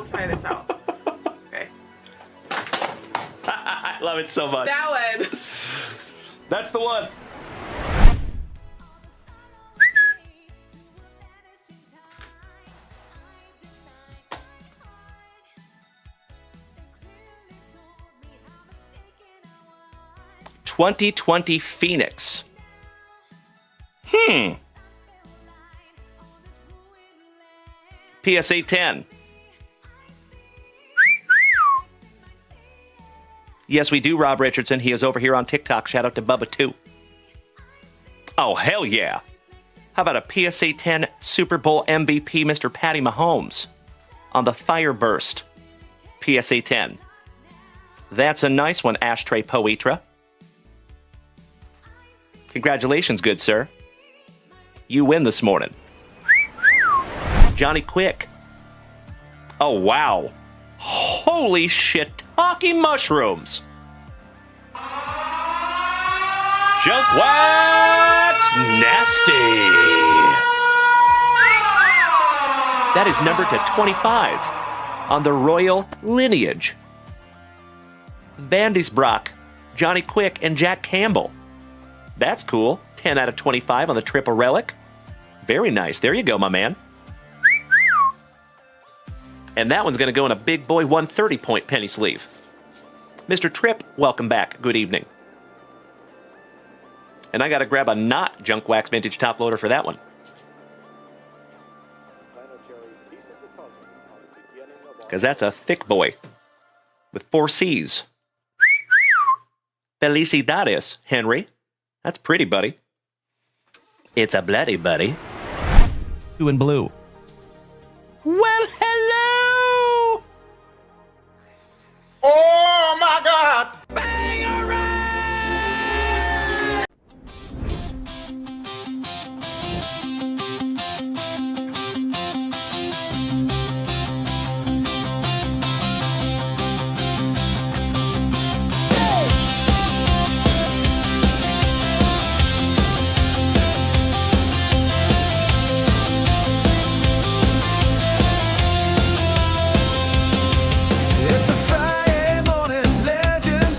try this out. Okay. I love it so much. That one. That's the one. '2020 Phoenix. PSA 10. Yes, we do, Rob Richardson. He is over here on TikTok. Shout out to Bubba, too. Oh, hell yeah. How about a PSA 10 Super Bowl MVP, Mr. Patty Mahomes, on the Fireburst PSA 10. That's a nice one, Ashtray Poetra. Congratulations, good sir. You win this morning. Johnny Quick. Oh, wow. Holy shit, talking mushrooms. Junk Wax Nasty. That is numbered to 25 on the Royal Lineage. Vandysbrock, Johnny Quick, and Jack Campbell. That's cool. 10 out of 25 on the Triple Relic. Very nice. There you go, my man. And that one's going to go in a big boy 130-point penny sleeve. Mr. Tripp, welcome back. Good evening. And I got to grab a not Junk Wax Vintage top loader for that one. Because that's a thick boy with 4 C's. Felicidades, Henry. That's pretty, buddy. It's a bloody buddy. 2 in blue. Well, hello! Oh my God! It's a Friday morning, legends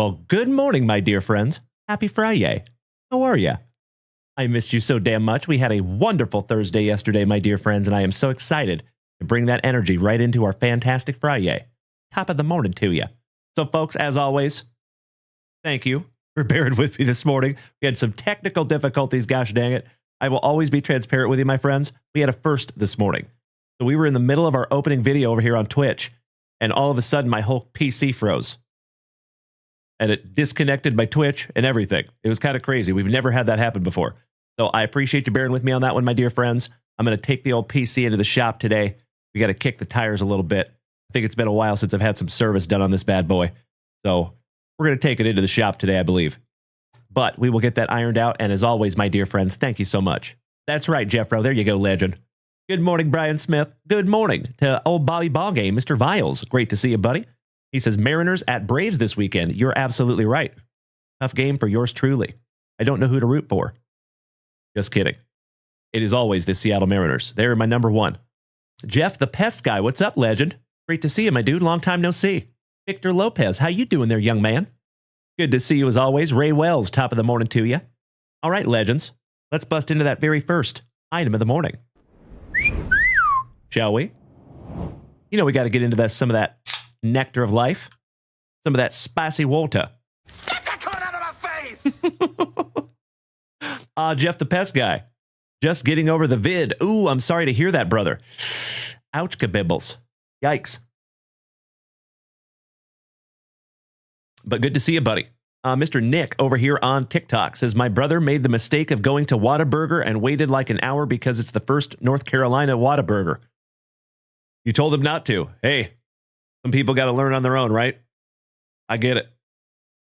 Well, good morning, my dear friends. Happy FriYAY. How are ya? I missed you so damn much. We had a wonderful Thursday yesterday, my dear friends, and I am so excited to bring that energy right into our fantastic FriYAY. Top of the morning to you. So, folks, as always, thank you for bearing with me this morning. We had some technical difficulties, gosh dang it. I will always be transparent with you, my friends. We had a first this morning. So we were in the middle of our opening video over here on Twitch, and all of a sudden my whole PC froze. And it disconnected my Twitch and everything. It was kind of crazy. We've never had that happen before. So I appreciate you bearing with me on that one, my dear friends. I'm going to take the old PC into the shop today. We got to kick the tires a little bit. I think it's been a while since I've had some service done on this bad boy. So we're going to take it into the shop today, I believe. But we will get that ironed out. And as always, my dear friends, thank you so much. That's right, Jeffro. There you go, legend. Good morning, Brian Smith. Good morning to old Bobby Ballgame, Mr. Viles. Great to see you, buddy. He says, Mariners at Braves this weekend. You're absolutely right. Tough game for yours truly. I don't know who to root for. Just kidding. It is always the Seattle Mariners. They're my number one. Jeff, the pest guy. What's up, legend? Great to see you, my dude. Long time no see. Victor Lopez. How you doing there, young man? Good to see you as always. Ray Wells, top of the morning to you. All right, legends. Let's bust into that very first item of the morning. Shall we? You know, we got to get into some of that nectar of life. Some of that spicy water. Get that corn out of my face! Jeff the Pest Guy. Just getting over the vid. Ooh, I'm sorry to hear that, brother. Ouch, kabibbles. Yikes. But good to see you, buddy. Mr. Nick over here on TikTok says, my brother made the mistake of going to Whataburger and waited like an hour because it's the first North Carolina Whataburger. You told him not to. Hey, some people got to learn on their own, right? I get it.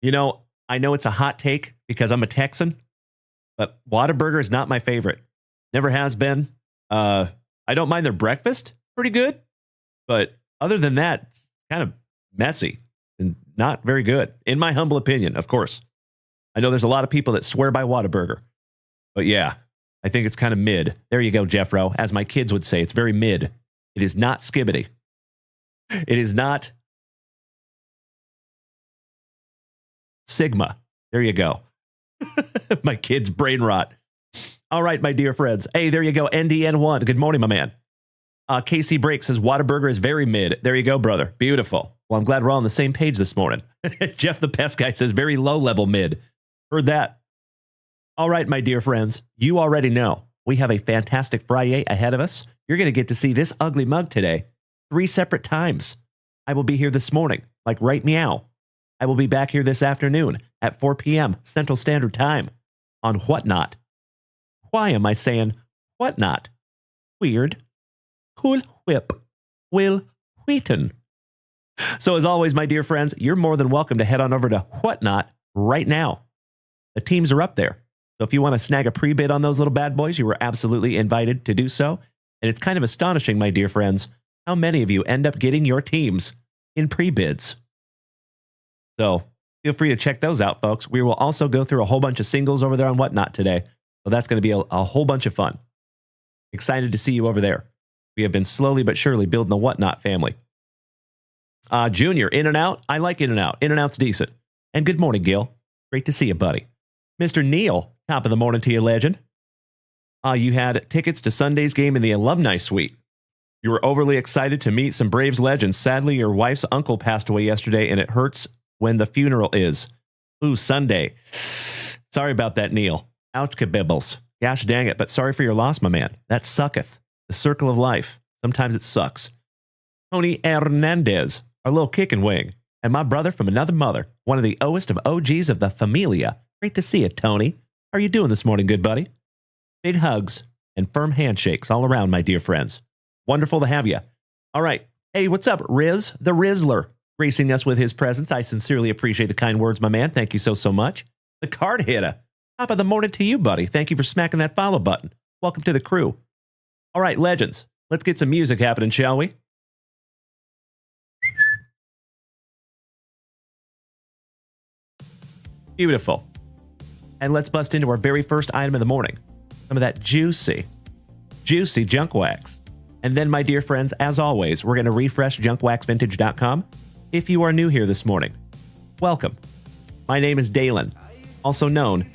You know, I know it's a hot take because I'm a Texan, but Whataburger is not my favorite. Never has been. I don't mind their breakfast. Pretty good. But other than that, it's kind of messy and not very good, in my humble opinion, of course. I know there's a lot of people that swear by Whataburger. But yeah, I think it's kind of mid. There you go, Jeffro. As my kids would say, it's very mid. It is not skibbity. It is not Sigma. There you go. My kids' brain rot. All right, my dear friends. Hey, there you go. NDN1. Good morning, my man. KC Break says Whataburger is very mid. There you go, brother. Beautiful. Well, I'm glad we're all on the same page this morning. Jeff the Pest Guy says very low level mid. Heard that. All right, my dear friends. You already know we have a fantastic FriYAY ahead of us. You're going to get to see this ugly mug today 3 separate times. I will be here this morning, like right meow. I will be back here this afternoon at 4 p.m. Central Standard Time on Whatnot. Why am I saying Whatnot? Weird. Cool Whip. Will Wheaton. So as always, my dear friends, you're more than welcome to head on over to Whatnot right now. The teams are up there. So if you want to snag a pre-bid on those little bad boys, you are absolutely invited to do so. And it's kind of astonishing, my dear friends, how many of you end up getting your teams in pre-bids. So feel free to check those out, folks. We will also go through a whole bunch of singles over there on Whatnot today. So that's going to be a whole bunch of fun. Excited to see you over there. We have been slowly but surely building the Whatnot family. Junior, In and Out. I like In and Out. In and Out's decent. And good morning, Gil. Great to see you, buddy. Mr. Neil, top of the morning to you, legend. You had tickets to Sunday's game in the alumni suite. You were overly excited to meet some Braves legends. Sadly, your wife's uncle passed away yesterday, and it hurts when the funeral is. Ooh, Sunday. Sorry about that, Neil. Ouch, kabibbles. Gosh dang it, but sorry for your loss, my man. That sucketh. The circle of life. Sometimes it sucks. Tony Hernandez, our little kicking wing, and my brother from another mother, one of the oest of OGs of the Familia. Great to see you, Tony. How are you doing this morning, good buddy? Big hugs and firm handshakes all around, my dear friends. Wonderful to have you. All right. Hey, what's up, Riz, the Rizzler, gracing us with his presence. I sincerely appreciate the kind words, my man. Thank you so much. The card hitter. Top of the morning to you, buddy. Thank you for smacking that follow button. Welcome to the crew. All right, legends. Let's get some music happening, shall we? Beautiful. And let's bust into our very first item of the morning. Some of that juicy junk wax. And then, my dear friends, as always, we're going to refresh junkwaxvintage.com. If you are new here this morning, welcome. My name is Dalen, also known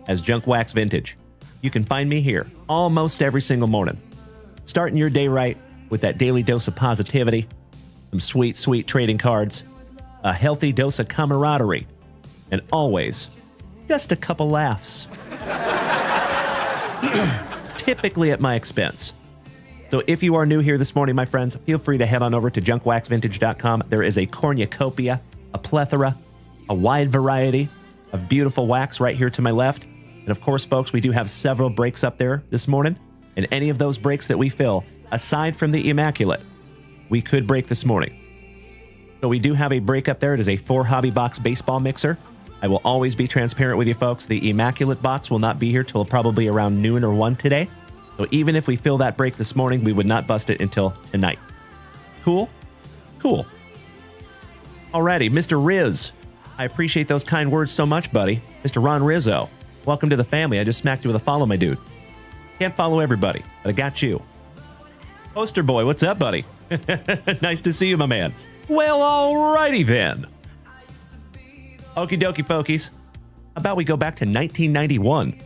as Junk Wax Vintage. You can find me here almost every single morning. Starting your day right with that daily dose of positivity, some sweet, sweet trading cards, a healthy dose of camaraderie, and always just a couple laughs. Typically at my expense. So if you are new here this morning, my friends, feel free to head on over to junkwaxvintage.com. There is a cornucopia, a plethora, a wide variety of beautiful wax right here to my left. And of course, folks, we do have several breaks up there this morning. And any of those breaks that we fill, aside from the Immaculate, we could break this morning. So we do have a break up there. It is a 4-hobby box baseball mixer. I will always be transparent with you folks. The Immaculate box will not be here till probably around noon or 1 today. So even if we fill that break this morning, we would not bust it until tonight. Cool? Cool. Alrighty, Mr. Riz. I appreciate those kind words so much, buddy. Mr. Ron Rizzo, welcome to the family. I just smacked you with a follow, my dude. Can't follow everybody, but I got you. Poster boy, what's up, buddy? Nice to see you, my man. Well, alrighty then. Okie dokie, folkies. How about we go back to 1991?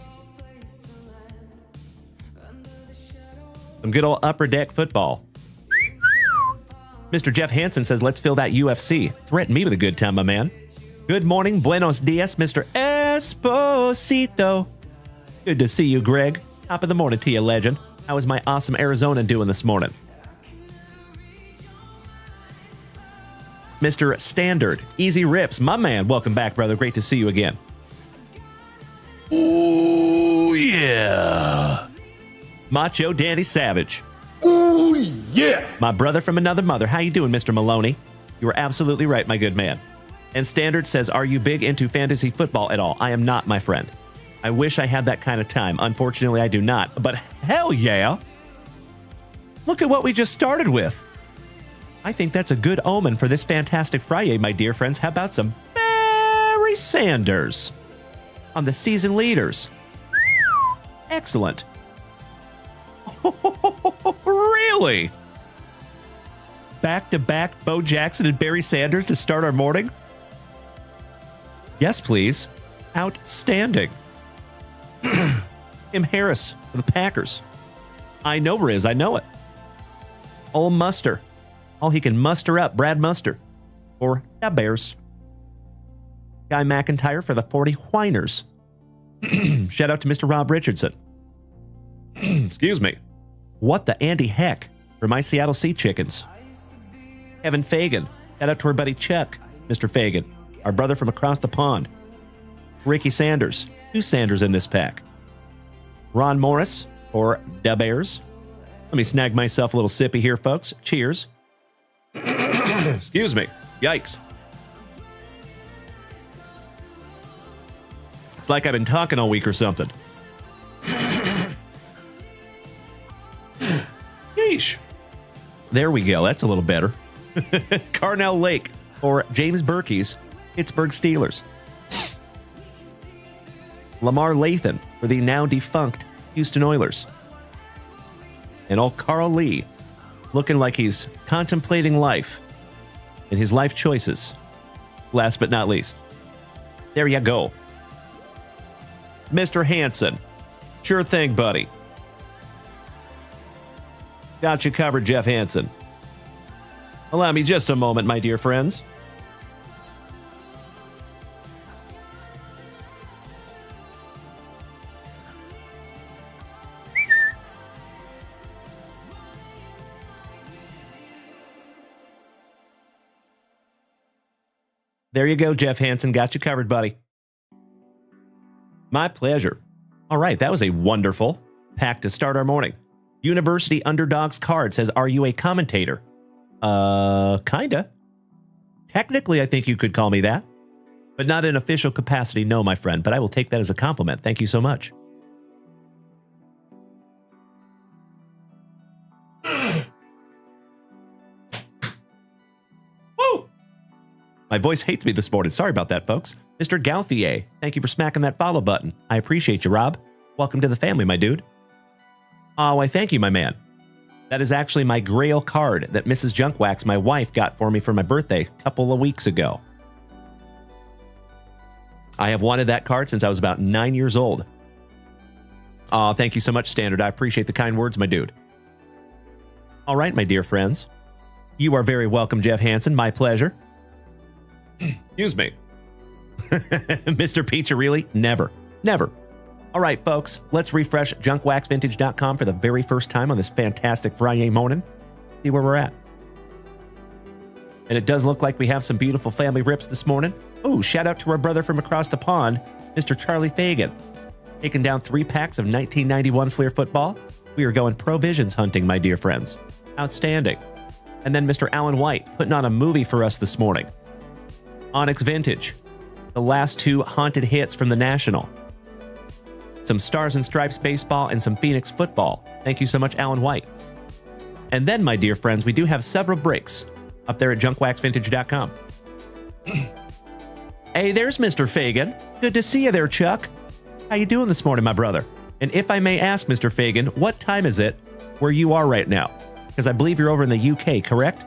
Some good old upper deck football. Mr. Jeff Hansen says, let's fill that UFC. Threaten me with a good time, my man. Good morning, buenos dias, Mr. Esposito. Good to see you, Greg. Top of the morning to you, legend. How is my awesome Arizona doing this morning? Mr. Standard, Easy Rips, my man. Welcome back, brother. Great to see you again. Ooh, yeah. Macho Danny Savage. Ooh, yeah. My brother from another mother. How you doing, Mr. Maloney? You are absolutely right, my good man. And Standard says, are you big into fantasy football at all? I am not, my friend. I wish I had that kind of time. Unfortunately, I do not. But hell yeah. Look at what we just started with. I think that's a good omen for this fantastic FriYAY, my dear friends. How about some Barry Sanders on the season leaders? Excellent. Really? Back-to-back Bo Jackson and Barry Sanders to start our morning? Yes, please. Outstanding. Tim Harris for the Packers. I know, Riz. I know it. Old Muster. All he can muster up, Brad Muster. For the Bears. Guy McIntyre for the 40 Whiners. Shout out to Mr. Rob Richardson. Excuse me. What the Andy heck for my Seattle Sea Chickens. Kevin Fagan. Shout out to our buddy Chuck, Mr. Fagan, our brother from across the pond. Ricky Sanders. 2 Sanders in this pack. Ron Morris for the Bears. Let me snag myself a little sippy here, folks. Cheers. Excuse me. Yikes. It's like I've been talking all week or something. Yeesh. There we go. That's a little better. Carnell Lake or James Berkey's Pittsburgh Steelers. Lamar Lathan for the now defunct Houston Oilers. And old Carl Lee looking like he's contemplating life and his life choices. Last but not least. There you go. Mr. Hansen. Sure thing, buddy. Got you covered, Jeff Hansen. Allow me just a moment, my dear friends. There you go, Jeff Hansen. Got you covered, buddy. My pleasure. All right, that was a wonderful pack to start our morning. University Underdogs card says, are you a commentator? Kinda. Technically, I think you could call me that. But not in official capacity, no, my friend. But I will take that as a compliment. Thank you so much. Woo! My voice hates me this morning. Sorry about that, folks. Mr. Gauthier, thank you for smacking that follow button. I appreciate you, Rob. Welcome to the family, my dude. Oh, I thank you, my man. That is actually my Grail card that Mrs. Junkwax, my wife, got for me for my birthday a couple of weeks ago. I have wanted that card since I was about 9 years old. Oh, thank you so much, Standard. I appreciate the kind words, my dude. All right, my dear friends. You are very welcome, Jeff Hansen. My pleasure. Excuse me. Mr. Pizza, really? Never. Never. All right, folks. Let's refresh junkwaxvintage.com for the very first time on this fantastic Friday morning. See where we're at. And it does look like we have some beautiful family rips this morning. Oh, shout out to our brother from across the pond, Mr. Charlie Fagan. Taking down 3 packs of 1991 Fleer football. We are going provisions hunting, my dear friends. Outstanding. And then Mr. Alan White putting on a movie for us this morning. Onyx Vintage. The last 2 haunted hits from the National. Some Stars and Stripes baseball and some Phoenix football. Thank you so much, Alan White. And then, my dear friends, we do have several breaks up there at junkwaxvintage.com. Hey, there's Mr. Fagan. Good to see you there, Chuck. How you doing this morning, my brother? And if I may ask, Mr. Fagan, what time is it where you are right now? Because I believe you're over in the UK, correct?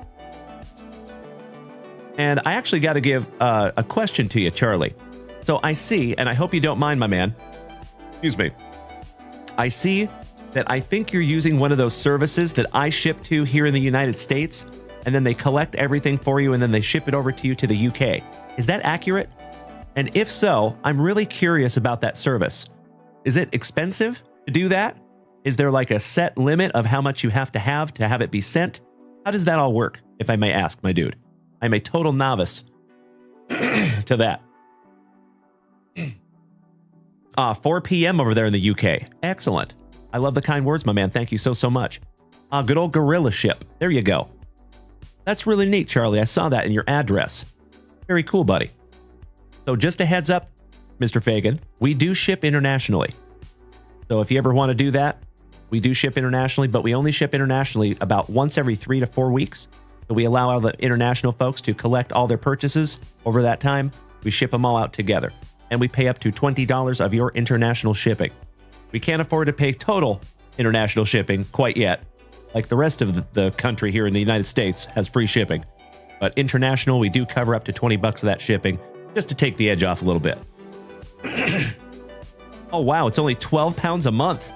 And I actually got to give a question to you, Charlie. So I see, and I hope you don't mind, my man. Excuse me. I see that I think you're using one of those services that I ship to here in the United States, and then they collect everything for you, and then they ship it over to you to the UK. Is that accurate? And if so, I'm really curious about that service. Is it expensive to do that? Is there like a set limit of how much you have to have it be sent? How does that all work, if I may ask, my dude? I'm a total novice to that. 4 p.m. over there in the UK. Excellent. I love the kind words, my man. Thank you so much. Good old Gorilla Ship. There you go. That's really neat, Charlie. I saw that in your address. Very cool, buddy. So just a heads up, Mr. Fagan, we do ship internationally. So if you ever want to do that, we do ship internationally, but we only ship internationally about once every 3 to 4 weeks. So we allow all the international folks to collect all their purchases over that time. We ship them all out together. And we pay up to $20 of your international shipping. We can't afford to pay total international shipping quite yet. Like the rest of the country here in the United States has free shipping. But international, we do cover up to $20 of that shipping just to take the edge off a little bit. Oh, wow. It's only 12 pounds a month.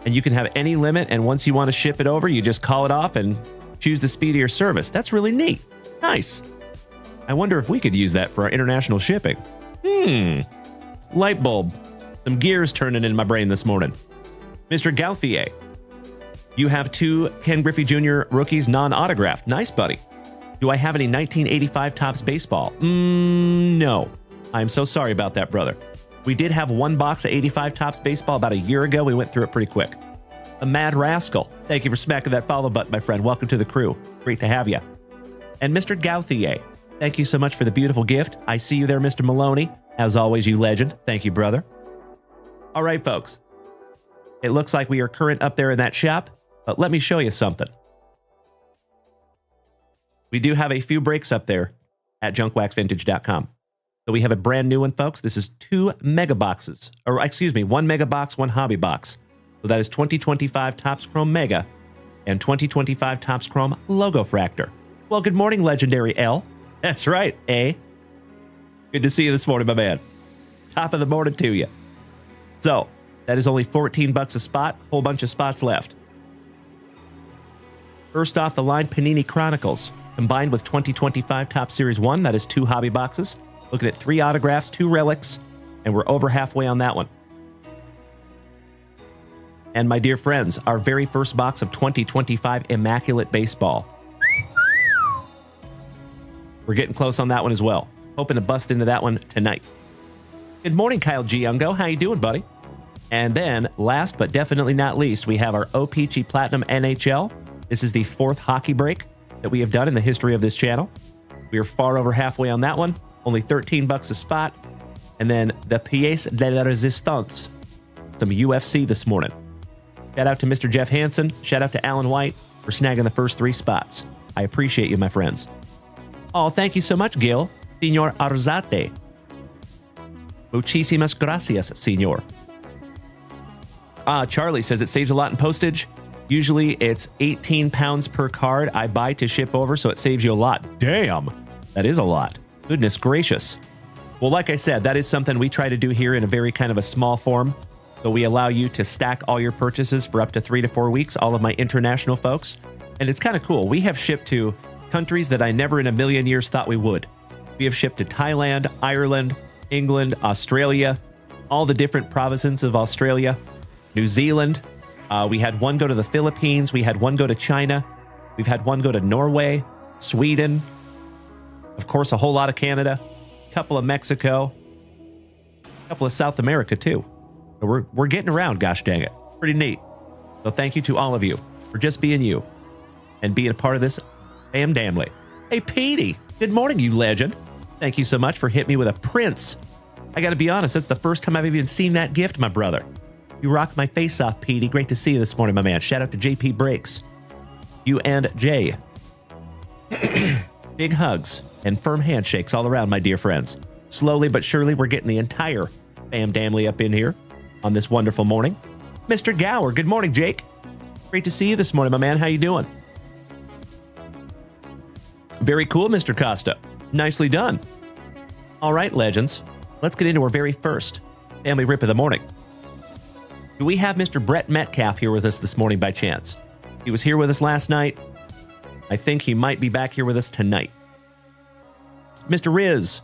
And you can have any limit. And once you want to ship it over, you just call it off and choose the speed of your service. That's really neat. Nice. I wonder if we could use that for our international shipping. Light bulb. Some gears turning in my brain this morning. Mr. Gauthier, you have 2 Ken Griffey Jr. rookies non-autographed. Nice, buddy. Do I have any 1985 Topps baseball? No. I'm so sorry about that, brother. We did have 1 box of 85 Topps baseball about a year ago. We went through it pretty quick. A Mad Rascal. Thank you for smacking that follow button, my friend. Welcome to the crew. Great to have you. And Mr. Gauthier, thank you so much for the beautiful gift. I see you there, Mr. Maloney. As always, you legend. Thank you, brother. All right, folks. It looks like we are current up there in that shop, but let me show you something. We do have a few breaks up there at junkwaxvintage.com. So we have a brand new one, folks. This is 2 mega boxes, or excuse me, 1 mega box, 1 hobby box. So that is 2025 Topps Chrome Mega and 2025 Topps Chrome Logo Fractor. Well, good morning, Legendary L. That's right, eh? Good to see you this morning, my man. Top of the morning to you. So that is only $14 a spot. Whole bunch of spots left. First off the line, Panini Chronicles. Combined with 2025 Topps Series 1, that is 2 hobby boxes. Looking at 3 autographs, 2 relics, and we're over halfway on that one. And my dear friends, our very first box of 2025 Immaculate Baseball. We're getting close on that one as well. Hoping to bust into that one tonight. Good morning, Kyle Giungo. How you doing, buddy? And then, last but definitely not least, we have our O-Pee-Chee Platinum NHL. This is the 4th hockey break that we have done in the history of this channel. We are far over halfway on that one. Only $13 a spot. And then the pièce de la résistance. Some UFC this morning. Shout out to Mr. Jeff Hansen. Shout out to Alan White for snagging the first 3 spots. I appreciate you, my friends. Oh, thank you so much, Gil. Senor Arzate. Muchísimas gracias, senor. Charlie says it saves a lot in postage. Usually it's 18 pounds per card I buy to ship over, so it saves you a lot. Damn, that is a lot. Goodness gracious. Well, like I said, that is something we try to do here in a very kind of a small form. So we allow you to stack all your purchases for up to 3 to 4 weeks, all of my international folks. And it's kind of cool. We have shipped to countries that I never in a million years thought we would. We have shipped to Thailand, Ireland, England, Australia, all the different provinces of Australia, New Zealand. We had one go to the Philippines. We had one go to China. We've had one go to Norway, Sweden, of course, a whole lot of Canada, a couple of Mexico, a couple of South America too. So we're getting around, gosh dang it. Pretty neat. So thank you to all of you for just being you and being a part of this family. Hey, Petey, good morning, you legend. Thank you so much for hitting me with a Prince. I got to be honest, that's the first time I've even seen that gift, my brother. You rock my face off, Petey. Great to see you this morning, my man. Shout out to JP Breaks. You and Jay. Big hugs and firm handshakes all around, my dear friends. Slowly but surely, we're getting the entire family up in here on this wonderful morning. Mr. Gower, good morning, Jake. Great to see you this morning, my man. How you doing? Very cool, Mr. Costa. Nicely done. All right, legends. Let's get into our very first family rip of the morning. Do we have Mr. Brett Metcalf here with us this morning by chance? He was here with us last night. I think he might be back here with us tonight. Mr. Riz,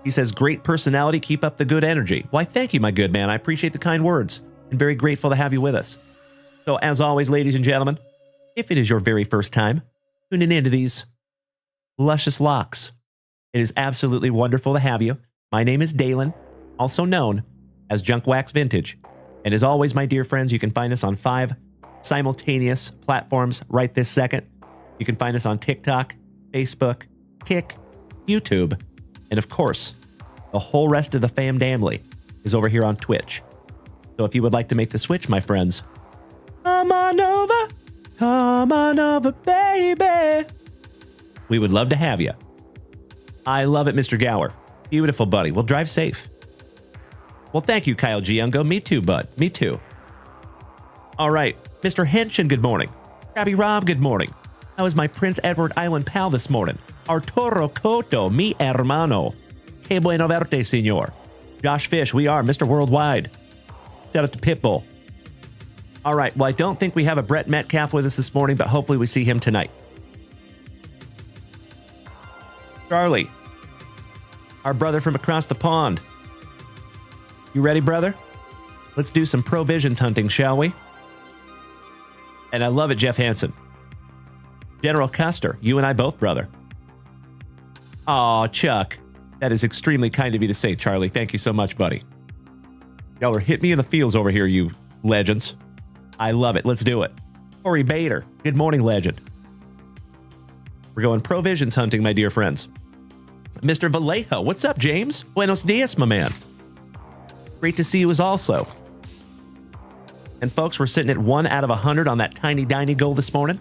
he says, great personality, keep up the good energy. Why, thank you, my good man. I appreciate the kind words and very grateful to have you with us. So as always, ladies and gentlemen, if it is your very first time tuning into these luscious locks, it is absolutely wonderful to have you. My name is Dalen, also known as Junk Wax Vintage. And as always, my dear friends, you can find us on 5 simultaneous platforms right this second. You can find us on TikTok, Facebook, Kick, YouTube, and of course, the whole rest of the family is over here on Twitch. So if you would like to make the switch, my friends, come on over, baby. We would love to have you. I love it, Mr. Gower. Beautiful, buddy. Well, drive safe. Well, thank you, Kyle Giungo. Me too, bud. Me too. All right. Mr. Henshin, good morning. Krabby Rob, good morning. How is my Prince Edward Island pal this morning? Arturo Coto, mi hermano. Que bueno verte, señor. Josh Fish, we are Mr. Worldwide. Shout out to Pitbull. All right. Well, I don't think we have a Brett Metcalf with us this morning, but hopefully we see him tonight. Charlie, our brother from across the pond. You ready, brother? Let's do some provisions hunting, shall we? And I love it, Jeff Hansen. General Custer, you and I both, brother. Aw, Chuck. That is extremely kind of you to say, Charlie. Thank you so much, buddy. Y'all are hitting me in the fields over here, you legends. I love it. Let's do it. Corey Bader, good morning, legend. We're going provisions hunting, my dear friends. Mr. Vallejo, what's up, James? Buenos dias, my man. Great to see you as also. And folks, we're sitting at 1 out of 100 on that tiny diny goal this morning.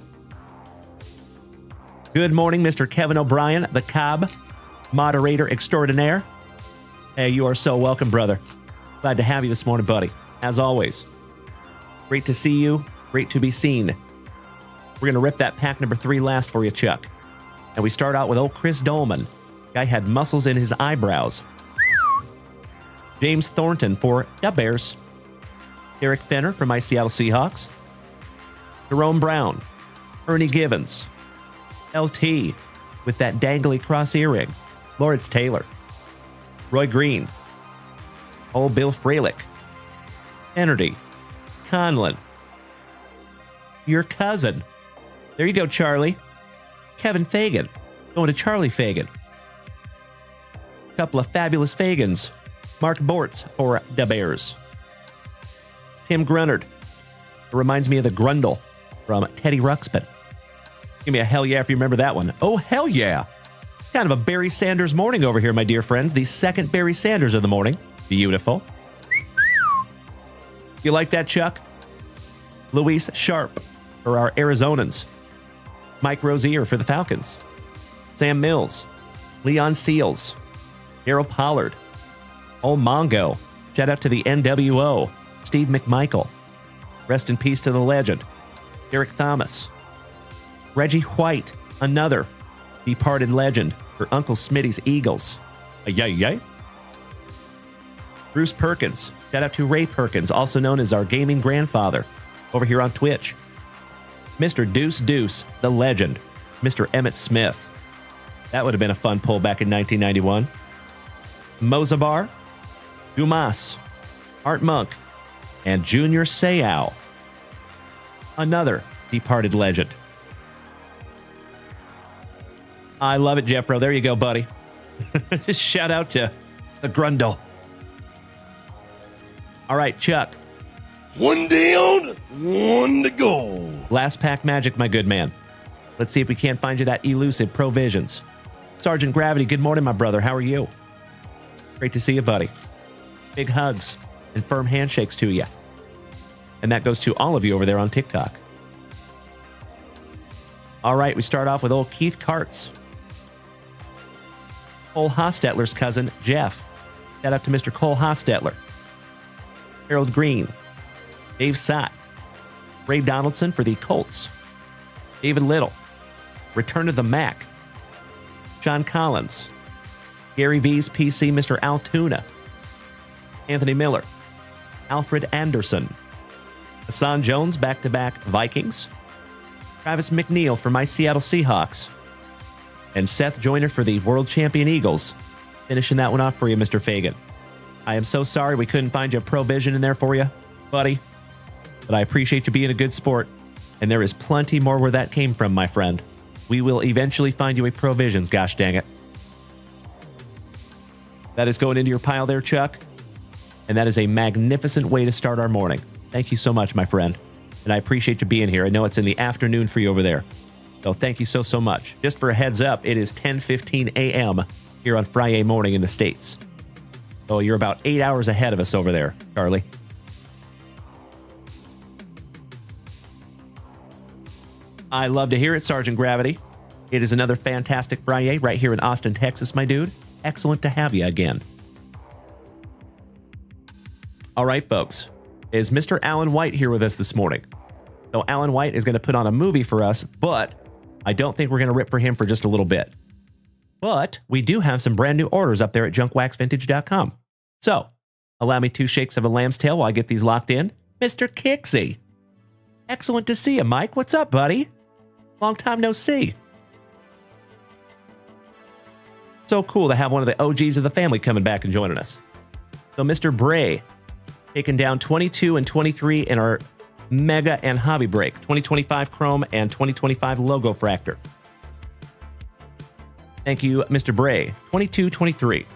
Good morning, Mr. Kevin O'Brien, the Cobb, moderator extraordinaire. Hey, you are so welcome, brother. Glad to have you this morning, buddy. As always. Great to see you. Great to be seen. We're going to rip that pack number 3 last for you, Chuck. And we start out with old Chris Dolman. Guy had muscles in his eyebrows. James Thornton for the Bears. Derek Fenner for my Seattle Seahawks. Jerome Brown. Ernie Givens. LT with that dangly cross earring. Lawrence Taylor. Roy Green. Old Bill Fralick. Kennedy. Conlon. Your cousin. There you go, Charlie. Kevin Fagan. Going to Charlie Fagan. Couple of fabulous Fagans. Mark Bortz for the Bears. Tim Grunnard. It reminds me of the Grundle from Teddy Ruxpin. Give me a hell yeah if you remember that one. Oh, hell yeah. Kind of a Barry Sanders morning over here, my dear friends. The second Barry Sanders of the morning. Beautiful. You like that, Chuck? Luis Sharp for our Arizonans. Mike Rozier for the Falcons. Sam Mills. Leon Seals. Darryl Pollard. Old Mongo. Shout out to the NWO. Steve McMichael. Rest in peace to the legend. Derek Thomas. Reggie White. Another departed legend for Uncle Smitty's Eagles. Yay, yay. Bruce Perkins. Shout out to Ray Perkins, also known as our gaming grandfather, over here on Twitch. Mr. Deuce Deuce, the legend. Mr. Emmett Smith. That would have been a fun pull back in 1991. Mozabar, Dumas, Art Monk, and Junior Seau. Another departed legend. I love it, Jeffro. There you go, buddy. Shout out to the Grundle. All right, Chuck. One down, one to go. Last pack magic, my good man. Let's see if we can't find you that elusive Provisions. Sergeant Gravity, good morning, my brother. How are you? Great to see you, buddy. Big hugs and firm handshakes to you. And that goes to all of you over there on TikTok. All right, we start off with old Keith Karts. Cole Hostetler's cousin, Jeff. Shout out to Mr. Cole Hostetler. Harold Green. Dave Sott. Ray Donaldson for the Colts. David Little. Return of the Mac. John Collins. Gary V's PC, Mr. Altoona. Anthony Miller. Alfred Anderson. Hassan Jones, back-to-back Vikings. Travis McNeil for my Seattle Seahawks. And Seth Joyner for the world champion Eagles. Finishing that one off for you, Mr. Fagan. I am so sorry we couldn't find you a Provision in there for you, buddy. But I appreciate you being a good sport. And there is plenty more where that came from, my friend. We will eventually find you a Provisions, gosh dang it. That is going into your pile there, Chuck. And that is a magnificent way to start our morning. Thank you so much, my friend. And I appreciate you being here. I know it's in the afternoon for you over there. So thank you so much. Just for a heads up, it is 10:15 a.m. here on FriYAY morning in the States. So you're about 8 hours ahead of us over there, Charlie. I love to hear it, Sergeant Gravity. It is another fantastic FriYAY right here in Austin, Texas, my dude. Excellent to have you again. All right, folks. Is Mr. Alan White here with us this morning? So Alan White is going to put on a movie for us, but I don't think we're going to rip for him for just a little bit. But we do have some brand new orders up there at junkwaxvintage.com. So allow me 2 shakes of a lamb's tail while I get these locked in. Mr. Kixie. Excellent to see you, Mike. What's up, buddy? Long time no see. So cool to have one of the OGs of the family coming back and joining us. So Mr. Bray, taking down 22 and 23 in our Mega and Hobby Break, 2025 Chrome and 2025 Logo Fractor. Thank you, Mr. Bray. 22-23.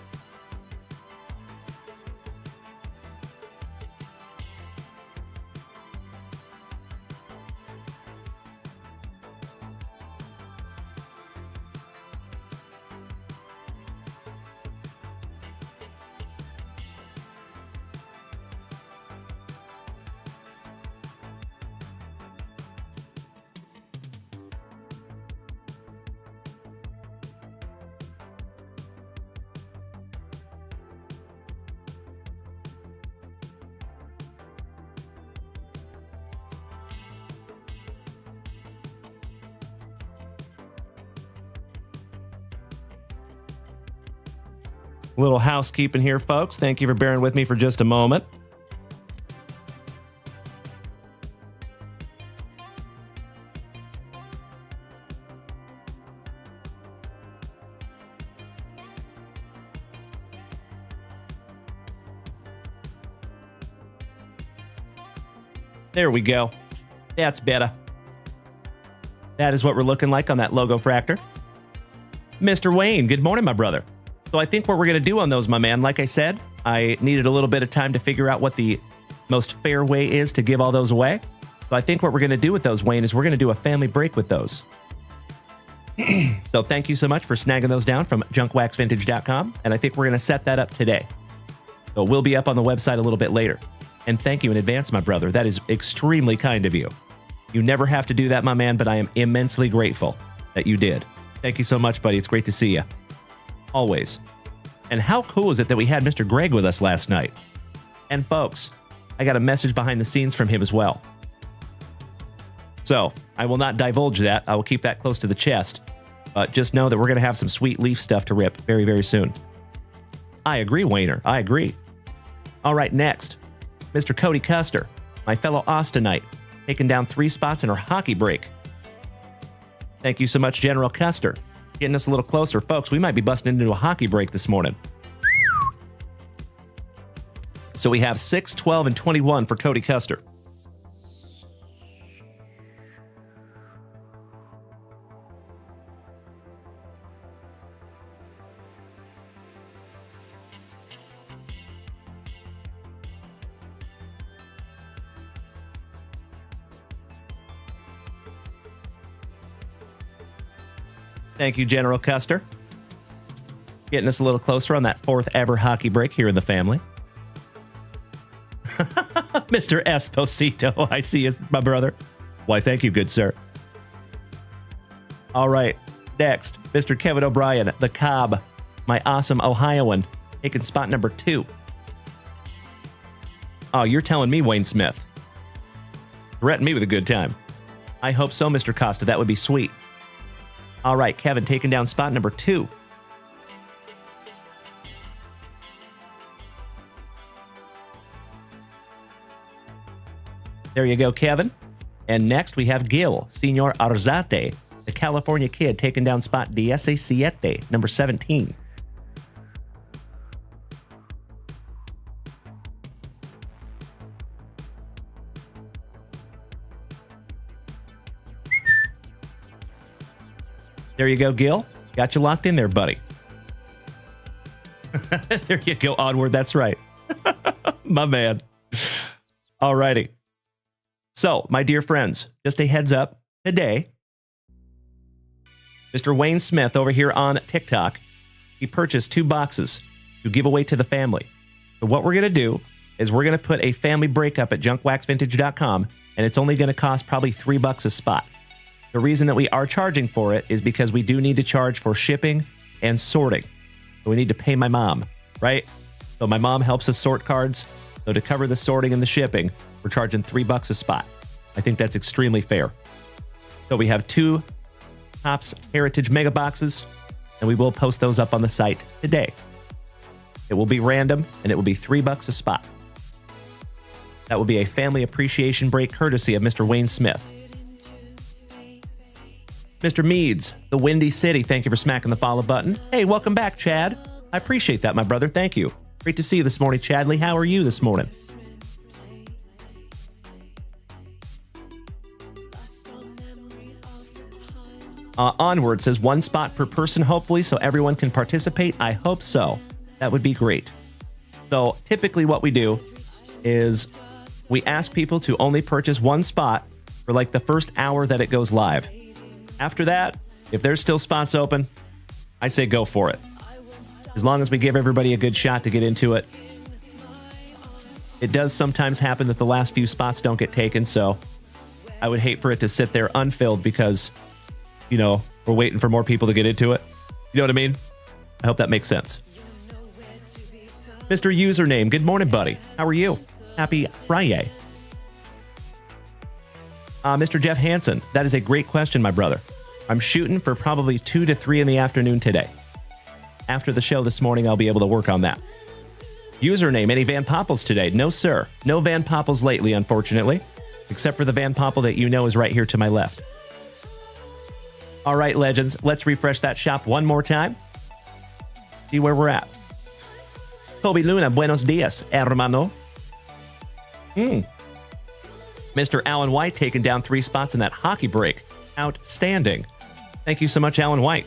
Little housekeeping here, folks. Thank you for bearing with me for just a moment. There we go. That's better. That is what we're looking like on that logo fractor. Mr. Wayne, good morning, my brother. So I think what we're going to do on those, my man, like I said, I needed a little bit of time to figure out what the most fair way is to give all those away. So I think what we're going to do with those, Wayne, is we're going to do a family break with those. So thank you so much for snagging those down from junkwaxvintage.com. And I think we're going to set that up today. So we'll be up on the website a little bit later. And thank you in advance, my brother. That is extremely kind of you. You never have to do that, my man, but I am immensely grateful that you did. Thank you so much, buddy. It's great to see you. Always. And how cool is it that we had Mr. Greg with us last night? And folks, I got a message behind the scenes from him as well. So I will not divulge that. I will keep that close to the chest. But just know that we're going to have some sweet Leaf stuff to rip very, very soon. I agree, Wayner. I agree. All right, next, Mr. Cody Custer, my fellow Austinite, taking down 3 spots in our hockey break. Thank you so much, General Custer. Getting us a little closer. Folks, we might be busting into a hockey break this morning. So we have 6, 12, and 21 for Cody Custer. Thank you, General Custer. Getting us a little closer on that 4th ever hockey break here in the family. Mr. Esposito, I see you, my brother. Why, thank you, good sir. All right, next, Mr. Kevin O'Brien, the Cobb, my awesome Ohioan, taking spot number 2. Oh, you're telling me, Wayne Smith. Threaten me with a good time. I hope so, Mr. Costa. That would be sweet. All right, Kevin taking down spot number 2. There you go, Kevin. And next we have Gil, Senor Arzate, the California kid, taking down spot 17, number 17. There you go, Gil. Got you locked in there, buddy. There you go, Onward. That's right. My man. All righty. So, my dear friends, just a heads up. Today, Mr. Wayne Smith over here on TikTok, he purchased 2 boxes to give away to the family. So what we're going to do is we're going to put a family breakup at junkwaxvintage.com, and it's only going to cost probably $3 a spot. The reason that we are charging for it is because we do need to charge for shipping and sorting. So we need to pay my mom, right? So my mom helps us sort cards. So to cover the sorting and the shipping, we're charging $3 a spot. I think that's extremely fair. So we have 2 Topps Heritage Mega Boxes, and we will post those up on the site today. It will be random, and it will be $3 a spot. That will be a family appreciation break courtesy of Mr. Wayne Smith. Mr. Meads, the Windy City, thank you for smacking the follow button. Hey, welcome back, Chad. I appreciate that, my brother. Thank you. Great to see you this morning, Chadley. How are you this morning? Onward says 1 spot per person, hopefully, so everyone can participate. I hope so. That would be great. So typically what we do is we ask people to only purchase 1 spot for like the first hour that it goes live. After that, if there's still spots open, I say go for it. As long as we give everybody a good shot to get into it. It does sometimes happen that the last few spots don't get taken, so I would hate for it to sit there unfilled because, you know, we're waiting for more people to get into it. You know what I mean? I hope that makes sense. Mr. Username, good morning, buddy. How are you? Happy FriYAY. Mr. Jeff Hansen, that is a great question, my brother. I'm shooting for probably 2 to 3 in the afternoon today. After the show this morning, I'll be able to work on that. Username, any Van Poppels today? No, sir. No Van Poppels lately, unfortunately. Except for the Van Poppel that you know is right here to my left. All right, legends, let's refresh that shop one more time. See where we're at. Kobe Luna, buenos dias, hermano. Mr. Alan White taking down 3 spots in that hockey break. Outstanding. Thank you so much, Alan White.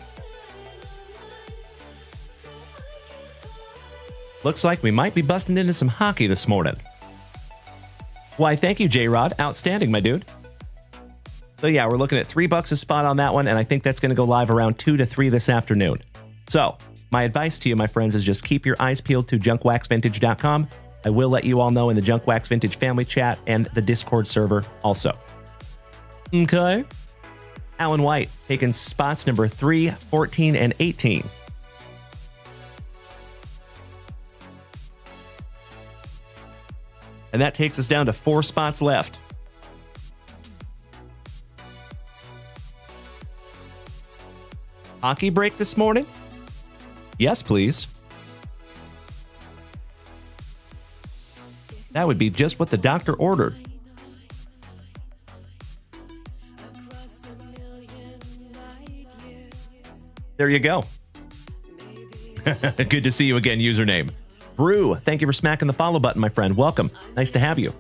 Looks like we might be busting into some hockey this morning. Why, thank you, J-Rod. Outstanding, my dude. So yeah, we're looking at $3 a spot on that one, and I think that's going to go live around 2 to 3 this afternoon. So my advice to you, my friends, is just keep your eyes peeled to junkwaxvintage.com. I will let you all know in the Junk Wax Vintage family chat and the Discord server also. Okay. Alan White taking spots number 3, 14, and 18. And that takes us down to 4 spots left. Hockey break this morning? Yes, please. That would be just what the doctor ordered. There you go. Good to see you again, username. Brew, thank you for smacking the follow button, my friend. Welcome. Nice to have you.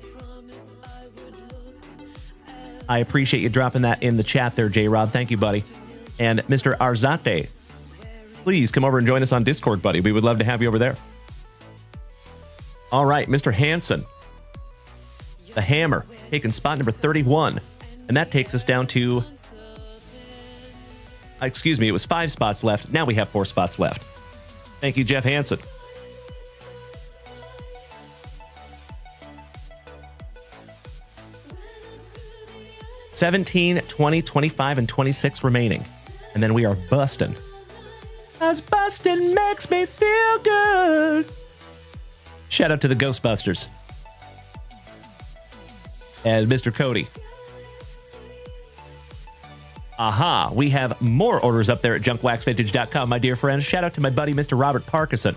I appreciate you dropping that in the chat there, J-Rob. Thank you, buddy. And Mr. Arzate, please come over and join us on Discord, buddy. We would love to have you over there. All right, Mr. Hanson, the Hammer, taking spot number 31. And that takes us down to... Excuse me, it was 5 spots left. Now we have 4 spots left. Thank you, Jeff Hansen. $17, $20, $25, and $26 remaining. And then we are busting. Cause busting makes me feel good. Shout out to the Ghostbusters. And Mr. Cody. Aha, we have more orders up there at junkwaxvintage.com, my dear friends. Shout out to my buddy, Mr. Robert Parkinson.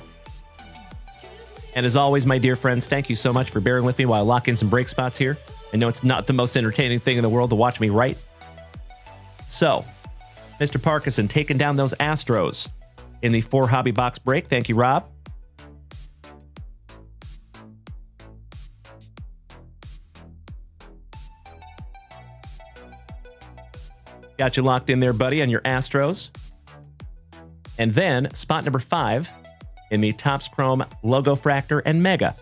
And as always, my dear friends, thank you so much for bearing with me while I lock in some break spots here. I know it's not the most entertaining thing in the world to watch me write. So, Mr. Parkinson taking down those Astros in the 4 hobby box break. Thank you, Rob. Got you locked in there, buddy, on your Astros. And then spot number 5 in the Topps Chrome Logo Fractor and Mega.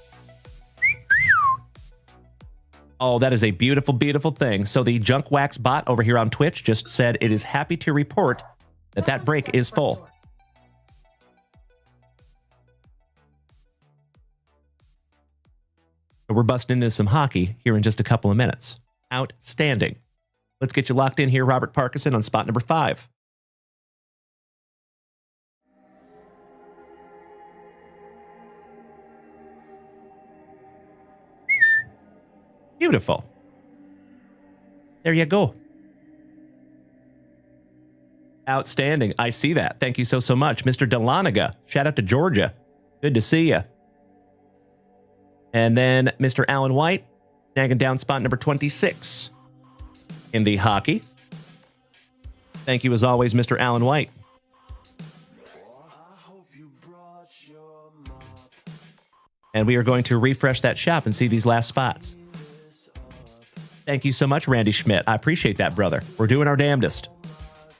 Oh, that is a beautiful, beautiful thing. So the Junk Wax bot over here on Twitch just said it is happy to report that that break is full. So we're busting into some hockey here in just a couple of minutes. Outstanding. Let's get you locked in here, Robert Parkinson, on spot number 5. Beautiful. There you go. Outstanding. I see that. Thank you so much. Mr. Delanaga, shout out to Georgia. Good to see you. And then Mr. Alan White, snagging down spot number 26 in the hockey. Thank you as always, Mr. Alan White. And we are going to refresh that shop and see these last spots. Thank you so much, Randy Schmidt. I appreciate that, brother. We're doing our damnedest.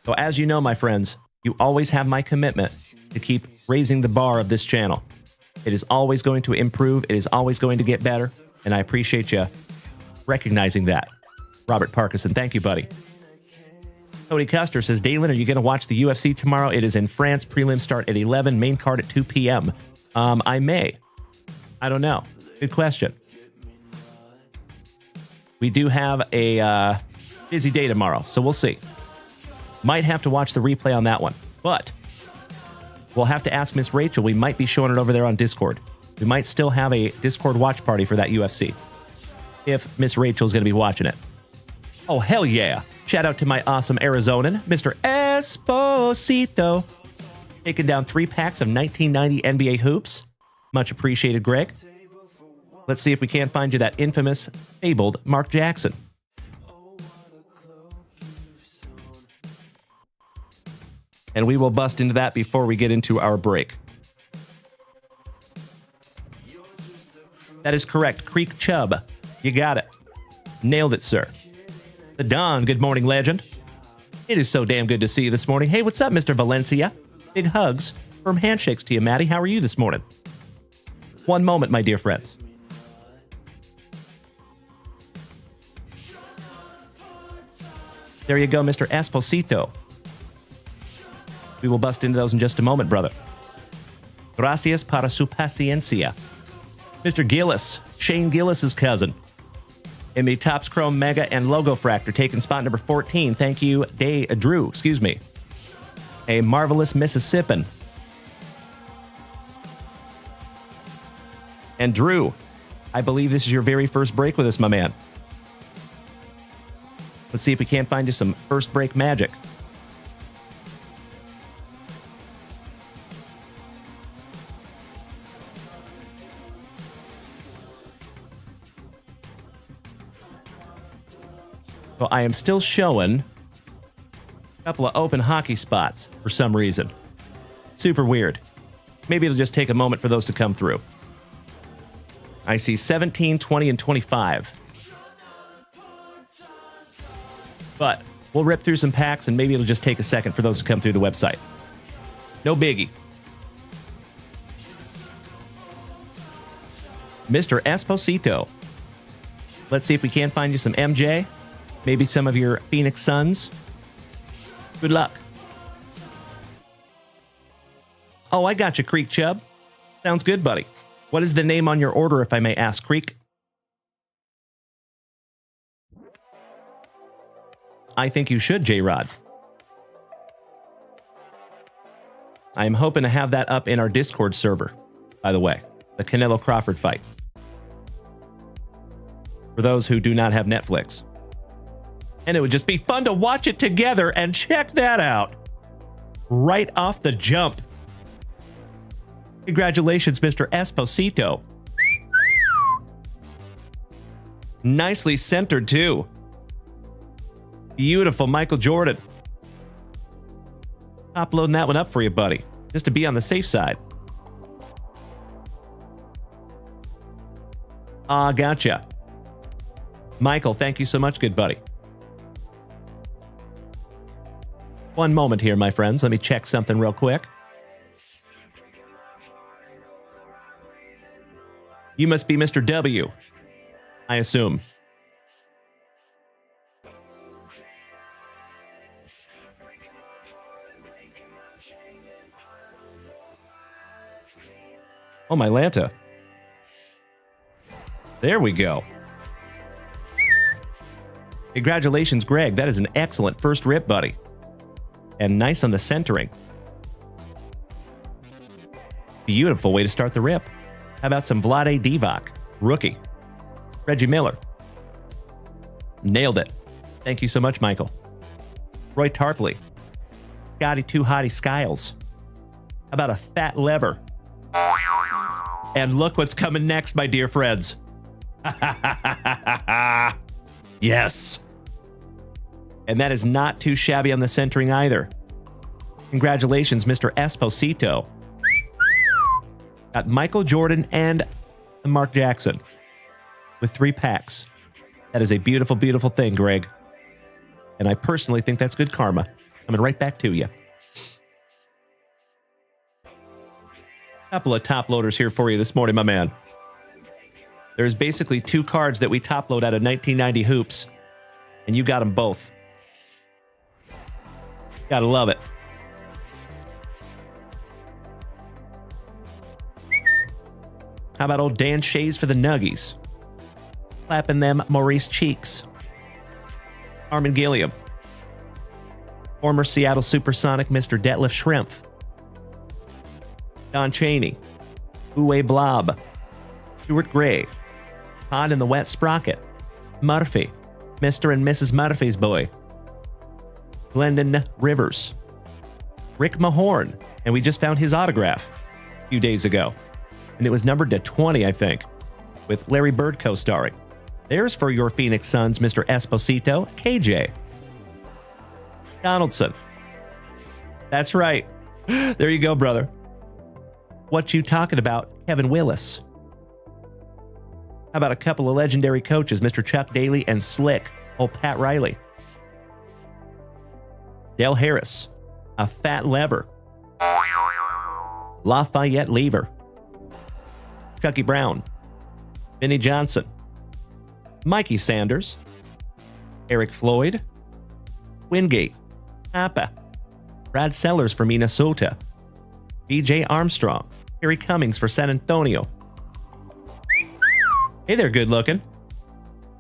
So as you know, my friends, you always have my commitment to keep raising the bar of this channel. It is always going to improve. It is always going to get better. And I appreciate you recognizing that. Robert Parkinson, thank you, buddy. Cody Custer says, Dalen, are you going to watch the UFC tomorrow? It is in France. Prelims start at 11, main card at 2 p.m. I may. I don't know. Good question. We do have a busy day tomorrow, so we'll see. Might have to watch the replay on that one. But we'll have to ask Miss Rachel. We might be showing it over there on Discord. We might still have a Discord watch party for that UFC. If Miss Rachel's going to be watching it. Oh, hell yeah. Shout out to my awesome Arizonan, Mr. Esposito. Taking down 3 packs of 1990 NBA hoops. Much appreciated, Greg. Let's see if we can't find you that infamous, fabled Mark Jackson. And we will bust into that before we get into our break. That is correct. Creek Chubb. You got it. Nailed it, sir. The Don, good morning, legend. It is so damn good to see you this morning. Hey, what's up, Mr. Valencia? Big hugs. Firm handshakes to you, Maddie. How are you this morning? One moment, my dear friends. There you go, Mr. Esposito. We will bust into those in just a moment, brother. Gracias para su paciencia. Mr. Gillis, Shane Gillis's cousin, in the Topps Chrome Mega and Logo Fractor, taking spot number 14. Thank you, Drew, excuse me. A marvelous Mississippian. And Drew, I believe this is your very first break with us, my man. Let's see if we can't find you some first break magic. So I am still showing a couple of open hockey spots for some reason. Super weird. Maybe it'll just take a moment for those to come through. I see 17, 20, and 25. But we'll rip through some packs, and maybe it'll just take a second for those to come through the website. No biggie. Mr. Esposito. Let's see if we can't find you some MJ. Maybe some of your Phoenix Suns. Good luck. Oh, I got you, Creek Chubb. Sounds good, buddy. What is the name on your order, if I may ask, Creek? I think you should, J-Rod. I'm hoping to have that up in our Discord server, by the way. The Canelo Crawford fight. For those who do not have Netflix. And it would just be fun to watch it together, and check that out. Right off the jump. Congratulations, Mr. Esposito. Nicely centered, too. Beautiful Michael Jordan. Uploading that one up for you, buddy. Just to be on the safe side. Gotcha. Michael, thank you so much, good buddy. One moment here, my friends. Let me check something real quick. You must be Mr. W, I assume. Oh, my Lanta. There we go. Congratulations, Greg. That is an excellent first rip, buddy. And nice on the centering. Beautiful way to start the rip. How about some Vlade Divac, rookie? Reggie Miller. Nailed it. Thank you so much, Michael. Roy Tarpley. Scotty Too Hottie Skiles. How about a fat lever? And look what's coming next, my dear friends. Yes. And that is not too shabby on the centering either. Congratulations, Mr. Esposito. Got Michael Jordan and Mark Jackson with 3 packs. That is a beautiful, beautiful thing, Greg. And I personally think that's good karma. Coming right back to you. Couple of top loaders here for you this morning, my man. There's basically 2 cards that we top load out of 1990 Hoops, and you got them both. Gotta love it. How about old Dan Shays for the Nuggies? Clapping them Maurice cheeks. Armin Gilliam. Former Seattle Supersonic Mr. Detlef Schrempf. Don Chaney. Uwe Blob. Stuart Gray. Todd and the Wet Sprocket. Murphy. Mr. and Mrs. Murphy's boy. Glendon Rivers. Rick Mahorn. And we just found his autograph a few days ago. And it was numbered to 20, I think, with Larry Bird co-starring. There's for your Phoenix Suns, Mr. Esposito, KJ. Donaldson. That's right. There you go, brother. What you talking about, Kevin Willis? How about a couple of legendary coaches, Mr. Chuck Daly and Slick, old Pat Riley? Dale Harris, a fat lever. Lafayette Lever. Chucky Brown. Vinnie Johnson. Mikey Sanders. Eric Floyd. Wingate. Appa. Brad Sellers for Minnesota. BJ Armstrong. Harry Cummings for San Antonio. Hey there, good looking.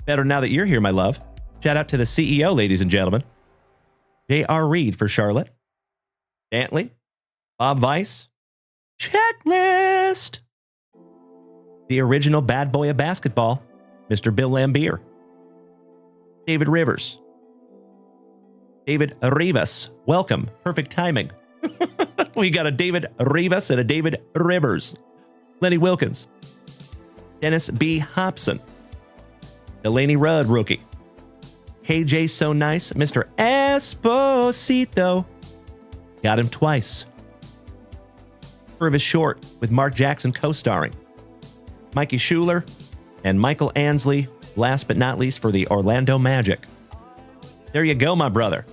Better now that you're here, my love. Shout out to the CEO, ladies and gentlemen. J.R. Reed for Charlotte. Dantley. Bob Weiss. Checklist. The original bad boy of basketball, Mr. Bill Lambier. David Rivers. David Rivas. Welcome. Perfect timing. We got a David Rivas and a David Rivers. Lenny Wilkins. Dennis B. Hobson. Delaney Rudd, rookie. KJ So Nice, Mr. Esposito. Got him twice. Purvis Short with Mark Jackson co-starring. Mikey Schuler and Michael Ansley, last but not least for the Orlando Magic. There you go, my brother.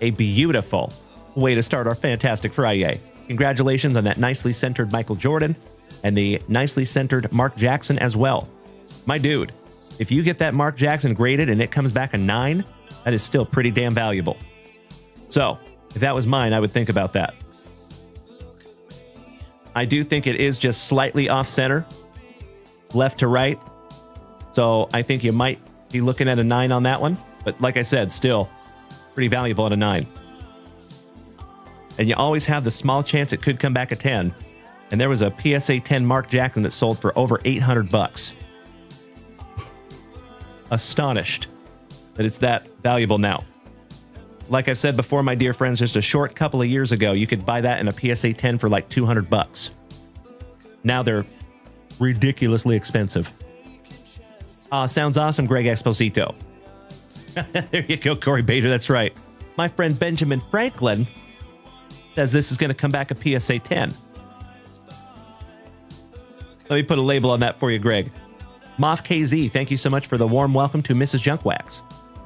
A beautiful way to start our fantastic FriYAY. Congratulations on that nicely centered Michael Jordan and the nicely centered Mark Jackson as well. My dude, if you get that Mark Jackson graded and it comes back a 9, that is still pretty damn valuable. So, if that was mine, I would think about that. I do think it is just slightly off center, left to right. So I think you might be looking at a 9 on that one. But like I said, still pretty valuable at a 9. And you always have the small chance it could come back a 10. And there was a PSA 10 Mark Jackson that sold for over $800. Astonished that it's that valuable now. Like I've said before, my dear friends, just a short couple of years ago, you could buy that in a PSA 10 for like $200. Now they're ridiculously expensive. Sounds awesome, Greg Esposito. There you go, Corey Bader. That's right. My friend Benjamin Franklin says this is going to come back a PSA 10. Let me put a label on that for you, Greg. Moff KZ, thank you so much for the warm welcome to Mrs. Junkwax.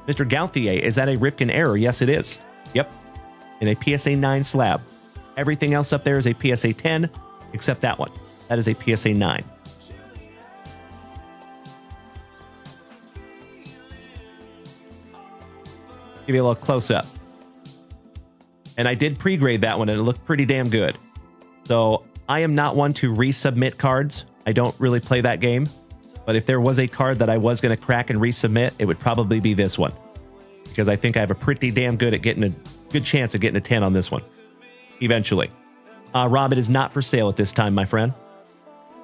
Mr. Gauthier, is that a Ripken error? Yes, it is. Yep. In a PSA 9 slab. Everything else up there is a PSA 10, except that one. That is a PSA 9. Give you a little close-up. And I did pre-grade that one, and it looked pretty damn good. So I am not one to resubmit cards. I don't really play that game. But if there was a card that I was going to crack and resubmit, it would probably be this one. Because I think I have a pretty damn good chance of getting a 10 on this one. Eventually. Rob, it is not for sale at this time, my friend.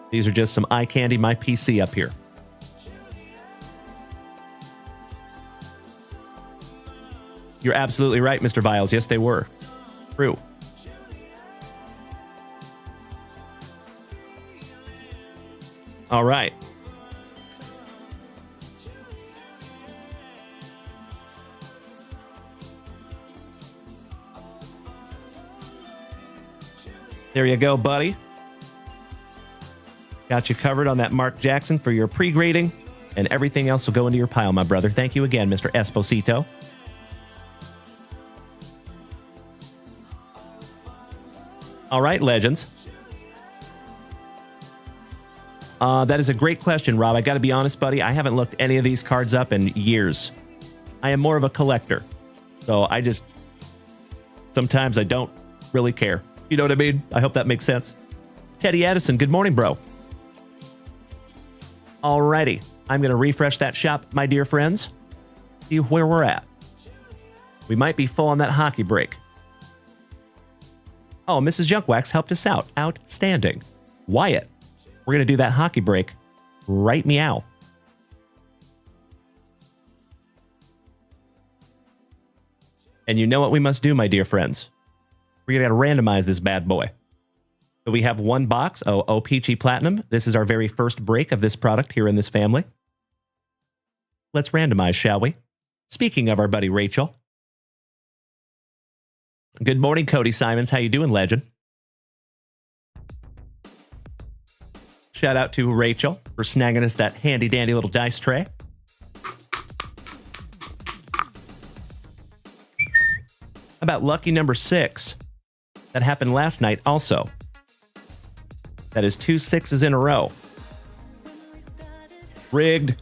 These are just some eye candy, my PC up here. You're absolutely right, Mr. Viles. Yes, they were. True. All right. There you go, buddy. Got you covered on that Mark Jackson for your pre-grading, and everything else will go into your pile, my brother. Thank you again, Mr. Esposito. All right, legends. That is a great question, Rob. I got to be honest, buddy. I haven't looked any of these cards up in years. I am more of a collector. So sometimes I don't really care. You know what I mean? I hope that makes sense. Teddy Addison, good morning, bro. Alrighty. I'm going to refresh that shop, my dear friends. See where we're at. We might be full on that hockey break. Oh, Mrs. Junkwax helped us out. Outstanding. Wyatt, we're going to do that hockey break. Right meow. And you know what we must do, my dear friends? We're going to randomize this bad boy. So we have one box. Oh, O-Pee-Chee Platinum. This is our very first break of this product here in this family. Let's randomize, shall we? Speaking of our buddy Rachel. Good morning, Cody Simons. How you doing, legend? Shout out to Rachel for snagging us that handy-dandy little dice tray. How about lucky number 6? That happened last night also. That is 2 6s in a row. Rigged.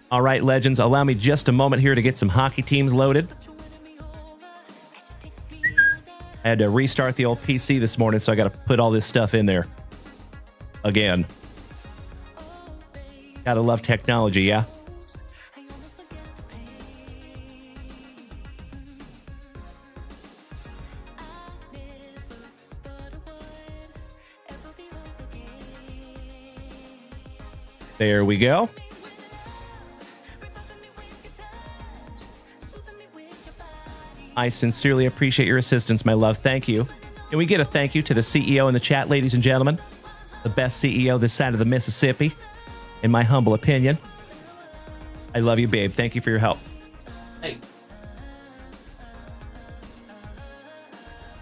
All right, legends, allow me just a moment here to get some hockey teams loaded. I had to restart the old PC this morning, so I got to put all this stuff in there. Again. Gotta love technology, yeah? There we go. I sincerely appreciate your assistance, my love. Thank you. Can we get a thank you to the CEO in the chat, ladies and gentlemen? The best CEO this side of the Mississippi, in my humble opinion. I love you, babe. Thank you for your help. Hey.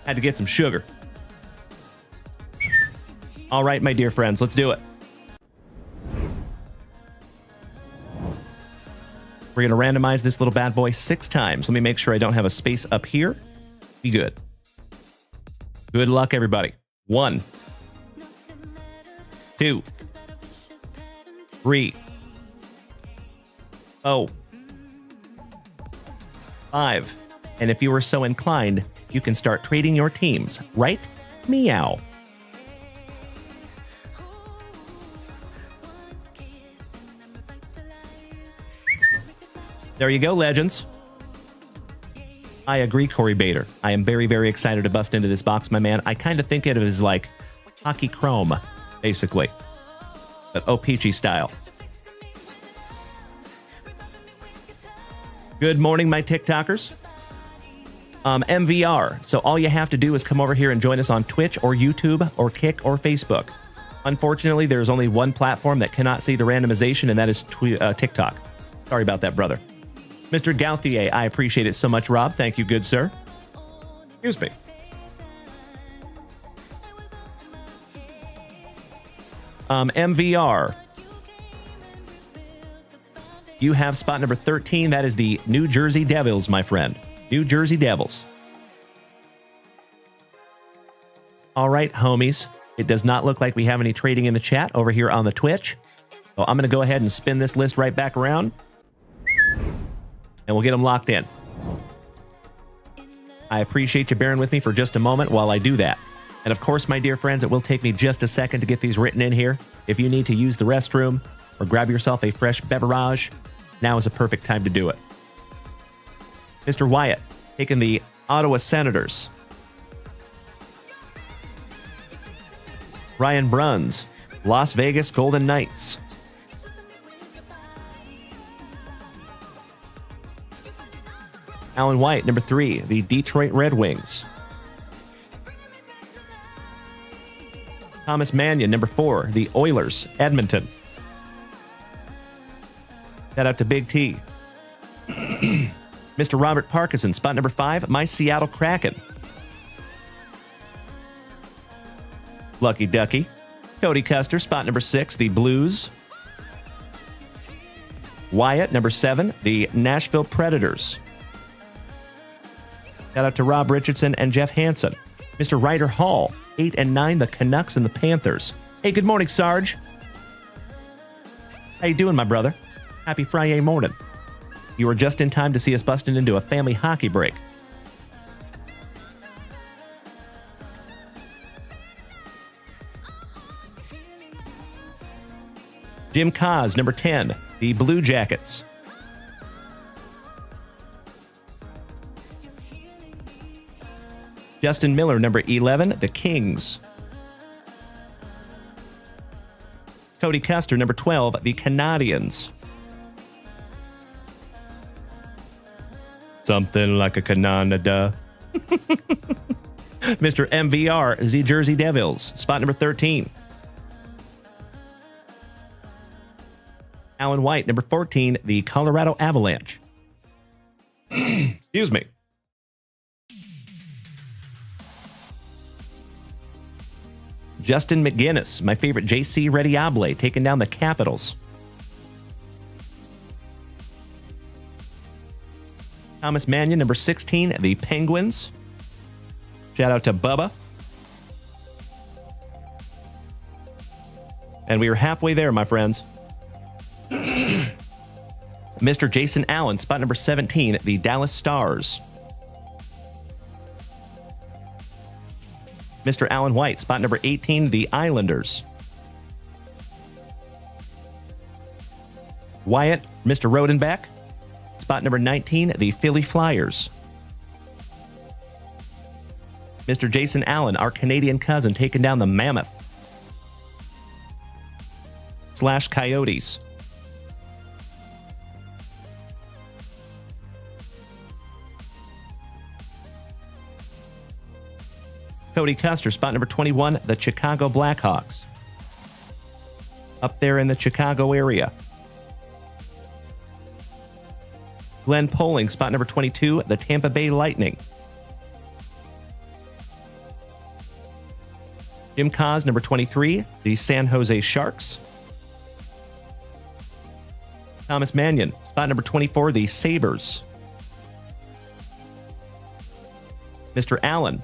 Had to get some sugar. All right, my dear friends, let's do it. We're going to randomize this little bad boy 6 times. Let me make sure I don't have a space up here. Be good. Good luck, everybody. 1, 2, 3, 4, 5. And if you were so inclined, you can start trading your teams, right? Meow. There you go, legends. I agree, Corey Bader. I am very, very excited to bust into this box, my man. I kind of think of it as like Hockey Chrome, basically. But O-Pee-Chee style. Good morning, my TikTokers. MVR. So all you have to do is come over here and join us on Twitch or YouTube or Kick or Facebook. Unfortunately, there's only one platform that cannot see the randomization, and that is TikTok. Sorry about that, brother. Mr. Gauthier, I appreciate it so much, Rob. Thank you, good sir. Excuse me. MVR. You have spot number 13. That is the New Jersey Devils, my friend. New Jersey Devils. All right, homies. It does not look like we have any trading in the chat over here on the Twitch. So I'm going to go ahead and spin this list right back around. And we'll get them locked in. I appreciate you bearing with me for just a moment while I do that. And of course, my dear friends, it will take me just a second to get these written in here. If you need to use the restroom or grab yourself a fresh beverage, now is a perfect time to do it. Mr. Wyatt, taking the Ottawa Senators. Ryan Bruns, Las Vegas Golden Knights. Alan White, number 3, the Detroit Red Wings. Thomas Mannion, number 4, the Oilers, Edmonton. Shout out to Big T. Mr. Robert Parkinson, spot number 5, my Seattle Kraken. Lucky Ducky. Cody Custer, spot number 6, the Blues. Wyatt, number 7, the Nashville Predators. Shout out to Rob Richardson and Jeff Hansen. Mr. Ryder Hall, 8 and 9, the Canucks and the Panthers. Hey, good morning, Sarge. How you doing, my brother? Happy FriYAY morning. You were just in time to see us busting into a family hockey break. Jim Kaz, number 10, the Blue Jackets. Justin Miller, number 11, the Kings. Cody Custer, number 12, the Canadians. Something like a Canada. Mr. MVR, the Jersey Devils, spot number 13. Alan White, number 14, the Colorado Avalanche. Excuse me. Justin McGinnis, my favorite JC Rediable, taking down the Capitals. Thomas Mannion, number 16, the Penguins. Shout out to Bubba. And we are halfway there, my friends. Mr. Jason Allen, spot number 17, the Dallas Stars. Mr. Alan White, spot number 18, the Islanders. Wyatt, Mr. Rodenbach, spot number 19, the Philly Flyers. Mr. Jason Allen, our Canadian cousin, taking down the Mammoth / Coyotes. Cody Custer, spot number 21, the Chicago Blackhawks. Up there in the Chicago area. Glenn Poling, spot number 22, the Tampa Bay Lightning. Jim Kaz, number 23, the San Jose Sharks. Thomas Mannion, spot number 24, the Sabres. Mr. Allen,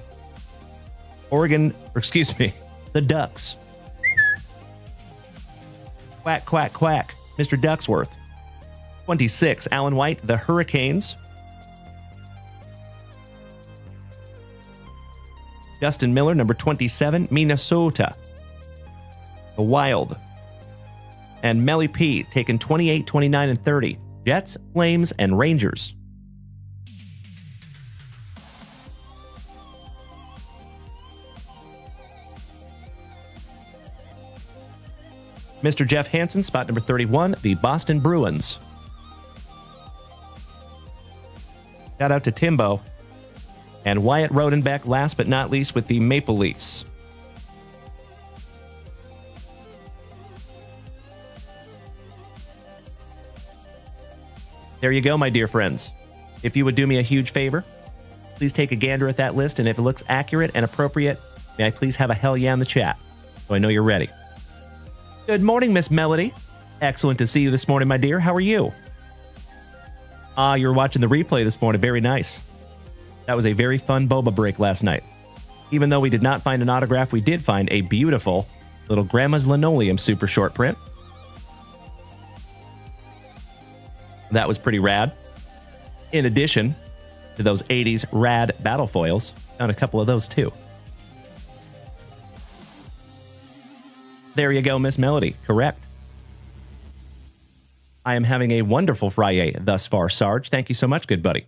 the Ducks. Quack, quack, quack, Mr. Ducksworth. 26, Alan White, the Hurricanes. Justin Miller, number 27, Minnesota. The Wild. And Melly P, taken 28, 29, and 30. Jets, Flames, and Rangers. Mr. Jeff Hansen, spot number 31, the Boston Bruins. Shout out to Timbo. And Wyatt Rodenbeck, last but not least, with the Maple Leafs. There you go, my dear friends. If you would do me a huge favor, please take a gander at that list, and if it looks accurate and appropriate, may I please have a hell yeah in the chat, so I know you're ready. Good morning, Miss Melody. Excellent to see you this morning, my dear. How are you? You're watching the replay this morning. Very nice. That was a very fun boba break last night. Even though we did not find an autograph, we did find a beautiful little Grandma's Linoleum super short print. That was pretty rad. In addition to those 80s rad battle foils, found a couple of those too. There you go, Miss Melody. Correct. I am having a wonderful FriYAY thus far, Sarge. Thank you so much, good buddy.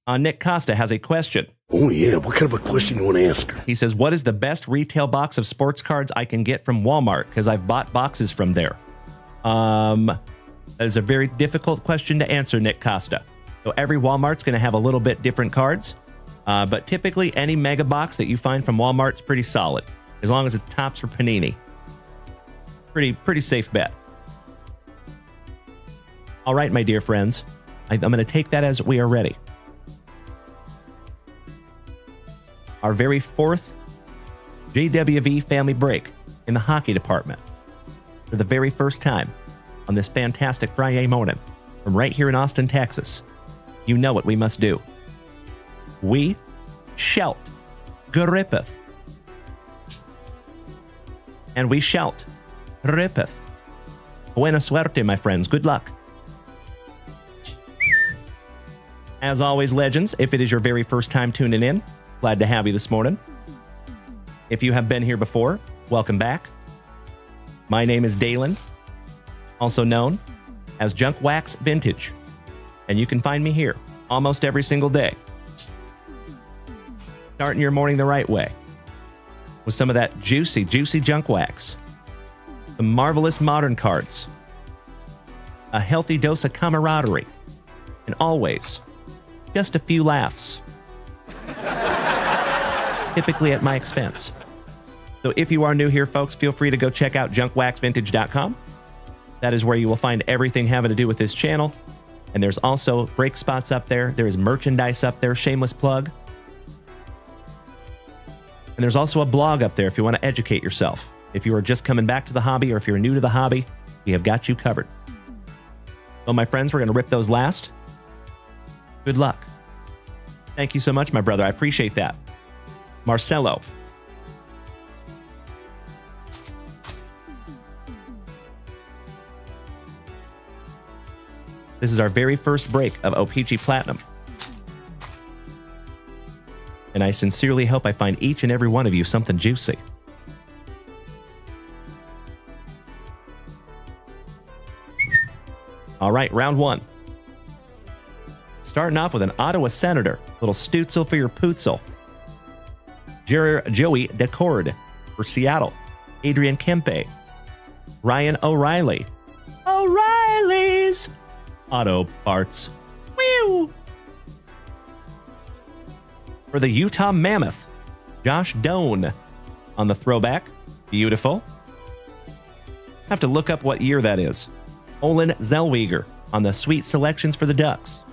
Nick Costa has a question. Oh, yeah. What kind of a question you want to ask her? He says, what is the best retail box of sports cards I can get from Walmart? Because I've bought boxes from there. That is a very difficult question to answer, Nick Costa. So every Walmart's going to have a little bit different cards. But typically, any mega box that you find from Walmart's pretty solid. As long as it's Topps or Panini. Pretty safe bet. All right, my dear friends. I'm going to take that as we are ready. Our very fourth JWV Family Break in the hockey department. For the very first time on this fantastic FriYAY morning from right here in Austin, Texas. You know what we must do. We shout Grippeth. And we shout Grippeth. Buena suerte, my friends. Good luck. As always, legends, if it is your very first time tuning in, glad to have you this morning. If you have been here before, welcome back. My name is Dalen, also known as Junk Wax Vintage, and you can find me here almost every single day. Starting your morning the right way with some of that juicy junk wax, some marvelous modern cards, a healthy dose of camaraderie, and always just a few laughs. Typically at my expense. So if you are new here, folks, feel free to go check out junkwaxvintage.com. That is where you will find everything having to do with this channel. And there's also break spots up there. There is merchandise up there, shameless plug. And there's also a blog up there if you want to educate yourself. If you are just coming back to the hobby or if you're new to the hobby, we have got you covered. So my friends, we're going to rip those last. Good luck. Thank you so much, my brother. I appreciate that. Marcelo. This is our very first break of O-Pee-Chee Platinum. And I sincerely hope I find each and every one of you something juicy. All right, round one. Starting off with an Ottawa Senator. Little Stutzel for your Pootzel. Joey Decord for Seattle. Adrian Kempe. Ryan O'Reilly. O'Reilly's Auto Parts. Whew. For the Utah Mammoth, Josh Doan on the throwback. Beautiful. Have to look up what year that is. Olin Zellweger on the sweet selections for the Ducks.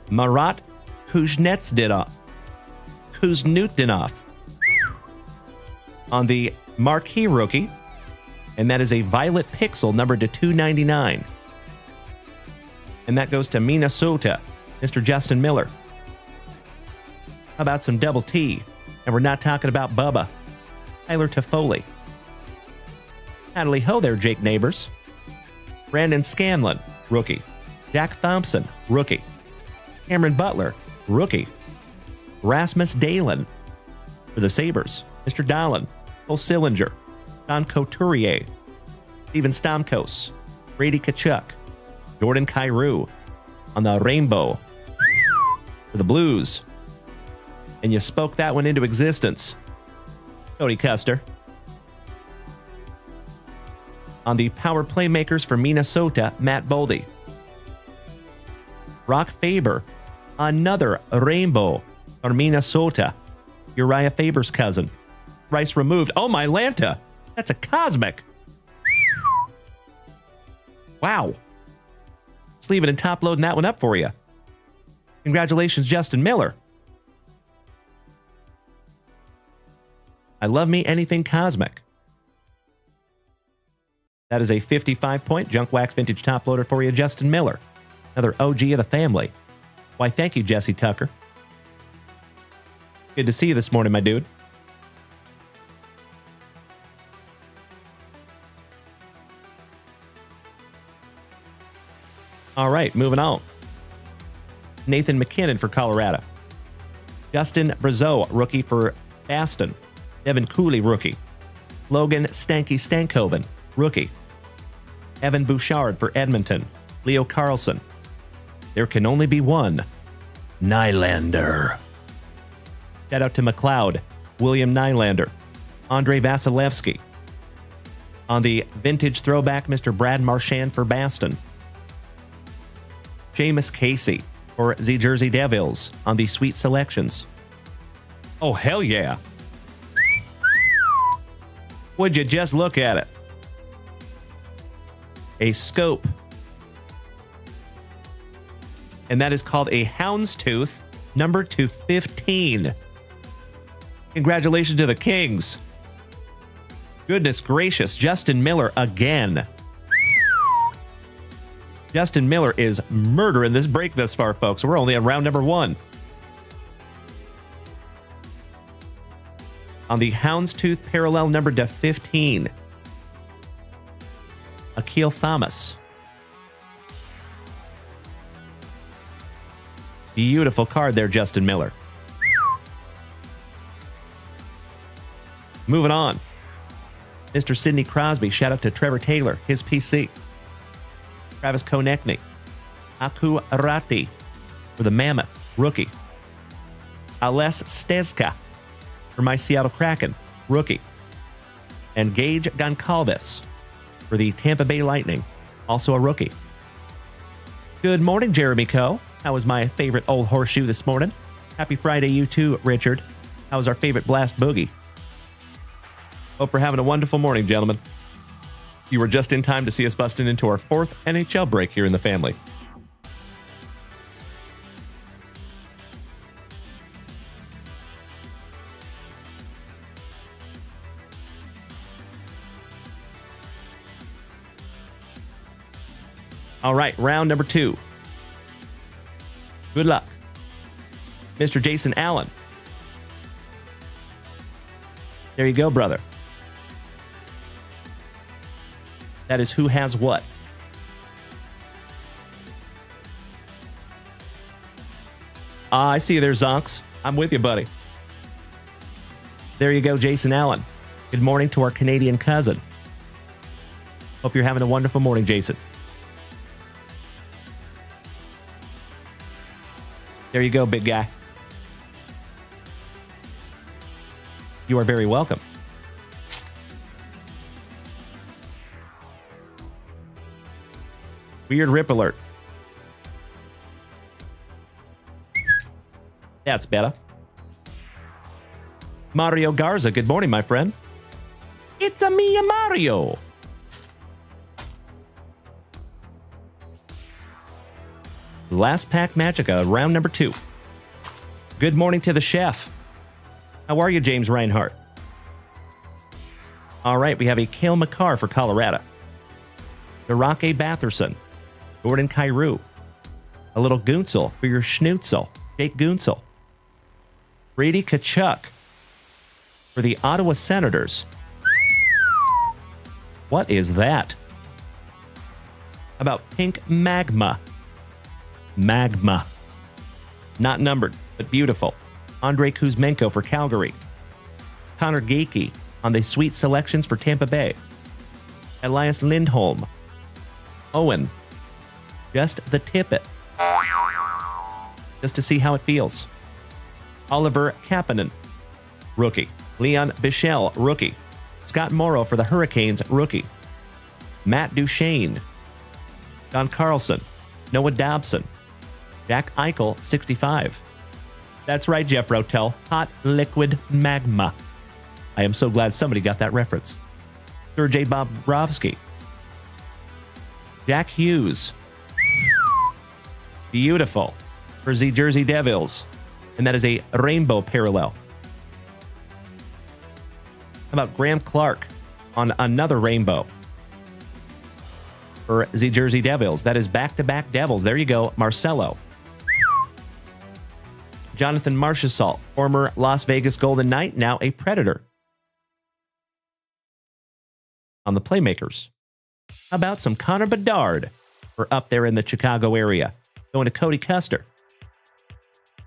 Marat Kuznetsov. On the marquee rookie, and that is a violet pixel numbered to 299. And that goes to Minnesota, Mr. Justin Miller. How about some double T? And we're not talking about Bubba. Tyler Toffoli. Howdy ho there, Jake Neighbors. Brandon Scanlon, rookie. Jack Thompson, rookie. Cameron Butler, rookie. Rasmus Dahlin for the Sabres. Mr. Dahlin. Cole Sillinger. Don Couturier. Steven Stamkos. Brady Tkachuk. Jordan Kyrou on the rainbow for the Blues. And you spoke that one into existence. Cody Custer. On the power playmakers for Minnesota, Matt Boldy. Brock Faber, another rainbow for Minnesota. Uriah Faber's cousin. Rice removed. Oh, my Lanta. That's a cosmic. Wow. Just leaving and top loading that one up for you. Congratulations, Justin Miller. I love me anything cosmic. That is a 55-point junk wax vintage top loader for you, Justin Miller. Another OG of the family. Why, thank you, Jesse Tucker. Good to see you this morning, my dude. All right, moving on. Nathan McKinnon for Colorado. Justin Brazeau, rookie for Boston. Devin Cooley, rookie. Logan Stanky Stankoven, rookie. Evan Bouchard for Edmonton. Leo Carlson. There can only be one. Nylander. Shout out to McLeod. William Nylander. Andre Vasilevsky. On the vintage throwback, Mr. Brad Marchand for Boston. Jameis Casey for the Jersey Devils on the Sweet Selections. Oh, hell yeah. Would you just look at it? A scope. And that is called a Houndstooth, number 215. Congratulations to the Kings. Goodness gracious, Justin Miller again. Justin Miller is murdering this break thus far, folks. We're only on round number 1. On the Houndstooth parallel number to 15. Akil Thomas. Beautiful card there, Justin Miller. Moving on. Mr. Sidney Crosby. Shout out to Trevor Taylor, his PC. Travis Konechny. Aku Arati for the Mammoth, rookie. Ales Stezka for my Seattle Kraken, rookie. And Gage Goncalves for the Tampa Bay Lightning, also a rookie. Good morning, Jeremy Coe. How was my favorite old horseshoe this morning? Happy Friday, you too, Richard. How was our favorite Blast Boogie? Hope we're having a wonderful morning, gentlemen. You were just in time to see us busting into our 4th NHL break here in the family. All right, round number 2. Good luck. Mr. Jason Allen. There you go, brother. That is who has what. I see you there, Zonks. I'm with you, buddy. There you go, Jason Allen. Good morning to our Canadian cousin. Hope you're having a wonderful morning, Jason. There you go, big guy. You are very welcome. Weird rip alert. That's better. Mario Garza, good morning, my friend. It's a me, Mario. Last pack Magica, round number 2. Good morning to the chef. How are you, James Reinhart? All right, we have a Cale Makar for Colorado. Narake Batherson. Gordon Kyrou. A little Gunsel for your Schnutzel. Jake Gunsel. Brady Kachuk for the Ottawa Senators. What is that? How about Pink Magma? Magma. Not numbered, but beautiful. Andrei Kuzmenko for Calgary. Connor Geeky on the sweet selections for Tampa Bay. Elias Lindholm. Owen. Just the tippet. Just to see how it feels. Oliver Kapanen. Rookie. Leon Bichelle. Rookie. Scott Morrow for the Hurricanes. Rookie. Matt Duchene. Don Carlson. Noah Dobson. Jack Eichel, 65. That's right, Jeff Rotel. Hot liquid magma. I am so glad somebody got that reference. Sergei Bobrovsky. Jack Hughes. Beautiful. For the Jersey Devils. And that is a rainbow parallel. How about Graham Clark on another rainbow? For the Jersey Devils. That is back-to-back Devils. There you go, Marcelo. Jonathan Marchessault, former Las Vegas Golden Knight, now a Predator. On the Playmakers. How about some Connor Bedard for up there in the Chicago area? Going to Cody Custer.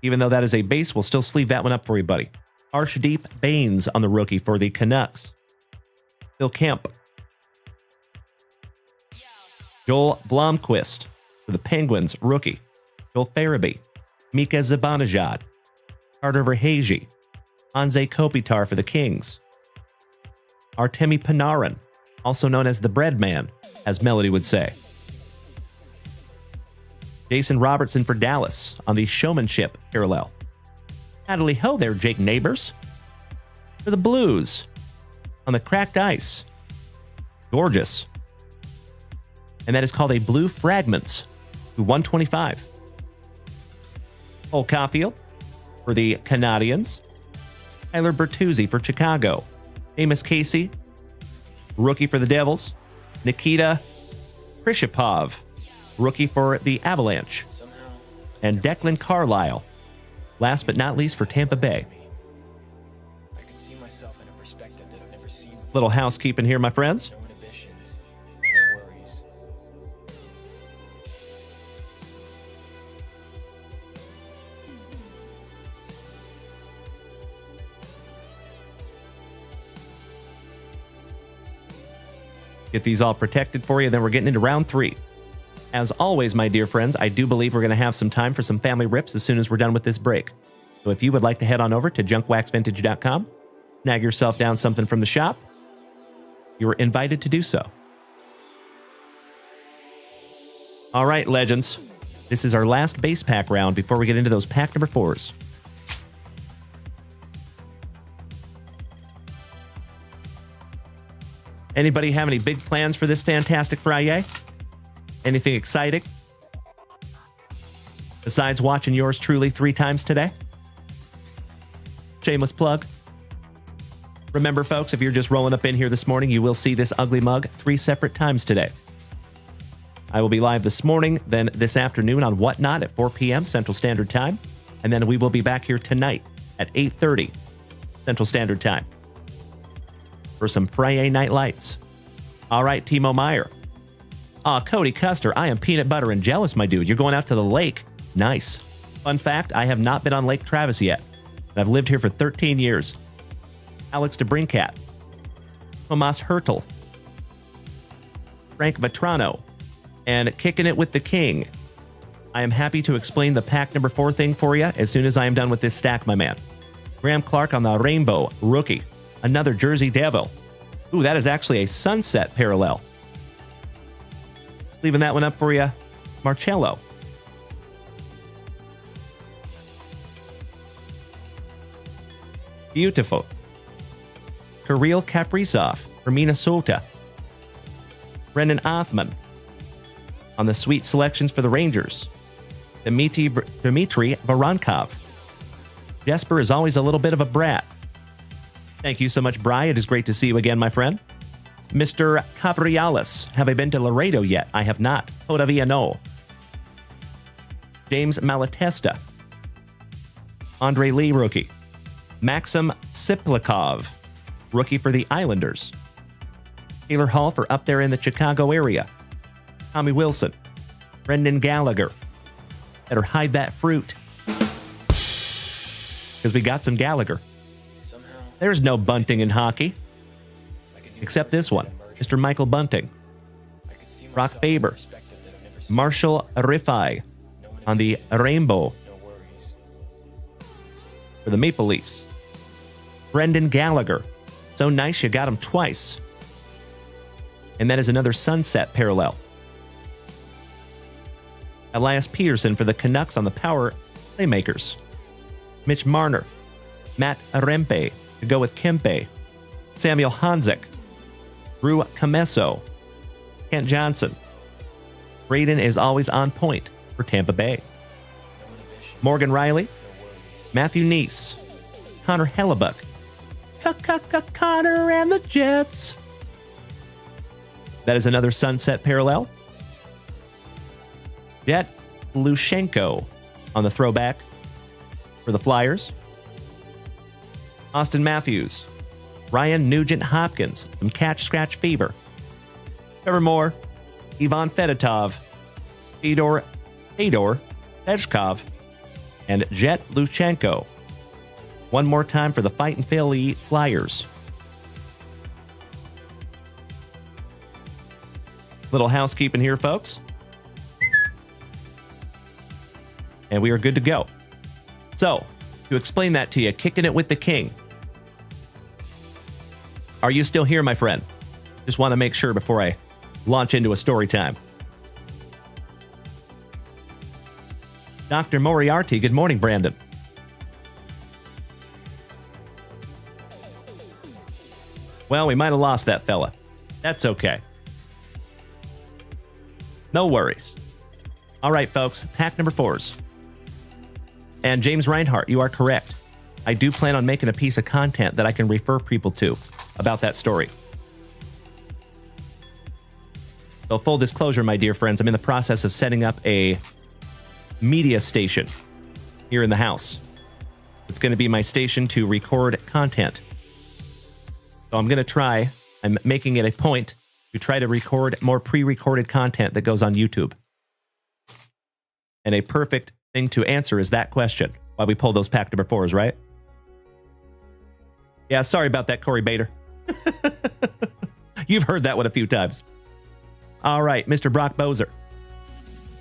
Even though that is a base, we'll still sleeve that one up for you, buddy. Arshdeep Baines on the rookie for the Canucks. Phil Kemp. Joel Blomqvist for the Penguins, rookie. Joel Farabee. Mika Zibanejad. Carter Verhaeghe. Anze Kopitar for the Kings. Artemi Panarin, also known as the Bread Man, as Melody would say. Jason Robertson for Dallas on the showmanship parallel. Howdy ho there, Jake Neighbors. For the Blues on the cracked ice. Gorgeous. And that is called a Blue Fragments to 125. Cole Caulfield for the Canadiens. Tyler Bertuzzi for Chicago. Amos Casey, rookie for the Devils. Nikita Krishapov, rookie for the Avalanche. And Declan Carlisle, last but not least for Tampa Bay. Little housekeeping here, my friends. Get these all protected for you, then we're getting into round 3. As always, my dear friends, I do believe we're going to have some time for some family rips as soon as we're done with this break. So if you would like to head on over to junkwaxvintage.com, snag yourself down something from the shop, you're invited to do so. All right, legends. This is our last base pack round before we get into those pack number 4s. Anybody have any big plans for this fantastic FriYAY? Anything exciting? Besides watching yours truly 3 times today? Shameless plug. Remember, folks, if you're just rolling up in here this morning, you will see this ugly mug 3 separate times today. I will be live this morning, then this afternoon on Whatnot at 4 p.m. Central Standard Time, and then we will be back here tonight at 8:30 Central Standard Time for some FriYAY Night Lights. All right, Timo Meyer. Cody Custer, I am peanut butter and jealous, my dude. You're going out to the lake. Nice. Fun fact, I have not been on Lake Travis yet. And I've lived here for 13 years. Alex DeBrincat. Tomas Hertel. Frank Vetrano. And kicking it with the king. I am happy to explain the pack number 4 thing for you as soon as I am done with this stack, my man. Graham Clark on the rainbow, rookie. Another Jersey Devil. Ooh, that is actually a sunset parallel. Leaving that one up for you, Marcello. Beautiful. Kirill Kaprizov for Minnesota. Brendan Othman on the sweet selections for the Rangers. Dmitry Voronkov. Jesper is always a little bit of a brat. Thank you so much, Bri. It is great to see you again, my friend. Mr. Cabrialis. Have I been to Laredo yet? I have not. Todavía no. James Malatesta. Andre Lee, rookie. Maxim Siplikov, rookie for the Islanders. Taylor Hall for up there in the Chicago area. Tommy Wilson. Brendan Gallagher. Better hide that fruit. Because we got some Gallagher. There's no bunting in hockey. Except this one, Mr. Michael Bunting. Brock Faber. Marshall Riffai on the Rainbow for the Maple Leafs. Brendan Gallagher. So nice you got him twice. And that is another sunset parallel. Elias Peterson for the Canucks on the Power Playmakers. Mitch Marner. Matt Arempe to go with Kempe. Samuel Hanzik. Drew Camesso. Kent Johnson. Braden is always on point for Tampa Bay. Morgan Riley. Matthew Neese. Connor Hellebuck. Connor and the Jets. That is another sunset parallel. Jet Lushenko on the throwback for the Flyers. Austin Matthews. Ryan Nugent Hopkins. Some catch scratch fever. Trevor Moore. Ivan Fedotov. Fedor Pechkov. And Jet Lushenko. One more time for the Fight and Philly Flyers. Little housekeeping here, folks. And we are good to go. So, to explain that to you, kicking it with the king. Are you still here, my friend? Just want to make sure before I launch into a story time. Dr. Moriarty, good morning, Brandon. Well, we might have lost that fella. That's okay. No worries. All right, folks, pack number 4s. And James Reinhart, you are correct. I do plan on making a piece of content that I can refer people to about that story. So full disclosure, my dear friends, I'm in the process of setting up a media station here in the house. It's going to be my station to record content. So I'm making it a point to try to record more pre-recorded content that goes on YouTube. And a perfect thing to answer is that question, why we pull those pack number 4s, right? Yeah, sorry about that, Corey Bader. You've heard that one a few times. All right, Mr. Brock Bozer.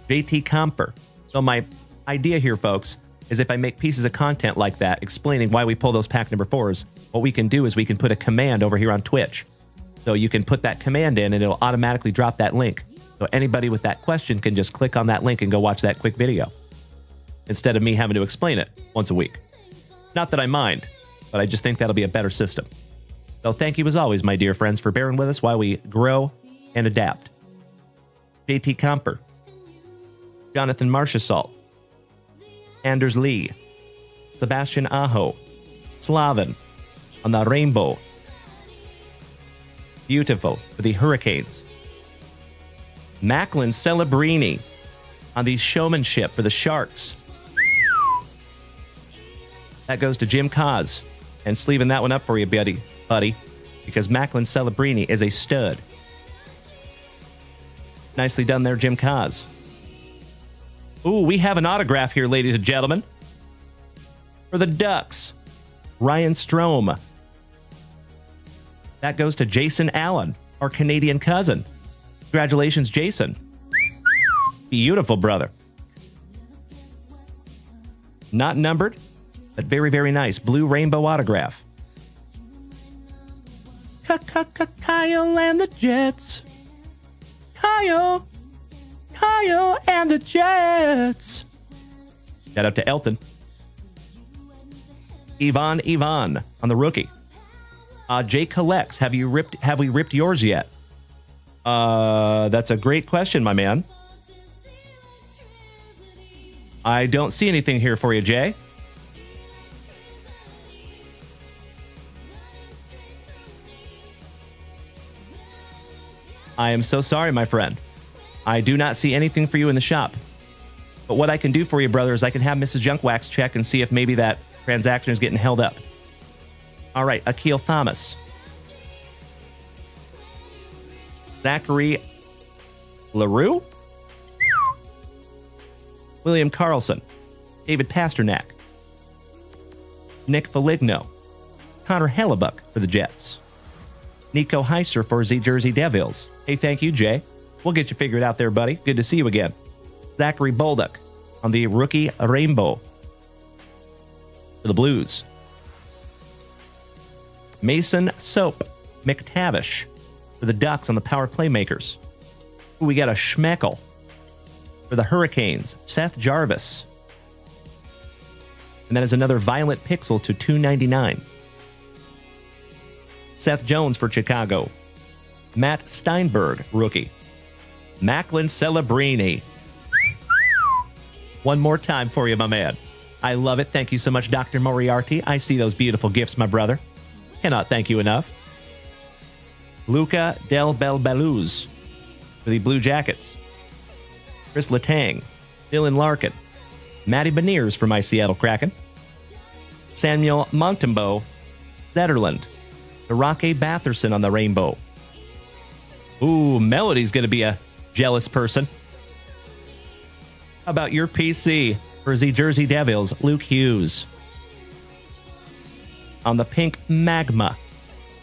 JT Comper. So my idea here, folks, is if I make pieces of content like that explaining why we pull those pack number 4s, what we can do is we can put a command over here on Twitch. So you can put that command in and it'll automatically drop that link. So anybody with that question can just click on that link and go watch that quick video, instead of me having to explain it once a week. Not that I mind, but I just think that'll be a better system. So thank you as always, my dear friends, for bearing with us while we grow and adapt. JT Comper. Jonathan Marchessault. Anders Lee. Sebastian Aho. Slavin on the Rainbow. Beautiful for the Hurricanes. Macklin Celebrini on the Showmanship for the Sharks. That goes to Jim Cos. And sleeving that one up for you, buddy, because Macklin Celebrini is a stud. Nicely done there, Jim Cos. Ooh, we have an autograph here, ladies and gentlemen. For the Ducks, Ryan Strome. That goes to Jason Allen, our Canadian cousin. Congratulations, Jason. Beautiful, brother. Not numbered, but very, very nice. Blue rainbow autograph. Kyle and the Jets. Kyle and the Jets. Shout out to Elton. Ivan on the rookie. Jay collects. Have we ripped yours yet? That's a great question, my man. I don't see anything here for you, Jay. I am so sorry, my friend. I do not see anything for you in the shop. But what I can do for you, brother, is I can have Mrs. Junkwax check and see if maybe that transaction is getting held up. All right, Akil Thomas. Zachary LaRue? William Carlson. David Pasternak. Nick Foligno. Connor Hellebuck for the Jets. Nico Heiser for the Jersey Devils. Hey, thank you, Jay. We'll get you figured out there, buddy. Good to see you again. Zachary Bolduc on the rookie rainbow for the Blues. Mason Soap McTavish for the Ducks on the power playmakers. Ooh, we got a Schmeckel for the Hurricanes. Seth Jarvis. And that is another Violet Pixel to $2.99. Seth Jones for Chicago. Matt Steinberg, rookie. Macklin Celebrini. One more time for you, my man. I love it. Thank you so much, Dr. Moriarty. I see those beautiful gifts, my brother. Cannot thank you enough. Luca Del Belbaluz for the Blue Jackets. Chris Letang. Dylan Larkin. Matty Beniers for my Seattle Kraken. Samuel Montembeau. Zetterland. Rocky Batherson on the rainbow. Ooh, Melody's going to be a jealous person. How about your PC for the Jersey Devils, Luke Hughes? On the pink magma.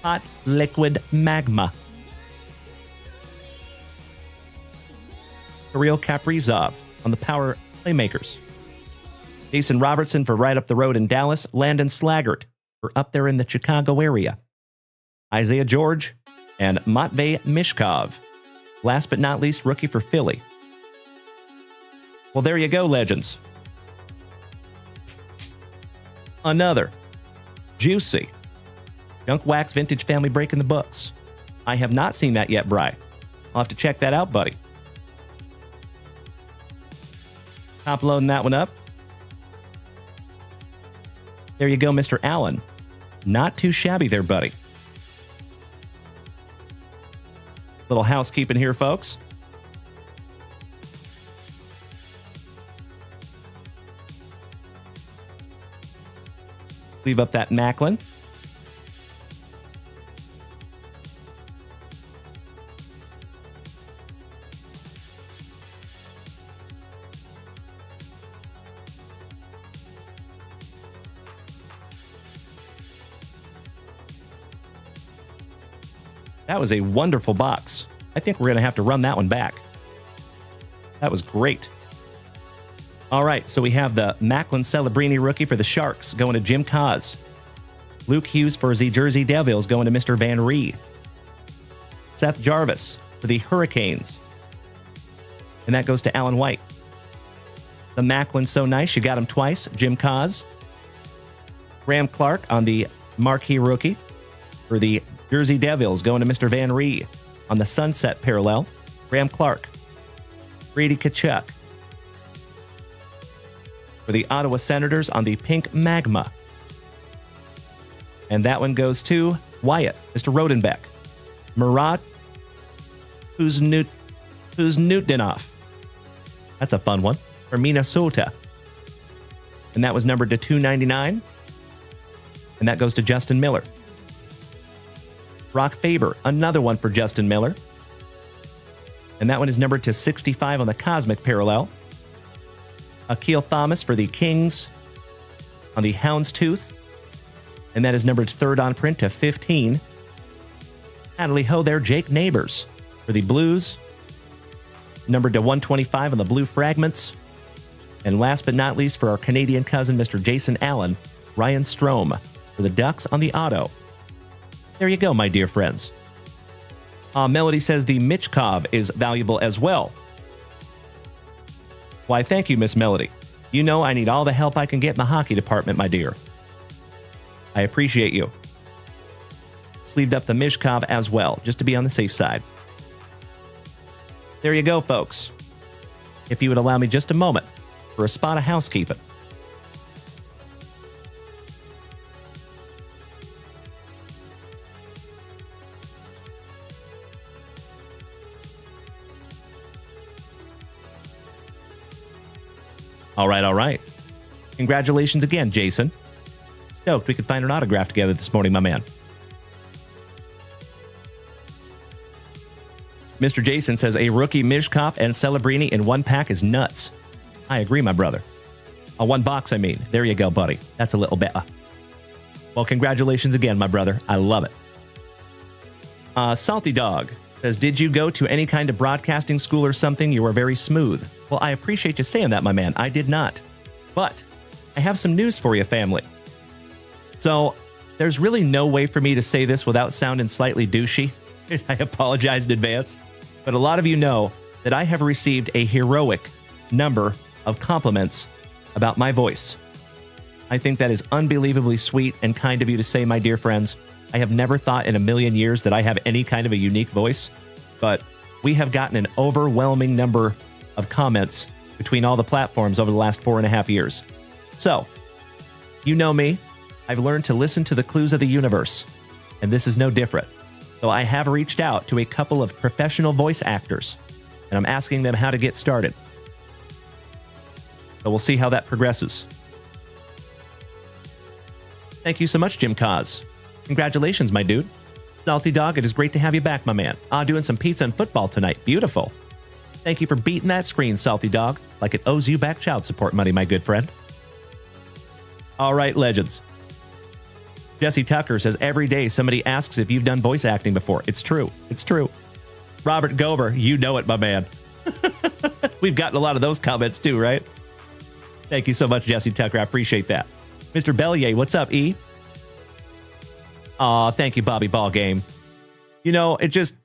Hot liquid magma. Kirill Kaprizov on the power playmakers. Jason Robertson for right up the road in Dallas. Landon Slaggert for up there in the Chicago area. Isaiah George and Matvey Mishkov. Last but not least, rookie for Philly. Well, there you go, legends. Another juicy Junk Wax Vintage Family Break in the books. I have not seen that yet, Bri. I'll have to check that out, buddy. Top loading that one up. There you go, Mr. Allen. Not too shabby there, buddy. Little housekeeping here, folks. Leave up that Macklin. That was a wonderful box. I think we're going to have to run that one back. That was great. All right, so we have the Macklin Celebrini rookie for the Sharks going to Jim Kaz. Luke Hughes for the Jersey Devils going to Mr. Van Ree. Seth Jarvis for the Hurricanes. And that goes to Alan White. The Macklin's so nice, you got him twice. Jim Kaz. Graham Clark on the marquee rookie for the Jersey Devils going to Mr. Van Ree. On the Sunset parallel, Graham Clark. Brady Tkachuk. For the Ottawa Senators on the pink magma. And that one goes to Wyatt, Mr. Rodenbeck. Murat Kuznetsov. That's a fun one. For Minnesota. And that was numbered to $2.99. And that goes to Justin Miller. Brock Faber, another one for Justin Miller. And that one is numbered to 65 on the Cosmic parallel. Akil Thomas for the Kings on the Houndstooth. And that is numbered third on print to 15. Natalie Ho there, Jake Neighbors for the Blues. Numbered to 125 on the Blue Fragments. And last but not least for our Canadian cousin, Mr. Jason Allen, Ryan Strome for the Ducks on the auto. There you go, my dear friends. Melody says the Michkov is valuable as well. Why, thank you, Miss Melody. You know I need all the help I can get in the hockey department, my dear. I appreciate you. Sleeved up the Mishkov as well, just to be on the safe side. There you go, folks. If you would allow me just a moment, for a spot of housekeeping. All right, all right. Congratulations again, Jason. Stoked we could find an autograph together this morning, my man. Mr. Jason says a rookie Mishkov and Celebrini in one pack is nuts. I agree, my brother. One box, I mean. There you go, buddy. That's a little better. Well, congratulations again, my brother. I love it. Salty Dog says, did you go to any kind of broadcasting school or something? You were very smooth. Well, I appreciate you saying that, my man. I did not. But I have some news for you, family. So there's really no way for me to say this without sounding slightly douchey. I apologize in advance. But a lot of you know that I have received a heroic number of compliments about my voice. I think that is unbelievably sweet and kind of you to say, my dear friends. I have never thought in a million years that I have any kind of a unique voice, but we have gotten an overwhelming number of comments between all the platforms over the last 4.5 years. So, you know me. I've learned to listen to the clues of the universe, and this is no different. So I have reached out to a couple of professional voice actors, and I'm asking them how to get started. So we'll see how that progresses. Thank you so much, Jim Cos. Congratulations, my dude. Salty Dog, it is great to have you back, my man. Doing some pizza and football tonight. Beautiful. Thank you for beating that screen, Salty Dog, like it owes you back child support money, my good friend. All right, legends. Jesse Tucker says, every day somebody asks if you've done voice acting before. It's true. It's true. Robert Gober, you know it, my man. We've gotten a lot of those comments too, right? Thank you so much, Jesse Tucker. I appreciate that. Mr. Bellier, what's up, E? Aw, thank you, Bobby Ball Game. You know, it just...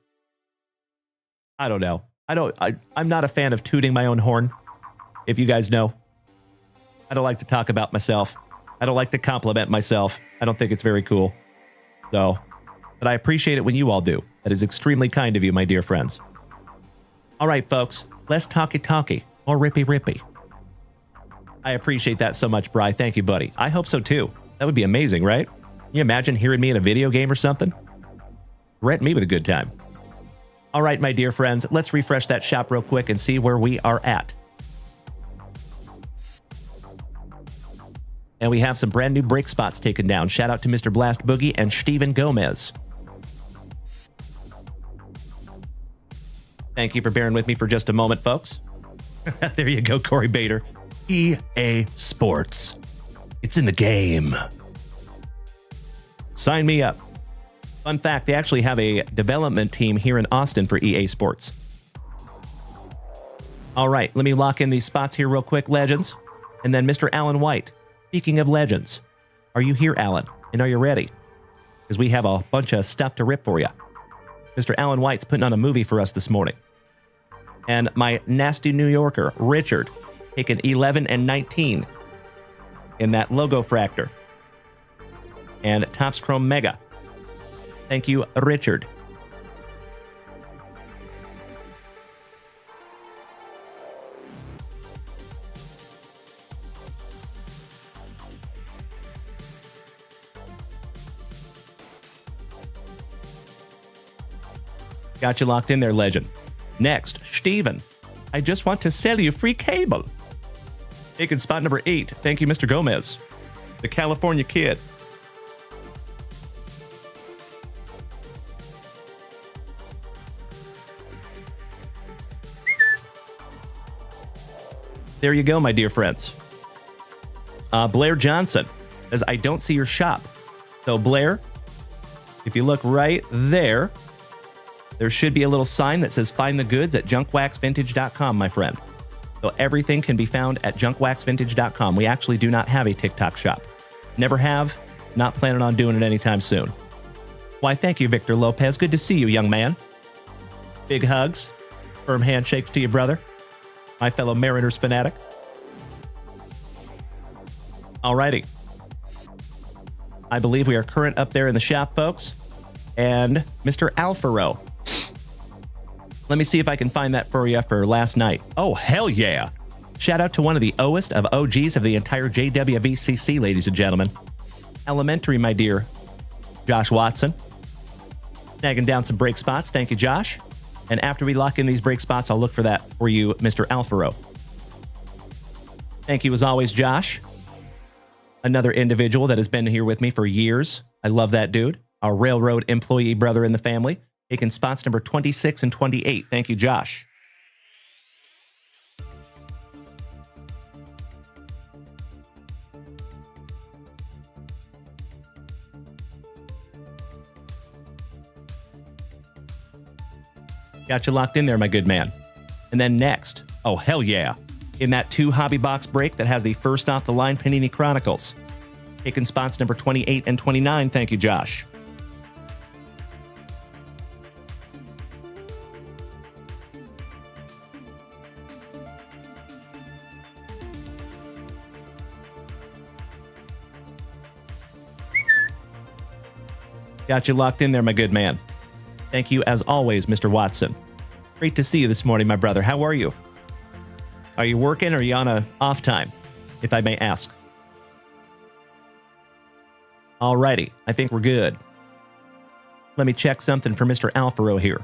I don't know. I'm not a fan of tooting my own horn, if you guys know. I don't like to talk about myself. I don't like to compliment myself. I don't think it's very cool. So, but I appreciate it when you all do. That is extremely kind of you, my dear friends. All right, folks. Less talky-talky. More rippy-rippy. I appreciate that so much, Bri. Thank you, buddy. I hope so, too. That would be amazing, right? Can you imagine hearing me in a video game or something? Rent me with a good time. All right, my dear friends. Let's refresh that shop real quick and see where we are at. And we have some brand new break spots taken down. Shout out to Mr. Blast Boogie and Steven Gomez. Thank you for bearing with me for just a moment, folks. There you go, Corey Bader. EA Sports. It's in the game. Sign me up. Fun fact, they actually have a development team here in Austin for EA Sports. All right, let me lock in these spots here real quick, legends. And then Mr. Alan White. Speaking of legends, are you here, Alan? And are you ready? Because we have a bunch of stuff to rip for you. Mr. Alan White's putting on a movie for us this morning. And my nasty New Yorker, Richard, taking 11 and 19 in that logo fractor. And Topps Chrome Mega. Thank you, Richard. Got you locked in there, legend. Next, Steven. I just want to sell you free cable. Taking spot number 8. Thank you, Mr. Gomez. The California Kid. There you go, my dear friends. Blair Johnson says, I don't see your shop. So, Blair, if you look right there, there should be a little sign that says find the goods at junkwaxvintage.com, my friend. So everything can be found at junkwaxvintage.com. We actually do not have a TikTok shop. Never have. Not planning on doing it anytime soon. Why, thank you, Victor Lopez. Good to see you, young man. Big hugs. Firm handshakes to you, brother. My fellow Mariners fanatic. Alrighty. I believe we are current up there in the shop, folks. And Mr. Alfaro. Let me see if I can find that for you for last night. Oh, hell yeah. Shout out to one of the Oest of OGs of the entire JWVCC, ladies and gentlemen. Elementary, my dear Josh Watson. Snagging down some break spots. Thank you, Josh. And after we lock in these break spots, I'll look for that for you, Mr. Alfaro. Thank you as always, Josh. Another individual that has been here with me for years. I love that dude. Our railroad employee brother in the family. Taking spots number 26 and 28. Thank you, Josh. Got you locked in there, my good man. And then next, oh, hell yeah. In that 2 hobby box break that has the first off the line Panini Chronicles. Taking spots number 28 and 29. Thank you, Josh. Got you locked in there, my good man. Thank you, as always, Mr. Watson. Great to see you this morning, my brother. How are you? Are you working or are you on a off time, if I may ask? Alrighty, I think we're good. Let me check something for Mr. Alfaro here.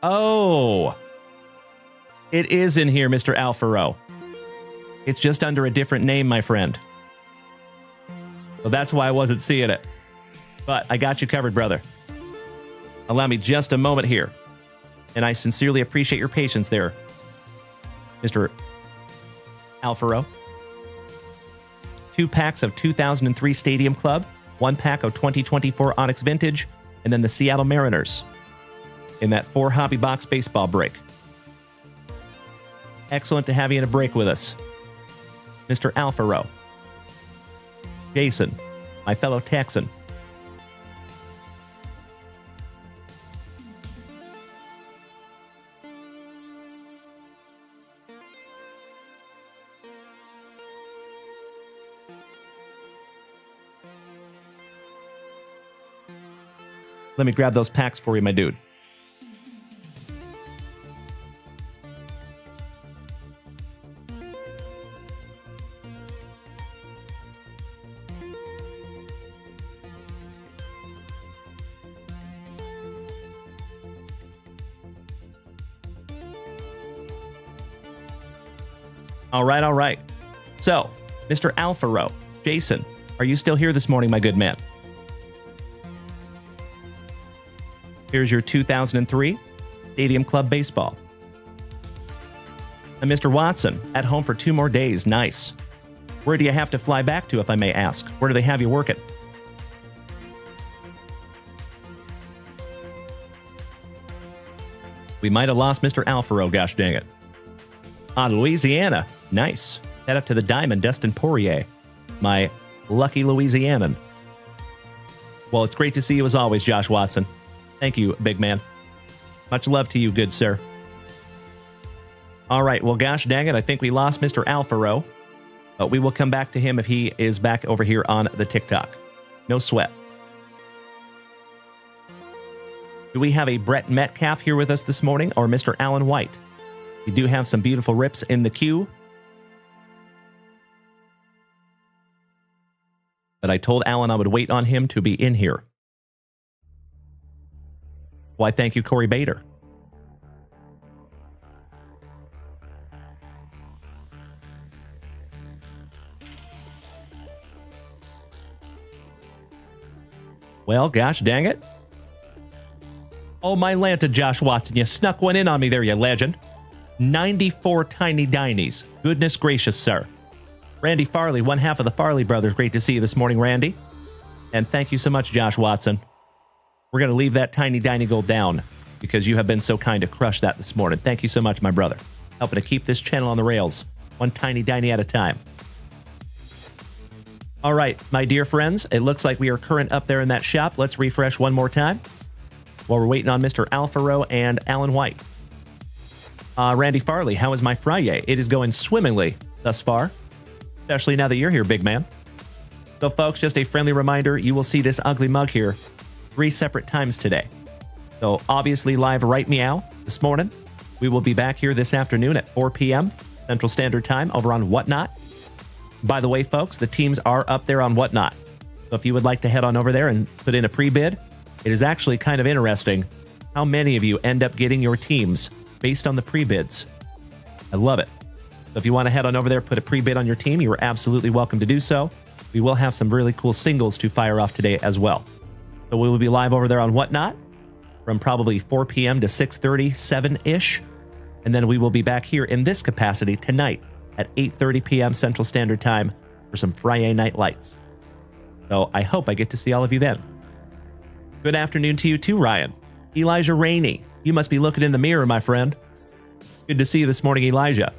Oh, it is in here, Mr. Alfaro. It's just under a different name, my friend. So that's why I wasn't seeing it. But I got you covered, brother. Allow me just a moment here. And I sincerely appreciate your patience there, Mr. Alfaro. 2 packs of 2003 Stadium Club, 1 pack of 2024 Onyx Vintage, and then the Seattle Mariners in that 4 hobby box baseball break. Excellent to have you in a break with us, Mr. Alfaro. Jason, my fellow Texan. Let me grab those packs for you, my dude. All right, all right. So, Mr. Alfaro, Jason, are you still here this morning, my good man? Here's your 2003 Stadium Club Baseball. And Mr. Watson, at home for 2 more days. Nice. Where do you have to fly back to, if I may ask? Where do they have you working? We might have lost Mr. Alfaro, gosh dang it. Louisiana. Nice. Head up to the Diamond, Destin Poirier. My lucky Louisianan. Well, it's great to see you as always, Josh Watson. Thank you, big man. Much love to you, good sir. All right, well, gosh dang it, I think we lost Mr. Alfaro. But we will come back to him if he is back over here on the TikTok. No sweat. Do we have a Brett Metcalf here with us this morning, or Mr. Alan White? We do have some beautiful rips in the queue. But I told Alan I would wait on him to be in here. Why, thank you, Corey Bader. Well, gosh dang it. Oh, my Lanta, Josh Watson, you snuck one in on me there, you legend. 94 tiny dinies. Goodness gracious, sir. Randy Farley, one half of the Farley brothers. Great to see you this morning, Randy. And thank you so much, Josh Watson. We're going to leave that tiny diny gold down because you have been so kind to crush that this morning. Thank you so much, my brother. Helping to keep this channel on the rails, one tiny diny at a time. All right, my dear friends, it looks like we are current up there in that shop. Let's refresh one more time while we're waiting on Mr. Alfaro and Alan White. Randy Farley, how is my FriYAY? It is going swimmingly thus far, especially now that you're here, big man. So, folks, just a friendly reminder, you will see this ugly mug here 3 separate times today. So, obviously, live right meow this morning. We will be back here this afternoon at 4 p.m. Central Standard Time over on Whatnot. By the way, folks, the teams are up there on Whatnot. So if you would like to head on over there and put in a pre-bid, it is actually kind of interesting how many of you end up getting your teams based on the pre-bids. I love it. So if you want to head on over there, put a pre-bid on your team, you are absolutely welcome to do so. We will have some really cool singles to fire off today as well. So we will be live over there on Whatnot from probably 4 p.m. to 6:30, 7-ish. And then we will be back here in this capacity tonight at 8:30 p.m. Central Standard Time for some FriYAY Night Lights. So I hope I get to see all of you then. Good afternoon to you too, Ryan. Elijah Rainey, you must be looking in the mirror, my friend. Good to see you this morning, Elijah.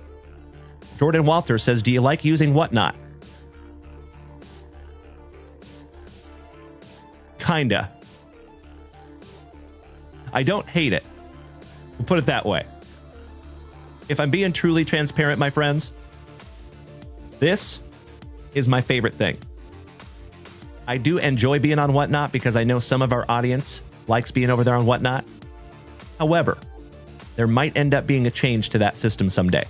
Jordan Walter says, do you like using Whatnot? Kinda. I don't hate it. We'll put it that way. If I'm being truly transparent, my friends, this is my favorite thing. I do enjoy being on Whatnot because I know some of our audience likes being over there on Whatnot. However, there might end up being a change to that system someday.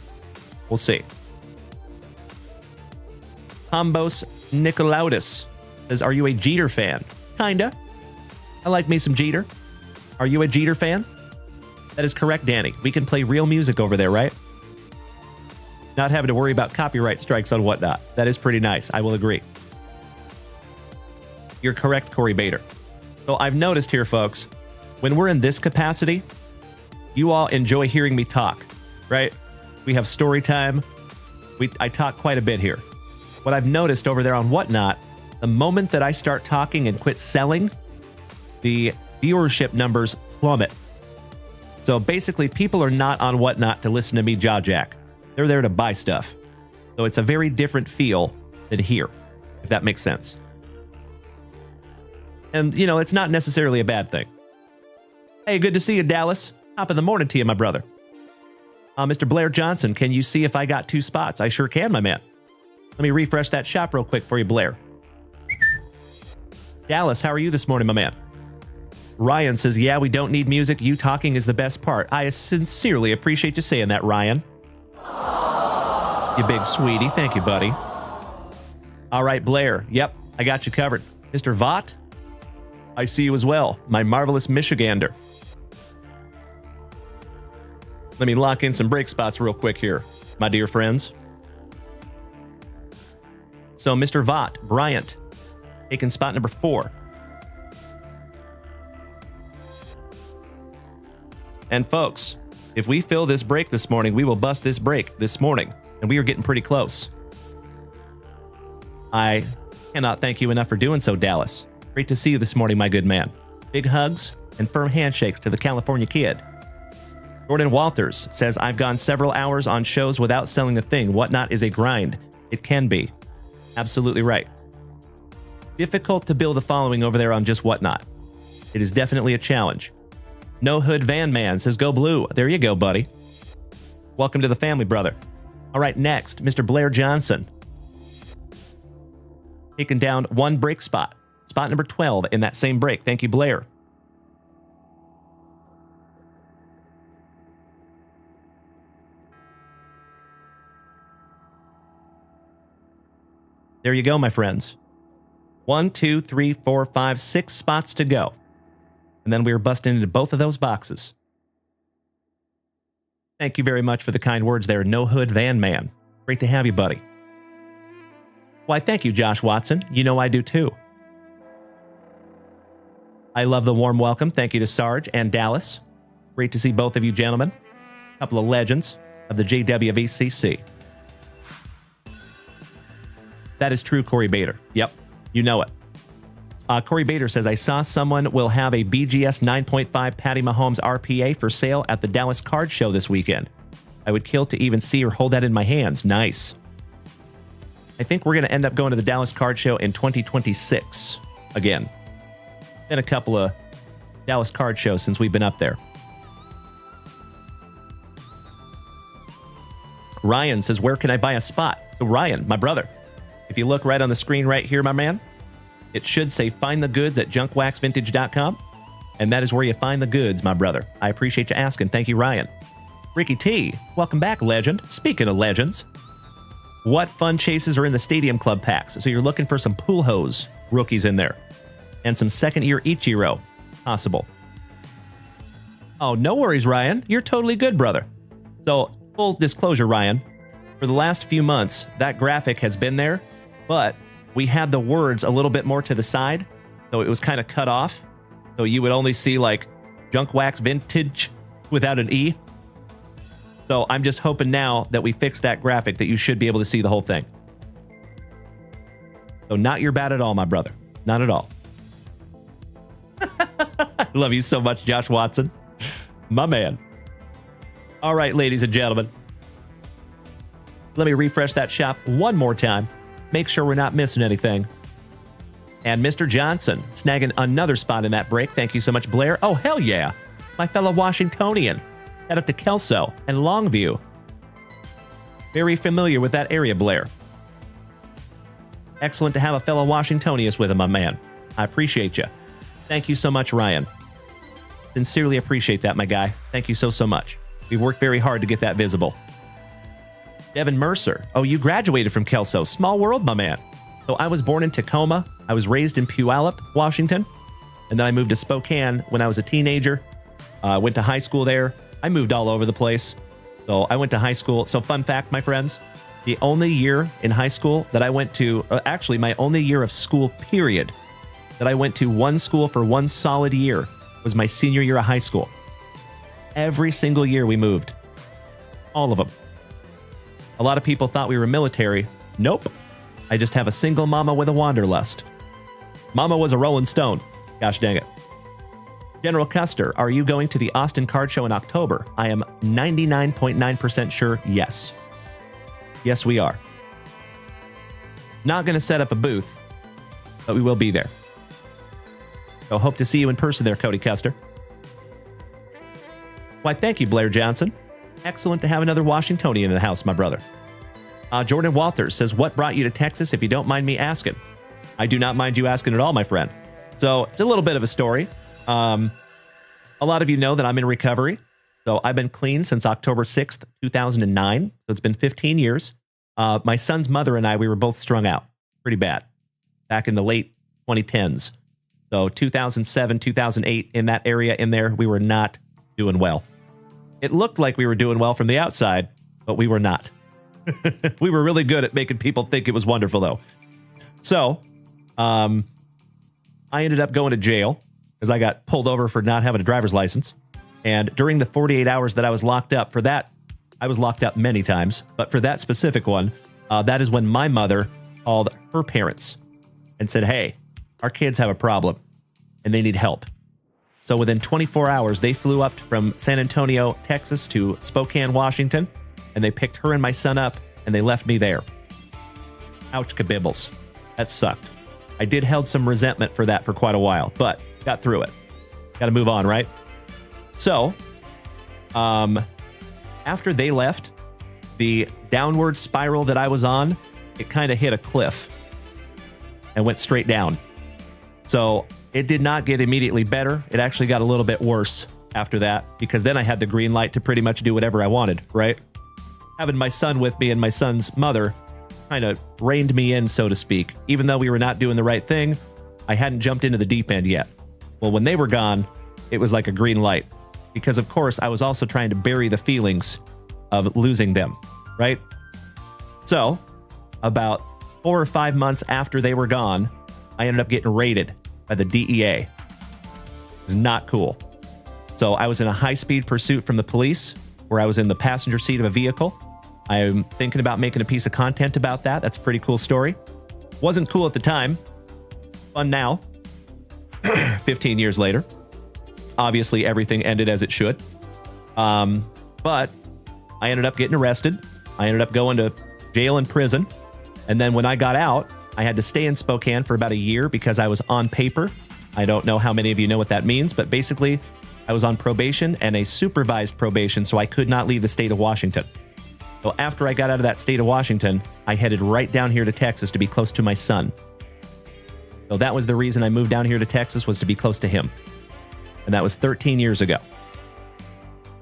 We'll see. Hombos Nicolaudis says, are you a Jeter fan? Kinda. I like me some Jeter. Are you a Jeter fan? That is correct, Danny. We can play real music over there, right? Not having to worry about copyright strikes on Whatnot. That is pretty nice. I will agree. You're correct, Corey Bader. So I've noticed here, folks, when we're in this capacity, you all enjoy hearing me talk, right? We have story time. I talk quite a bit here. What I've noticed over there on Whatnot, the moment that I start talking and quit selling, the viewership numbers plummet. So basically, people are not on Whatnot to listen to me jaw jack. They're there to buy stuff. So it's a very different feel than here, if that makes sense. And, you know, it's not necessarily a bad thing. Hey, good to see you, Dallas. Top of the morning to you, my brother. Mr. Blair Johnson, can you see if I got 2 spots? I sure can, my man. Let me refresh that shop real quick for you, Blair. Dallas, how are you this morning, my man? Ryan says, yeah, we don't need music. You talking is the best part. I sincerely appreciate you saying that, Ryan. You big sweetie. Thank you, buddy. All right, Blair. Yep, I got you covered. Mr. Vaught, I see you as well. My marvelous Michigander. Let me lock in some break spots real quick here, my dear friends. So, Mr. Vaught, Bryant, taking spot number 4. And folks, if we fill this break this morning, we will bust this break this morning. And we are getting pretty close. I cannot thank you enough for doing so, Dallas. Great to see you this morning, my good man. Big hugs and firm handshakes to the California kid. Jordan Walters says, I've gone several hours on shows without selling a thing. Whatnot is a grind. It can be. Absolutely right. Difficult to build a following over there on just Whatnot. It is definitely a challenge. No Hood Van Man says, go blue. There you go, buddy. Welcome to the family, brother. All right, next, Mr. Blair Johnson. Taking down 1 break spot. Spot number 12 in that same break. Thank you, Blair. There you go, my friends. 1, 2, 3, 4, 5, 6 spots to go. And then we are busting into both of those boxes. Thank you very much for the kind words there, No Hood Van Man. Great to have you, buddy. Why, thank you, Josh Watson. You know I do too. I love the warm welcome. Thank you to Sarge and Dallas. Great to see both of you gentlemen. A couple of legends of the JWVCC. That is true, Corey Bader. Yep, you know it. Corey Bader says, I saw someone will have a BGS 9.5 Patty Mahomes RPA for sale at the Dallas Card Show this weekend. I would kill to even see or hold that in my hands. Nice. I think we're going to end up going to the Dallas Card Show in 2026 again. Been a couple of Dallas Card Shows since we've been up there. Ryan says, where can I buy a spot? So Ryan, my brother, If you look right on the screen right here, my man, it should say find the goods at junkwaxvintage.com. And that is where you find the goods, my brother. I appreciate you asking. Thank you, Ryan. Ricky T, welcome back, legend. Speaking of legends, what fun chases are in the Stadium Club packs? So you're looking for some pool hose rookies in there and some second-year Ichiro possible. Oh, no worries, Ryan. You're totally good, brother. So, full disclosure, Ryan, for the last few months, that graphic has been there, but we had the words a little bit more to the side, so it was kind of cut off. So you would only see like Junk Wax Vintage without an E. So I'm just hoping now that we fix that graphic that you should be able to see the whole thing. So not your bad at all, my brother. Not at all. I love you so much, Josh Watson. My man. All right, ladies and gentlemen. Let me refresh that shop one more time. Make sure we're not missing anything. And Mr. Johnson snagging another spot in that break. Thank you so much, Blair. Oh, hell yeah. My fellow Washingtonian. Head up to Kelso and Longview. Very familiar with that area, Blair. Excellent to have a fellow Washingtonian with him, my man. I appreciate you. Thank you so much, Ryan. Sincerely appreciate that, my guy. Thank you so, so much. We've worked very hard to get that visible. Devin Mercer. Oh, you graduated from Kelso. Small world, my man. So I was born in Tacoma. I was raised in Puyallup, Washington. And then I moved to Spokane when I was a teenager. Went to high school there. I moved all over the place. So I went to high school. So fun fact, my friends, the only year in high school that I went to, actually my only year of school period, that I went to one school for one solid year was my senior year of high school. Every single year we moved. All of them. A lot of people thought we were military. Nope. I just have a single mama with a wanderlust. Mama was a Rolling Stone. Gosh dang it. General Custer, are you going to the Austin Card Show in October? I am 99.9% sure yes. Yes, we are. Not going to set up a booth, but we will be there. So hope to see you in person there, Cody Custer. Why, thank you, Blair Johnson. Excellent to have another Washingtonian in the house, my brother. Jordan Walters says, what brought you to Texas, if you don't mind me asking? I do not mind you asking at all, my friend. So it's a little bit of a story. A lot of you know that I'm in recovery. So I've been clean since October 6th, 2009. So it's been 15 years. My son's mother and I, we were both strung out pretty bad back in the late 2010s. So 2007, 2008, in that area in there, we were not doing well. It looked like we were doing well from the outside, but we were not. We were really good at making people think it was wonderful, though. So I ended up going to jail because I got pulled over for not having a driver's license. And during the 48 hours that I was locked up, for that, I was locked up many times, but for that specific one, that is when my mother called her parents and said, hey, our kids have a problem and they need help. So within 24 hours, they flew up from San Antonio, Texas to Spokane, Washington, and they picked her and my son up and they left me there. Ouch, kabibbles. That sucked. I did held some resentment for that for quite a while, but got through it. Got to move on, right? So, after they left, the downward spiral that I was on, it kind of hit a cliff and went straight down. So it did not get immediately better. It actually got a little bit worse after that, because then I had the green light to pretty much do whatever I wanted, right? Having my son with me and my son's mother kind of reined me in, so to speak. Even though we were not doing the right thing, I hadn't jumped into the deep end yet. Well, when they were gone, it was like a green light. Because, of course, I was also trying to bury the feelings of losing them, right? So, about 4 or 5 months after they were gone, I ended up getting raided by the DEA. It was not cool. So, I was in a high-speed pursuit from the police, where I was in the passenger seat of a vehicle. I'm thinking about making a piece of content about that. That's a pretty cool story. Wasn't cool at the time. Fun now. 15 years later. Obviously, everything ended as it should. But I ended up getting arrested. I ended up going to jail and prison. And then when I got out, I had to stay in Spokane for about a year because I was on paper. I don't know how many of you know what that means, but basically, I was on probation and a supervised probation, so I could not leave the state of Washington. So after I got out of that state of Washington, I headed right down here to Texas to be close to my son. So that was the reason I moved down here to Texas, was to be close to him. And that was 13 years ago.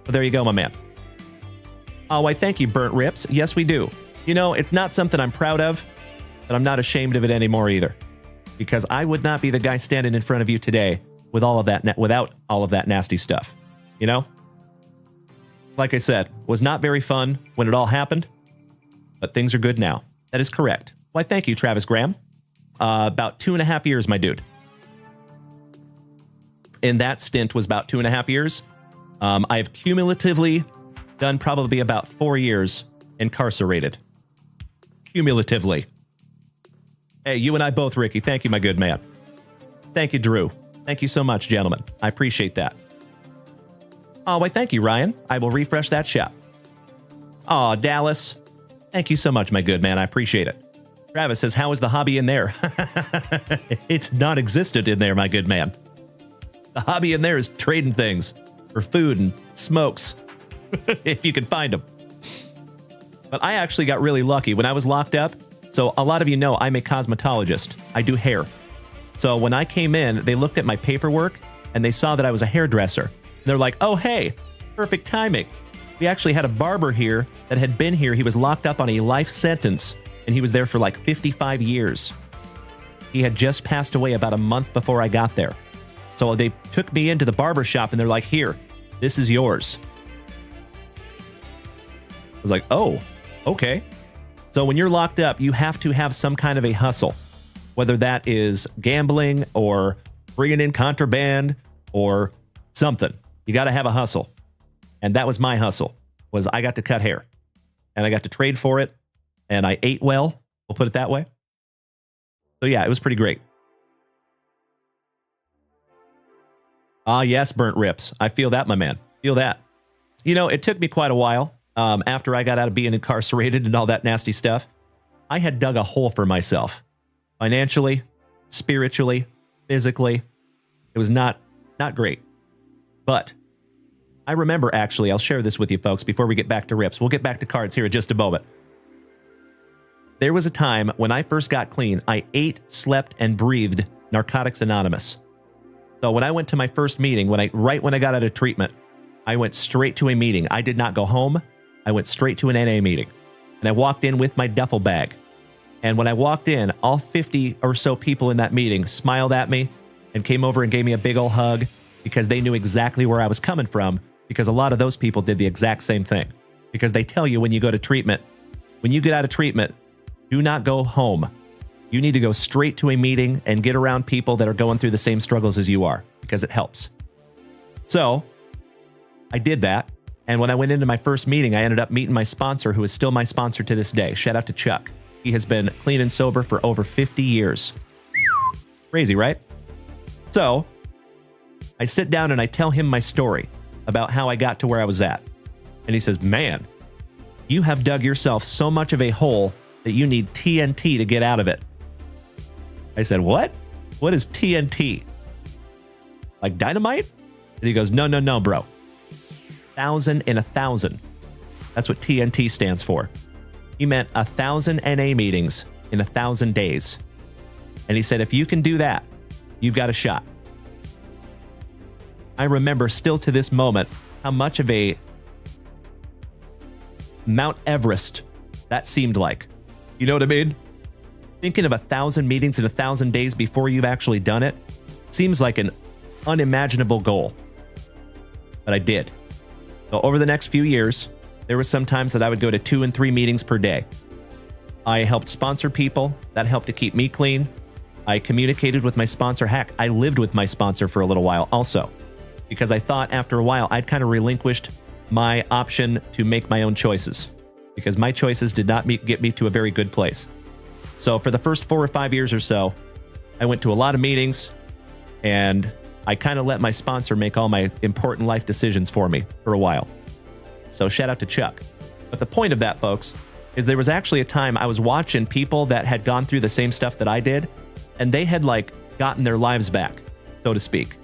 So there you go, my man. Oh, why, thank you, Burnt Rips. Yes, we do. You know, it's not something I'm proud of, but I'm not ashamed of it anymore either. Because I would not be the guy standing in front of you today with all of that, without all of that nasty stuff. You know? Like I said, was not very fun when it all happened, but things are good now. That is correct. Why, thank you, Travis Graham. About 2.5 years, my dude. And that stint was about 2.5 years. I've cumulatively done probably about 4 years incarcerated. Cumulatively. Hey, you and I both, Ricky. Thank you, my good man. Thank you, Drew. Thank you so much, gentlemen. I appreciate that. Oh, why, thank you, Ryan. I will refresh that shop. Oh, Dallas. Thank you so much, my good man. I appreciate it. Travis says, how is the hobby in there? It's non-existent in there, my good man. The hobby in there is trading things for food and smokes, if you can find them. But I actually got really lucky when I was locked up. So a lot of you know I'm a cosmetologist. I do hair. So when I came in, they looked at my paperwork and they saw that I was a hairdresser. And they're like, oh, hey, perfect timing. We actually had a barber here that had been here. He was locked up on a life sentence and he was there for like 55 years. He had just passed away about a month before I got there. So they took me into the barber shop and they're like, here, this is yours. I was like, oh, okay. So when you're locked up, you have to have some kind of a hustle, whether that is gambling or bringing in contraband or something. You got to have a hustle. And that was my hustle, was I got to cut hair and I got to trade for it and I ate well. We'll put it that way. So yeah, it was pretty great. Ah, yes, Burnt Rips. I feel that, my man. Feel that. You know, it took me quite a while after I got out of being incarcerated and all that nasty stuff. I had dug a hole for myself. Financially, spiritually, physically. It was not great. But I remember, actually, I'll share this with you folks before we get back to Rips. We'll get back to cards here in just a moment. There was a time when I first got clean, I ate, slept, and breathed Narcotics Anonymous. So when I went to my first meeting, right when I got out of treatment, I went straight to a meeting. I did not go home. I went straight to an NA meeting. And I walked in with my duffel bag. And when I walked in, all 50 or so people in that meeting smiled at me and came over and gave me a big old hug because they knew exactly where I was coming from, because a lot of those people did the exact same thing. Because they tell you when you go to treatment, when you get out of treatment, do not go home. You need to go straight to a meeting and get around people that are going through the same struggles as you are, because it helps. So I did that. And when I went into my first meeting, I ended up meeting my sponsor, who is still my sponsor to this day. Shout out to Chuck. He has been clean and sober for over 50 years. Crazy, right? So I sit down and I tell him my story about how I got to where I was at. And he says, man, you have dug yourself so much of a hole that you need TNT to get out of it. I said, what? What is TNT? Like dynamite? And he goes, no, bro. 1,000 in 1,000. That's what TNT stands for. He meant 1,000 NA meetings in 1,000 days. And he said, if you can do that, you've got a shot. I remember still to this moment how much of a Mount Everest that seemed like. You know what I mean? Thinking of 1,000 meetings in 1,000 days before you've actually done it seems like an unimaginable goal. But I did. So over the next few years, there were some times that I would go to 2 and 3 meetings per day. I helped sponsor people. That helped to keep me clean. I communicated with my sponsor. Heck, I lived with my sponsor for a little while also, because I thought after a while I'd kind of relinquished my option to make my own choices, because my choices did not get me to a very good place. So for the first 4 or 5 years or so, I went to a lot of meetings and I kind of let my sponsor make all my important life decisions for me for a while. So shout out to Chuck. But the point of that, folks, is there was actually a time I was watching people that had gone through the same stuff that I did, and they had like gotten their lives back, so to speak.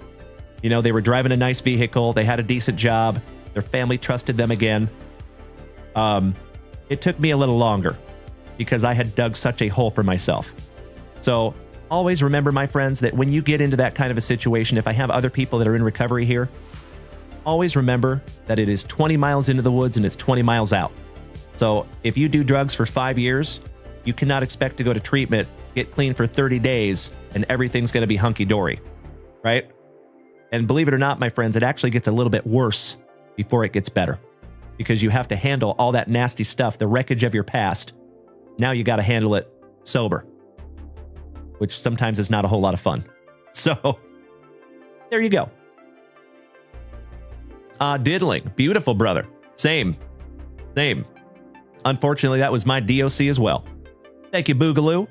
You know, they were driving a nice vehicle, they had a decent job, their family trusted them again. It took me a little longer because I had dug such a hole for myself. So always remember, my friends, that when you get into that kind of a situation, if I have other people that are in recovery here, always remember that it is 20 miles into the woods and it's 20 miles out. So if you do drugs for 5 years, you cannot expect to go to treatment, get clean for 30 days, and everything's going to be hunky-dory, right? And believe it or not, my friends, it actually gets a little bit worse before it gets better, because you have to handle all that nasty stuff, the wreckage of your past. Now you got to handle it sober, which sometimes is not a whole lot of fun. So there you go. Diddling. Beautiful, brother. Same. Unfortunately, that was my DOC as well. Thank you, Boogaloo.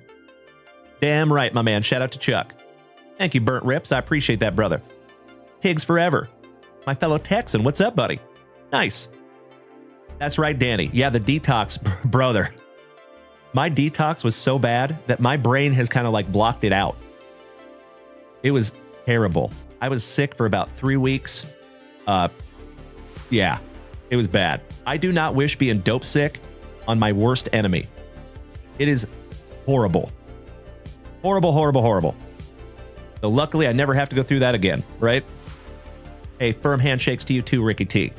Damn right, my man. Shout out to Chuck. Thank you, Burnt Rips. I appreciate that, brother. Pigs Forever. My fellow Texan. What's up, buddy? Nice. That's right, Danny. Yeah, the detox, brother. My detox was so bad that my brain has kind of like blocked it out. It was terrible. I was sick for about 3 weeks. Yeah, it was bad. I do not wish being dope sick on my worst enemy. It is horrible. Horrible. So luckily, I never have to go through that again, right? Hey, firm handshakes to you too, Ricky T.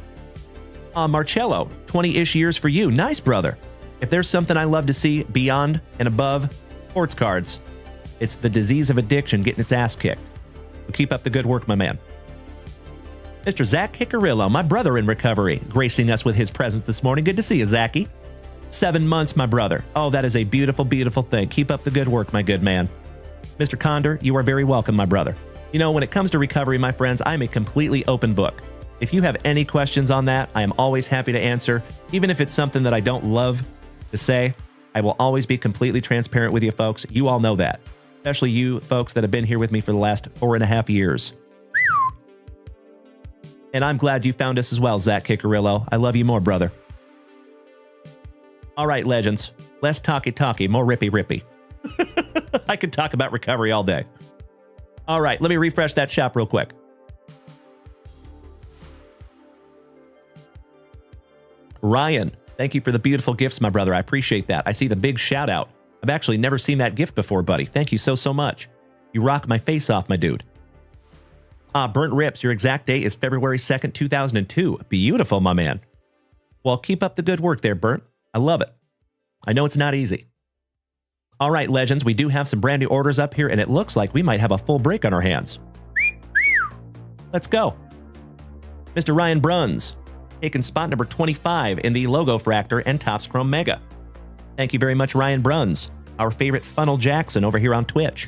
Marcello, 20-ish years for you. Nice, brother. If there's something I love to see beyond and above sports cards, it's the disease of addiction getting its ass kicked. So keep up the good work, my man. Mr. Zach Kickerillo, my brother in recovery, gracing us with his presence this morning. Good to see you, Zachy. 7 months, my brother. Oh, that is a beautiful, beautiful thing. Keep up the good work, my good man. Mr. Condor, you are very welcome, my brother. You know, when it comes to recovery, my friends, I'm a completely open book. If you have any questions on that, I am always happy to answer. Even if it's something that I don't love to say, I will always be completely transparent with you folks. You all know that, especially you folks that have been here with me for the last 4.5 years. And I'm glad you found us as well, Zach Kickerillo. I love you more, brother. All right, legends. Less talky, more rippy. I could talk about recovery all day. All right, let me refresh that shop real quick. Ryan, thank you for the beautiful gifts, my brother. I appreciate that. I see the big shout out. I've actually never seen that gift before, buddy. Thank you so much. You rock my face off, my dude. Burnt Rips, your exact date is February 2nd, 2002. Beautiful, my man. Well, keep up the good work there, Burnt. I love it. I know it's not easy. All right, legends, we do have some brand new orders up here, and it looks like we might have a full break on our hands. Let's go. Mr. Ryan Bruns, taking spot number 25 in the Logo Fractor and Topps Chrome Mega. Thank you very much, Ryan Bruns, our favorite Funnel Jackson over here on Twitch.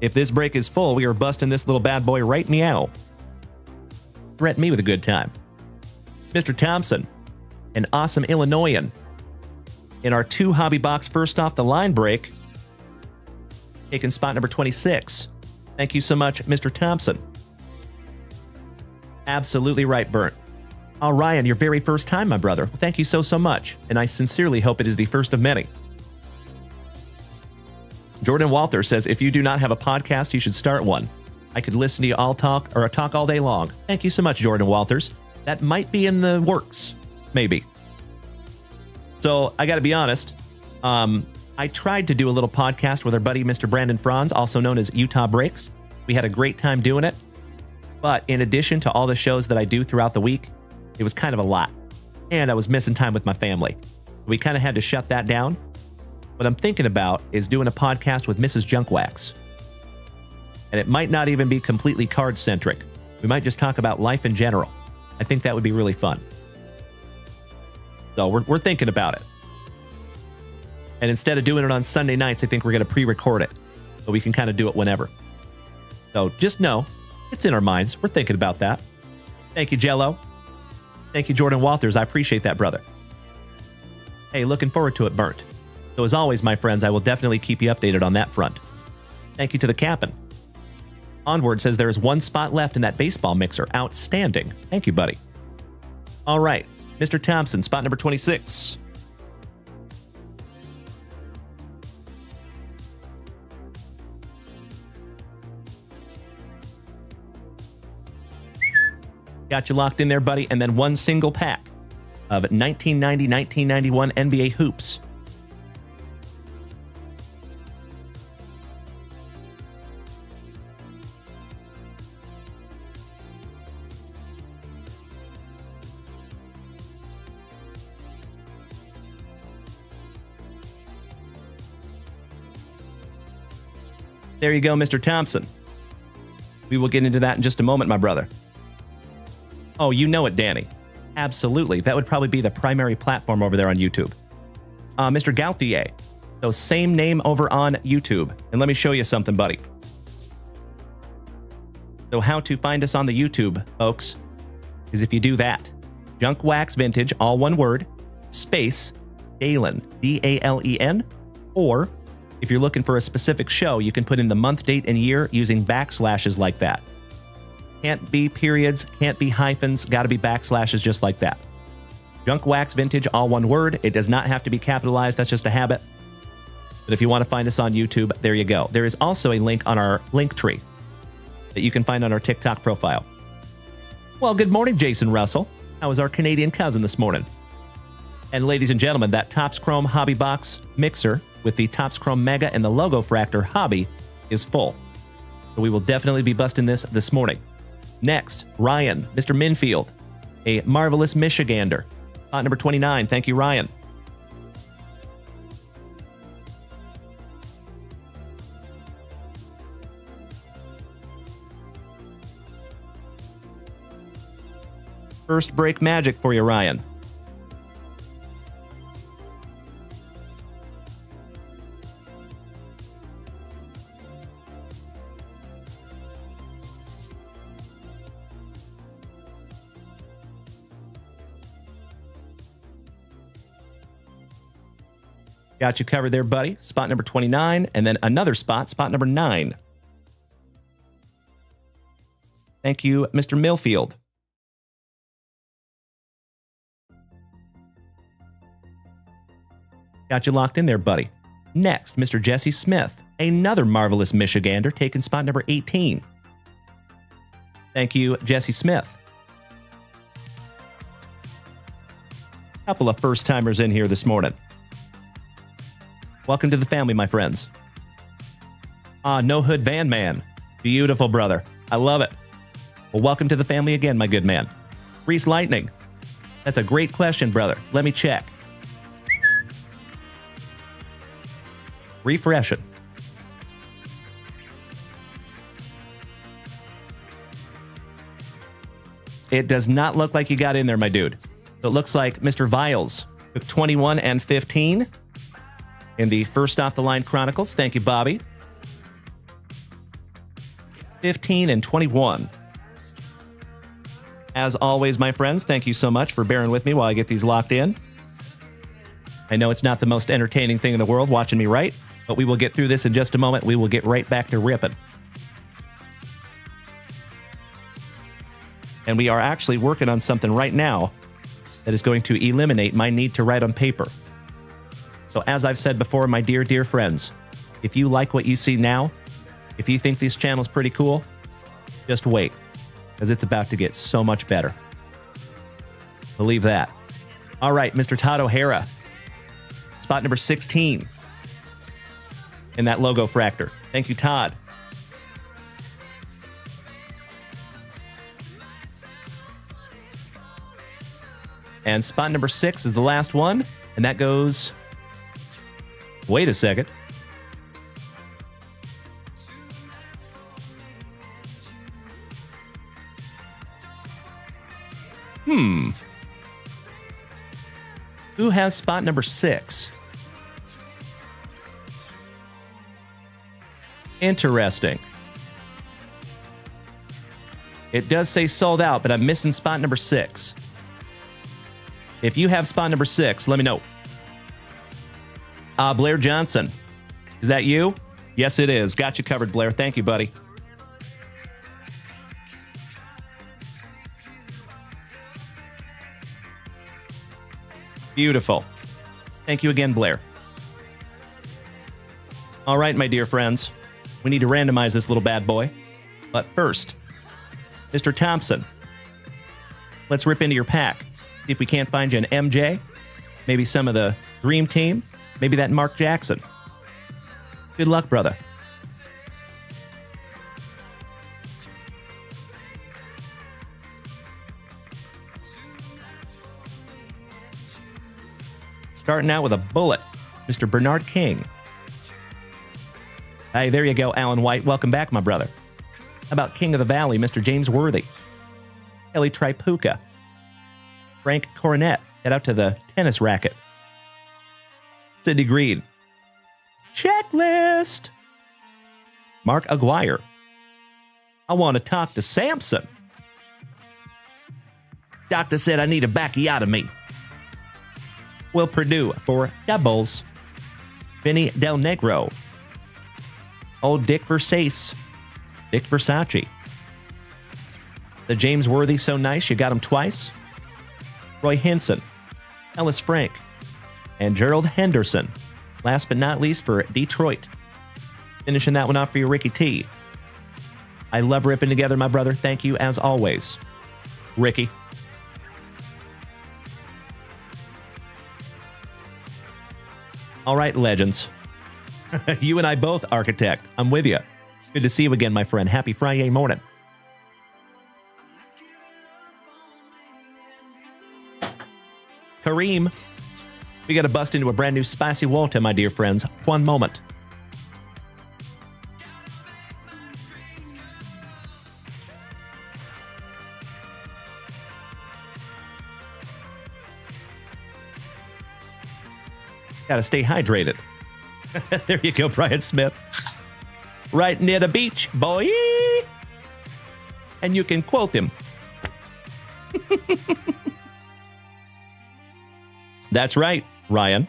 If this break is full, we are busting this little bad boy right meow. Threaten me with a good time. Mr. Thompson, an awesome Illinoisan, in our 2 hobby box first off the line break, taking spot number 26. Thank you so much, Mr. Thompson. Absolutely right, Burnt. Oh, Ryan, your very first time, my brother. Thank you so much, and I sincerely hope it is the first of many. Jordan Walther says, if you do not have a podcast, you should start one. I could listen to you all talk all day long. Thank you so much, Jordan Walters. That might be in the works, maybe. So I got to be honest. I tried to do a little podcast with our buddy, Mr. Brandon Franz, also known as Utah Breaks. We had a great time doing it. But in addition to all the shows that I do throughout the week, it was kind of a lot. And I was missing time with my family. We kind of had to shut that down. What I'm thinking about is doing a podcast with Mrs. Junkwax. And it might not even be completely card-centric. We might just talk about life in general. I think that would be really fun. So we're thinking about it. And instead of doing it on Sunday nights, I think we're going to pre-record it. So we can kind of do it whenever. So just know, it's in our minds. We're thinking about that. Thank you, Jello. Thank you, Jordan Walters. I appreciate that, brother. Hey, looking forward to it, Burnt. So as always, my friends, I will definitely keep you updated on that front. Thank you to the Cap'n. Onward says there is 1 spot left in that baseball mixer. Outstanding. Thank you, buddy. All right. Mr. Thompson, spot number 26. Got you locked in there, buddy. And then one single pack of 1990-1991 NBA hoops. There you go, Mr. Thompson. We will get into that in just a moment, my brother. Oh, you know it, Danny. Absolutely. That would probably be the primary platform over there on YouTube. Mr. Gauthier. So same name over on YouTube. And let me show you something, buddy. So how to find us on the YouTube, folks, is if you do that. Junk Wax Vintage, all one word, space, Dalen, D-A-L-E-N, or if you're looking for a specific show, you can put in the month, date, and year using backslashes like that. Can't be periods, can't be hyphens, gotta be backslashes just like that. Junk Wax Vintage, all one word. It does not have to be capitalized, that's just a habit. But if you want to find us on YouTube, there you go. There is also a link on our link tree that you can find on our TikTok profile. Well, good morning, Jason Russell. How was our Canadian cousin this morning? And ladies and gentlemen, that Topps Chrome Hobby Box mixer with the Topps Chrome Mega and the Logo Fractor Hobby is full. So we will definitely be busting this morning. Next, Ryan, Mr. Minfield, a marvelous Michigander. Spot number 29. Thank you, Ryan. First break magic for you, Ryan. Got you covered there, buddy. Spot number 29, and then another spot number 9. Thank you, Mr. Millfield. Got you locked in there, buddy. Next, Mr. Jesse Smith, another marvelous Michigander, taking spot number 18. Thank you, Jesse Smith. Couple of first-timers in here this morning. Welcome to the family, my friends. No Hood Van Man. Beautiful, brother. I love it. Well, welcome to the family again, my good man. Reese Lightning. That's a great question, brother. Let me check. Refreshing. It does not look like you got in there, my dude. So it looks like Mr. Viles took 21 and 15 in the first off the line Chronicles. Thank you, Bobby. 15 and 21. As always, my friends, thank you so much for bearing with me while I get these locked in. I know it's not the most entertaining thing in the world watching me write, but we will get through this in just a moment. We will get right back to ripping. And we are actually working on something right now that is going to eliminate my need to write on paper. So as I've said before, my dear, dear friends, if you like what you see now, if you think this channel is pretty cool, just wait, because it's about to get so much better. Believe that. All right, Mr. Todd O'Hara, spot number 16 in that logo fractor. Thank you, Todd. And spot number 6 is the last one, and that goes... Wait a second. Who has spot number 6? Interesting. It does say sold out, but I'm missing spot number 6. If you have spot number 6, let me know. Blair Johnson. Is that you? Yes, it is. Got you covered, Blair. Thank you, buddy. Beautiful. Thank you again, Blair. All right, my dear friends. We need to randomize this little bad boy. But first, Mr. Thompson, Let's rip into your pack. See if we can't find you an MJ, maybe some of the Dream Team, maybe that Mark Jackson. Good luck, brother. Starting out with a bullet, Mr. Bernard King. Hey, there you go, Alan White. Welcome back, my brother. How about King of the Valley, Mr. James Worthy? Kelly Tripucka. Frank Coronet. Head out to the tennis racket. Sidney Green. Checklist. Mark Aguirre. I want to talk to Samson. Doctor said I need a backiotomy. Will Purdue for doubles. Vinny Del Negro. Old Dick Versace. Dick Versace. The James Worthy so nice you got him twice. Roy Hinson. Ellis Frank. And Gerald Henderson. Last but not least for Detroit. Finishing that one off for you, Ricky T. I love ripping together, my brother. Thank you as always. Ricky. All right, legends. You and I both, Architect. I'm with you. Good to see you again, my friend. Happy Friday morning. Kareem. We got to bust into a brand new Spicy Walter, my dear friends. One moment. Got to stay hydrated. There you go, Brian Smith. Right near the beach, boy. And you can quote him. That's right, Ryan.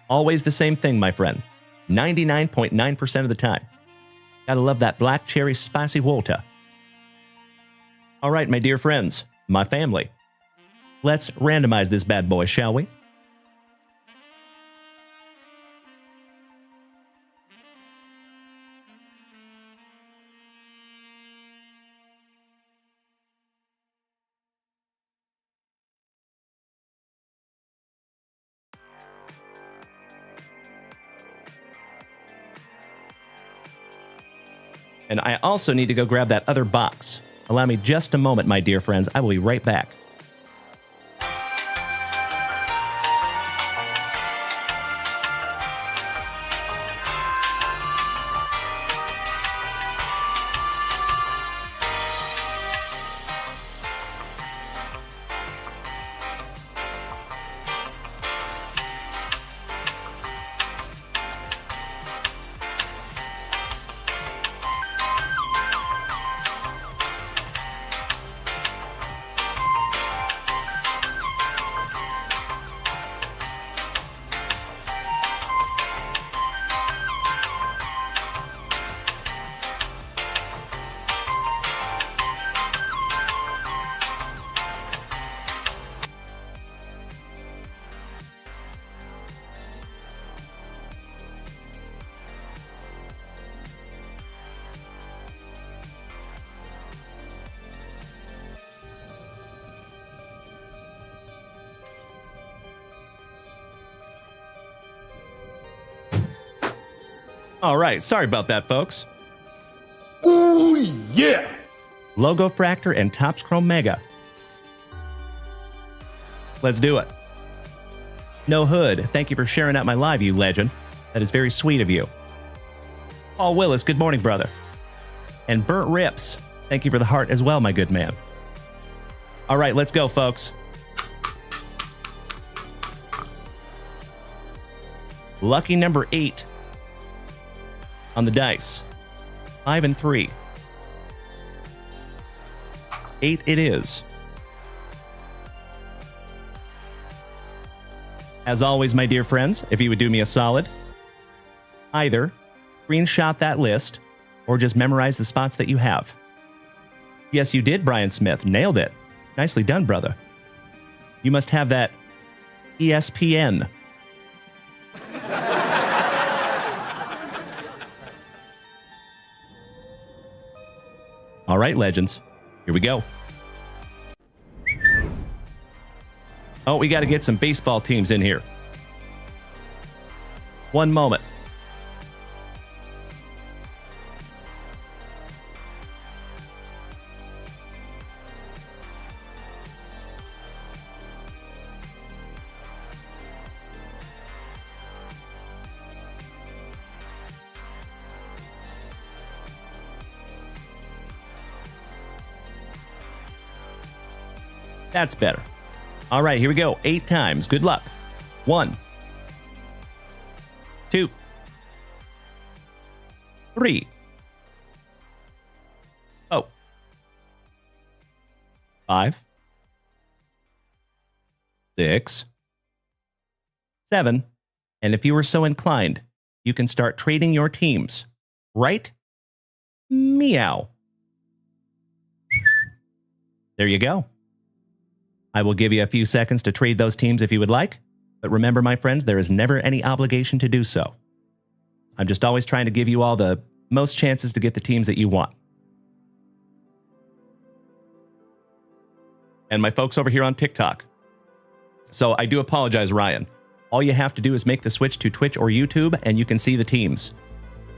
Always the same thing, my friend. 99.9% of the time. Gotta love that black cherry spicy water. All right, my dear friends, my family. Let's randomize this bad boy, shall we? And I also need to go grab that other box. Allow me just a moment, my dear friends. I will be right back. All right, sorry about that, folks. Ooh, yeah. Logo Fractor and Topps Chrome Mega. Let's do it. No Hood, thank you for sharing out my live, you legend. That is very sweet of you. Paul Willis, good morning, brother. And Burt Rips, thank you for the heart as well, my good man. All right, let's go, folks. Lucky number 8 on the dice. 5 and 3. 8 it is. As always, my dear friends, if you would do me a solid, either screenshot that list or just memorize the spots that you have. Yes, you did, Brian Smith. Nailed it. Nicely done, brother. You must have that ESPN. All right, legends. Here we go. Oh, we got to get some baseball teams in here. One moment. That's better. All right, here we go. 8 times. Good luck. 1, 2, 3. Oh. 5, 6, 7. And if you were so inclined, you can start trading your teams. Right? Meow. There you go. I will give you a few seconds to trade those teams if you would like. But remember, my friends, there is never any obligation to do so. I'm just always trying to give you all the most chances to get the teams that you want. And my folks over here on TikTok. So I do apologize, Ryan. All you have to do is make the switch to Twitch or YouTube, and you can see the teams.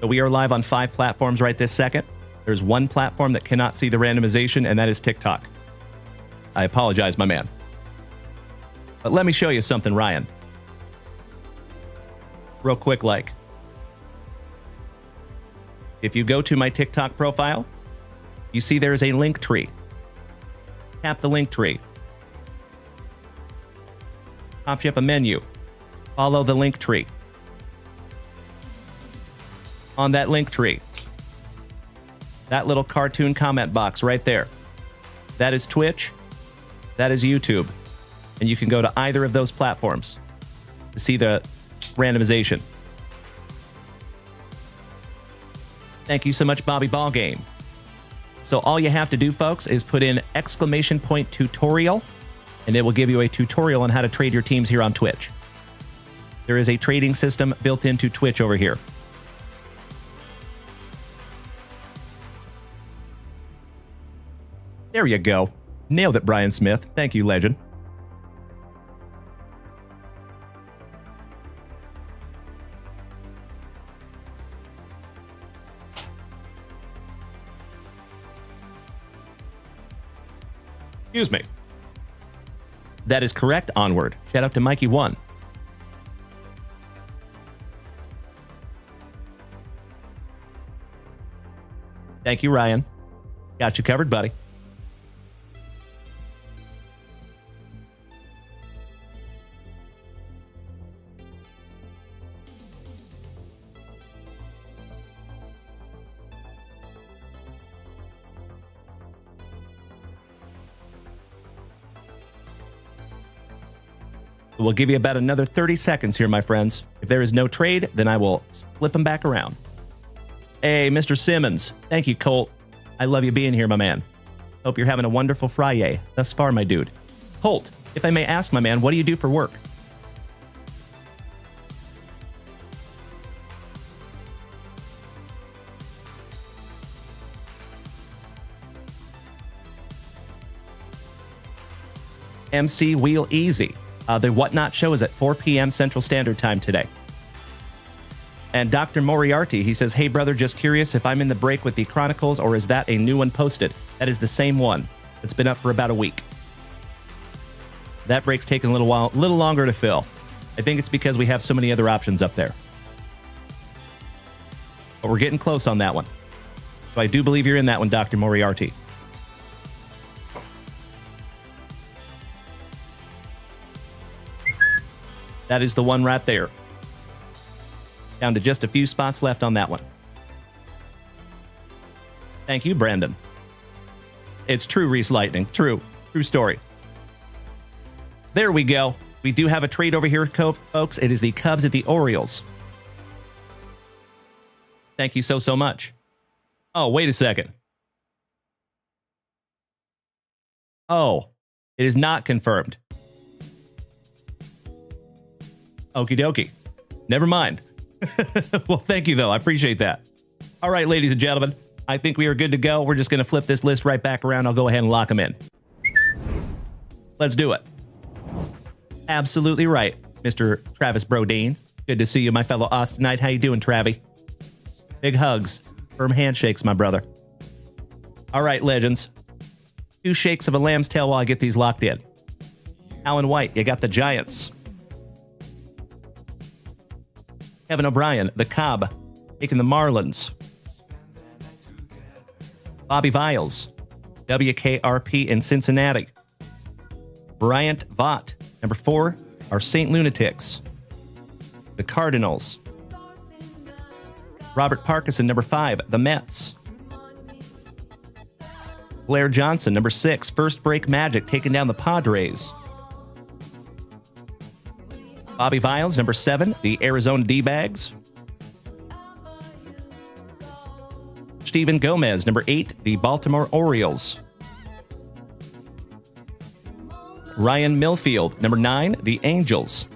So we are live on 5 platforms right this second. There's one platform that cannot see the randomization, and that is TikTok. I apologize, my man. But let me show you something, Ryan. Real quick, like. If you go to my TikTok profile, you see there is a link tree. Tap the link tree. Pops you up a menu. Follow the link tree. On that link tree, that little cartoon comment box right there. That is Twitch. That is YouTube. And you can go to either of those platforms to see the randomization. Thank you so much, Bobby Ballgame. So all you have to do, folks, is put in !! tutorial, and it will give you a tutorial on how to trade your teams here on Twitch. There is a trading system built into Twitch over here. There you go. Nailed it, Brian Smith. Thank you, legend. Excuse me. That is correct. Onward. Shout out to Mikey1. Thank you, Ryan. Got you covered, buddy. We'll give you about another 30 seconds here, my friends. If there is no trade, then I will flip them back around. Hey, Mr. Simmons. Thank you, Colt. I love you being here, my man. Hope you're having a wonderful FriYAY thus far, my dude. Colt, if I may ask, my man, what do you do for work? MC Wheel Easy. The Whatnot show is at 4 p.m. Central Standard Time today. And Dr. Moriarty, he says, hey, brother, just curious if I'm in the break with the Chronicles or is that a new one posted? That is the same one. It's been up for about a week. That break's taken a little longer to fill. I think it's because we have so many other options up there. But we're getting close on that one. So I do believe you're in that one, Dr. Moriarty. That is the one right there. Down to just a few spots left on that one. Thank you, Brandon. It's true, Reese Lightning. True. True story. There we go. We do have a trade over here, folks. It is the Cubs at the Orioles. Thank you so much. Oh, wait a second. Oh, it is not confirmed. Okie dokie. Never mind. Well, thank you, though. I appreciate that. All right, ladies and gentlemen, I think we are good to go. We're just going to flip this list right back around. I'll go ahead and lock them in. Let's do it. Absolutely right, Mr. Travis Brodeen. Good to see you, my fellow Austinite. How you doing, Travi? Big hugs. Firm handshakes, my brother. All right, legends. 2 shakes of a lamb's tail while I get these locked in. Alan White, you got the Giants. Kevin O'Brien, the Cobb, taking the Marlins. Bobby Viles, WKRP in Cincinnati. Bryant Vaught, number 4, our St. Lunatics. The Cardinals. Robert Parkinson, number 5, the Mets. Blair Johnson, number 6, First Break Magic, taking down the Padres. Bobby Viles, number 7, the Arizona D-Bags. Steven Gomez, number 8, the Baltimore Orioles. Ryan Millfield, number 9, the Angels.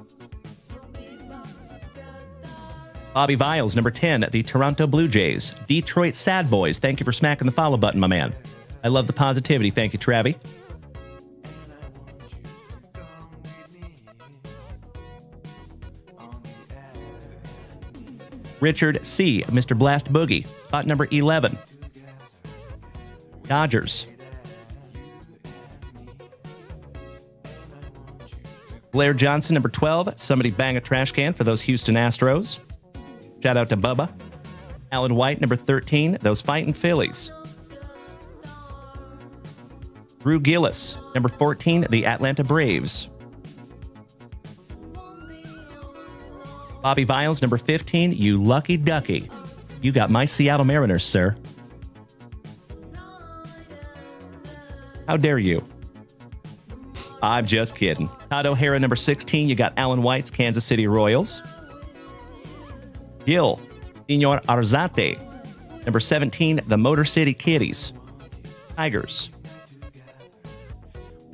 Bobby Viles, number 10, the Toronto Blue Jays. Detroit Sad Boys, thank you for smacking the follow button, my man. I love the positivity. Thank you, Travi. Richard C., Mr. Blast Boogie, spot number 11. Dodgers. Blair Johnson, number 12. Somebody bang a trash can for those Houston Astros. Shout out to Bubba. Alan White, number 13. Those fighting Phillies. Drew Gillis, number 14. The Atlanta Braves. Bobby Viles, number 15. You lucky ducky. You got my Seattle Mariners, sir. How dare you? I'm just kidding. Todd O'Hara, number 16. You got Alan White's Kansas City Royals. Gil, Senor Arzate, number 17. The Motor City Kitties. Tigers.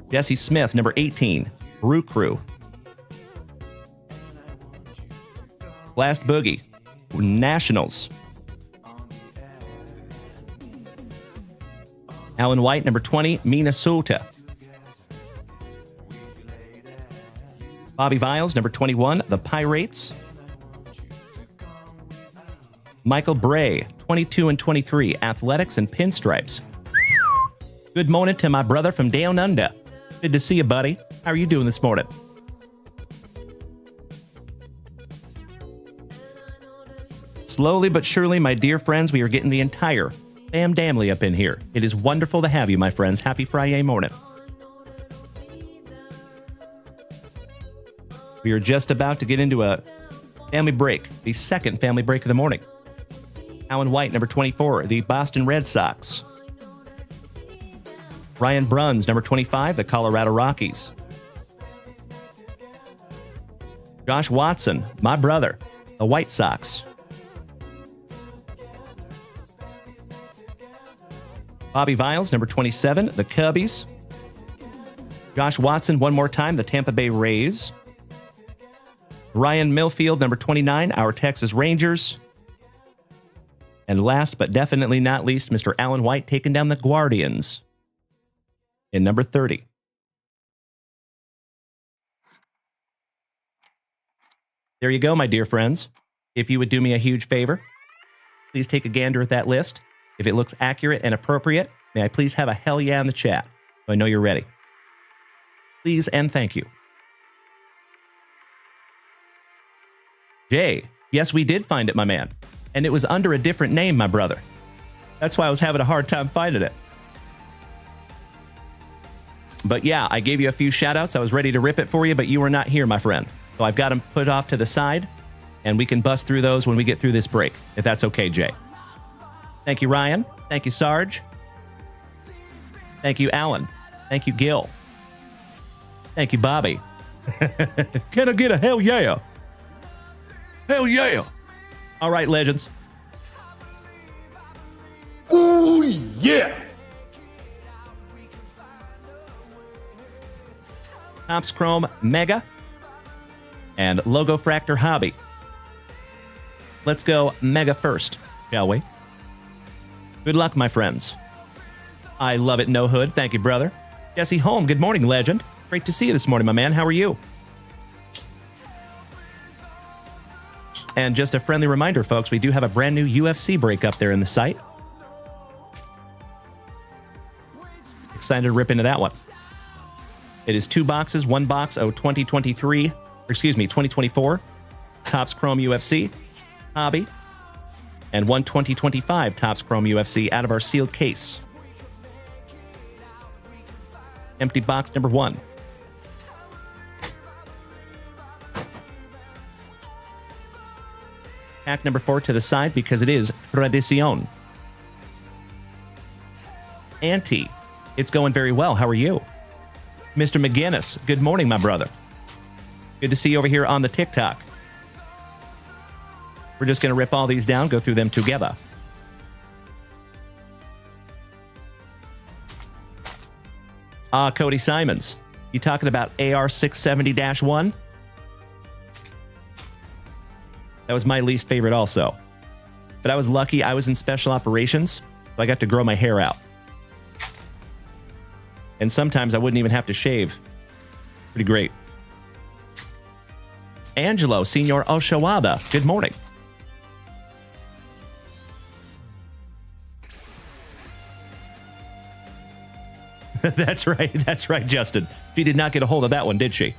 Jesse Smith, number 18. Brew Crew. Blast Boogie, Nationals. Alan White, number 20, Minnesota. Bobby Viles, number 21, the Pirates. Michael Bray, 22 and 23, Athletics and Pinstripes. Good morning to my brother from down under. Good to see you, buddy. How are you doing this morning? Slowly but surely, my dear friends, we are getting the entire Bam Damley up in here. It is wonderful to have you, my friends. Happy FriYAY morning. We are just about to get into a family break, the second family break of the morning. Alan White, number 24, the Boston Red Sox. Ryan Bruns, number 25, the Colorado Rockies. Josh Watson, my brother, the White Sox. Bobby Viles, number 27, the Cubbies. Josh Watson, one more time, the Tampa Bay Rays. Ryan Millfield, number 29, our Texas Rangers. And last but definitely not least, Mr. Alan White taking down the Guardians in number 30. There you go, my dear friends. If you would do me a huge favor, please take a gander at that list. If it looks accurate and appropriate, may I please have a hell yeah in the chat so I know you're ready. Please and thank you. Jay, yes, we did find it, my man. And it was under a different name, my brother. That's why I was having a hard time finding it. But yeah, I gave you a few shout-outs. I was ready to rip it for you, but you were not here, my friend. So I've got them put off to the side, and we can bust through those when we get through this break, if that's okay, Jay. Thank you, Ryan. Thank you, Sarge. Thank you, Alan. Thank you, Gil. Thank you, Bobby. Can I get a hell yeah? Hell yeah. All right, legends. Oh, yeah. Topps Chrome Mega and Logo Fractor Hobby. Let's go Mega first, shall we? Good luck, my friends. I love it, No Hood. Thank you, brother. Jesse Holm, good morning, legend. Great to see you this morning, my man. How are you? And just a friendly reminder, folks, we do have a brand new UFC break up there in the site. Excited to rip into that one. It is 2 boxes, 1 box of 2024 Topps Chrome UFC Hobby, and 1 2025 Topps Chrome UFC out of our sealed case. Empty box number 1. Pack number 4 to the side because it is Tradicion. Auntie, it's going very well. How are you? Mr. McGinnis, good morning, my brother. Good to see you over here on the TikTok. We're just going to rip all these down, go through them together. Cody Simons, you talking about AR 670-1? That was my least favorite also. But I was lucky I was in special operations, so I got to grow my hair out. And sometimes I wouldn't even have to shave. Pretty great. Angelo, Senor Oshawada, good morning. That's right, Justin. She did not get a hold of that one, did she?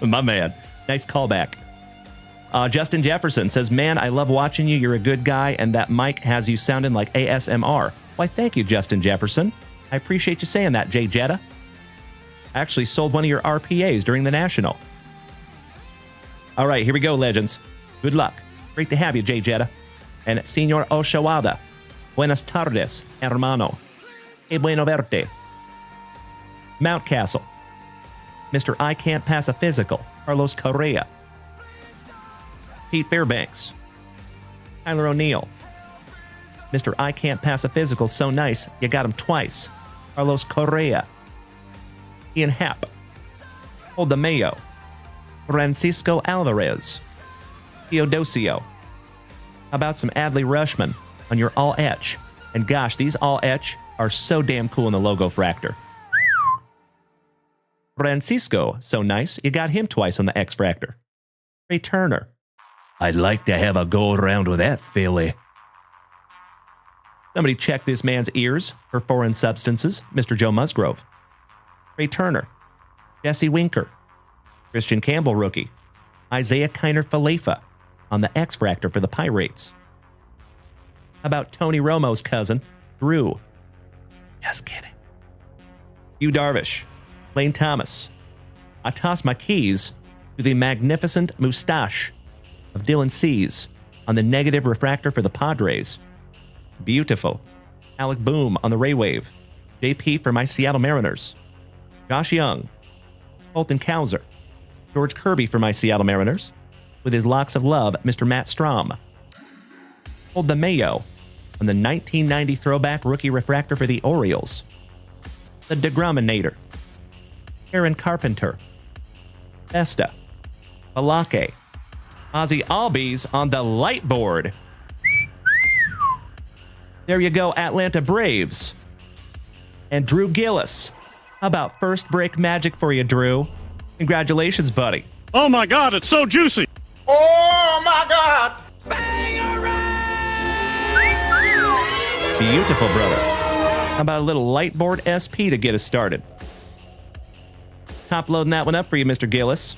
My man. Nice callback. Justin Jefferson says, man, I love watching you. You're a good guy, and that mic has you sounding like ASMR. Why, thank you, Justin Jefferson. I appreciate you saying that, Jay Jetta. I actually sold one of your RPAs during the National. All right, here we go, legends. Good luck. Great to have you, Jay Jetta. And Senor Oshawada. Buenas tardes, hermano. Que bueno verte. Mountcastle. Mr. I Can't Pass a Physical, Carlos Correa. Pete Fairbanks. Tyler O'Neill. Mr. I Can't Pass a Physical, so nice, you got him twice, Carlos Correa. Ian Happ. Hold the Mayo. Francisco Alvarez. Theodosio. How about some Adley Rushman on your all-etch? And gosh, these all-etch are so damn cool in the logo fractor. Francisco, so nice, you got him twice on the X-Fractor. Ray Turner. I'd like to have a go-around with that, Philly. Somebody check this man's ears for foreign substances, Mr. Joe Musgrove. Ray Turner. Jesse Winker. Christian Campbell rookie. Isaiah Kiner-Falefa on the X-Fractor for the Pirates. How about Tony Romo's cousin, Drew? Just kidding. Hugh Darvish. Lane Thomas. I toss my keys to the magnificent moustache of Dylan Cease on the negative refractor for the Padres. Beautiful. Alec Boom on the Ray Wave. JP for my Seattle Mariners. Josh Young. Colton Cowser. George Kirby for my Seattle Mariners. With his locks of love, Mr. Matt Strom. Hold the Mayo on the 1990 throwback rookie refractor for the Orioles. The Degrominator. Aaron Carpenter. Vesta. Balake. Ozzy Albies on the light board. There you go, Atlanta Braves. And Drew Gillis. How about first break magic for you, Drew? Congratulations, buddy. Oh my God, it's so juicy. Oh my God! Beautiful, brother. How about a little light board SP to get us started? Top loading that one up for you, Mr. Gillis.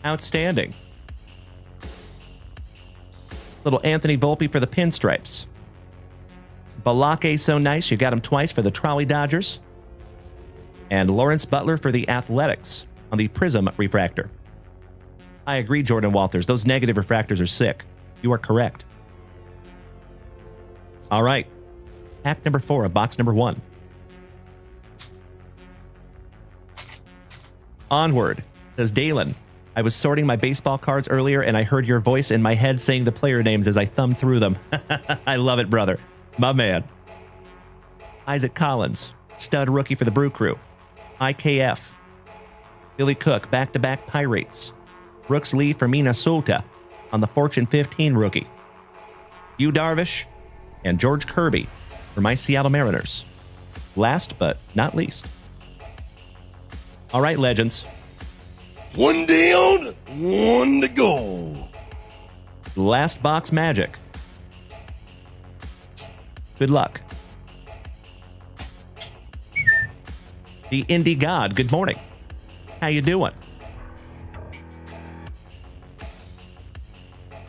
Outstanding. Little Anthony Volpe for the Pinstripes. Balake, so nice, you got him twice for the Trolley Dodgers. And Lawrence Butler for the Athletics on the Prizm refractor. I agree, Jordan Walters. Those negative refractors are sick. You are correct. All right. Pack number 4 of box number 1. Onward, says Dalen. I was sorting my baseball cards earlier and I heard your voice in my head saying the player names as I thumbed through them. I love it, brother. My man. Isaac Collins, stud rookie for the Brew Crew. IKF. Billy Cook, back-to-back Pirates. Brooks Lee for Minnesota on the Fortune 15 rookie. Hugh Darvish and George Kirby for my Seattle Mariners. Last but not least. All right, legends. One down, one to go. Last box magic. Good luck. The Indie God, good morning. How you doing?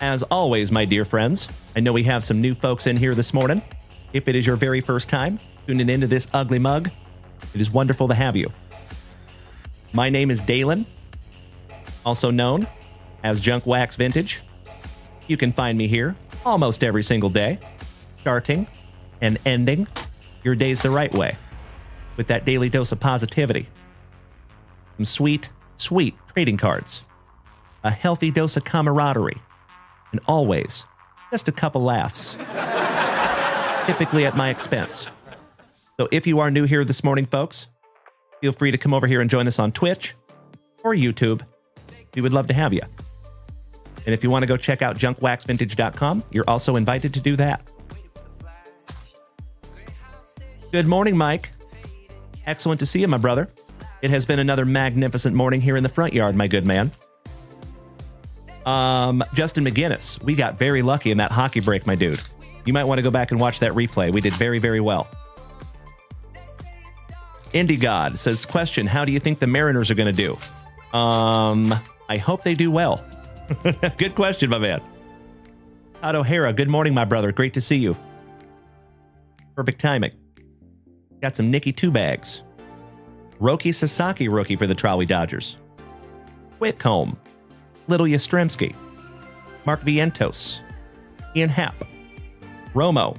As always, my dear friends, I know we have some new folks in here this morning. If it is your very first time tuning into this ugly mug, it is wonderful to have you. My name is Dalen, also known as Junk Wax Vintage. You can find me here almost every single day, starting and ending your days the right way with that daily dose of positivity. Some sweet, sweet trading cards, a healthy dose of camaraderie, and always just a couple laughs, typically at my expense. So if you are new here this morning, folks, feel free to come over here and join us on Twitch or YouTube. We would love to have you. And if you want to go check out junkwaxvintage.com, you're also invited to do that. Good morning, Mike. Excellent to see you, my brother. It has been another magnificent morning here in the front yard, my good man. Justin McGinnis, we got very lucky in that hockey break, my dude. You might want to go back and watch that replay. We did very, very well. Indie God says, question, how do you think the Mariners are going to do? I hope they do well. Good question, my man. Todd O'Hara, good morning, my brother. Great to see you. Perfect timing. Got some Nicky Two Bags. Roki Sasaki rookie for the Trolley Dodgers. Whitcomb. Little Yastrzemski. Mark Vientos. Ian Happ. Romo.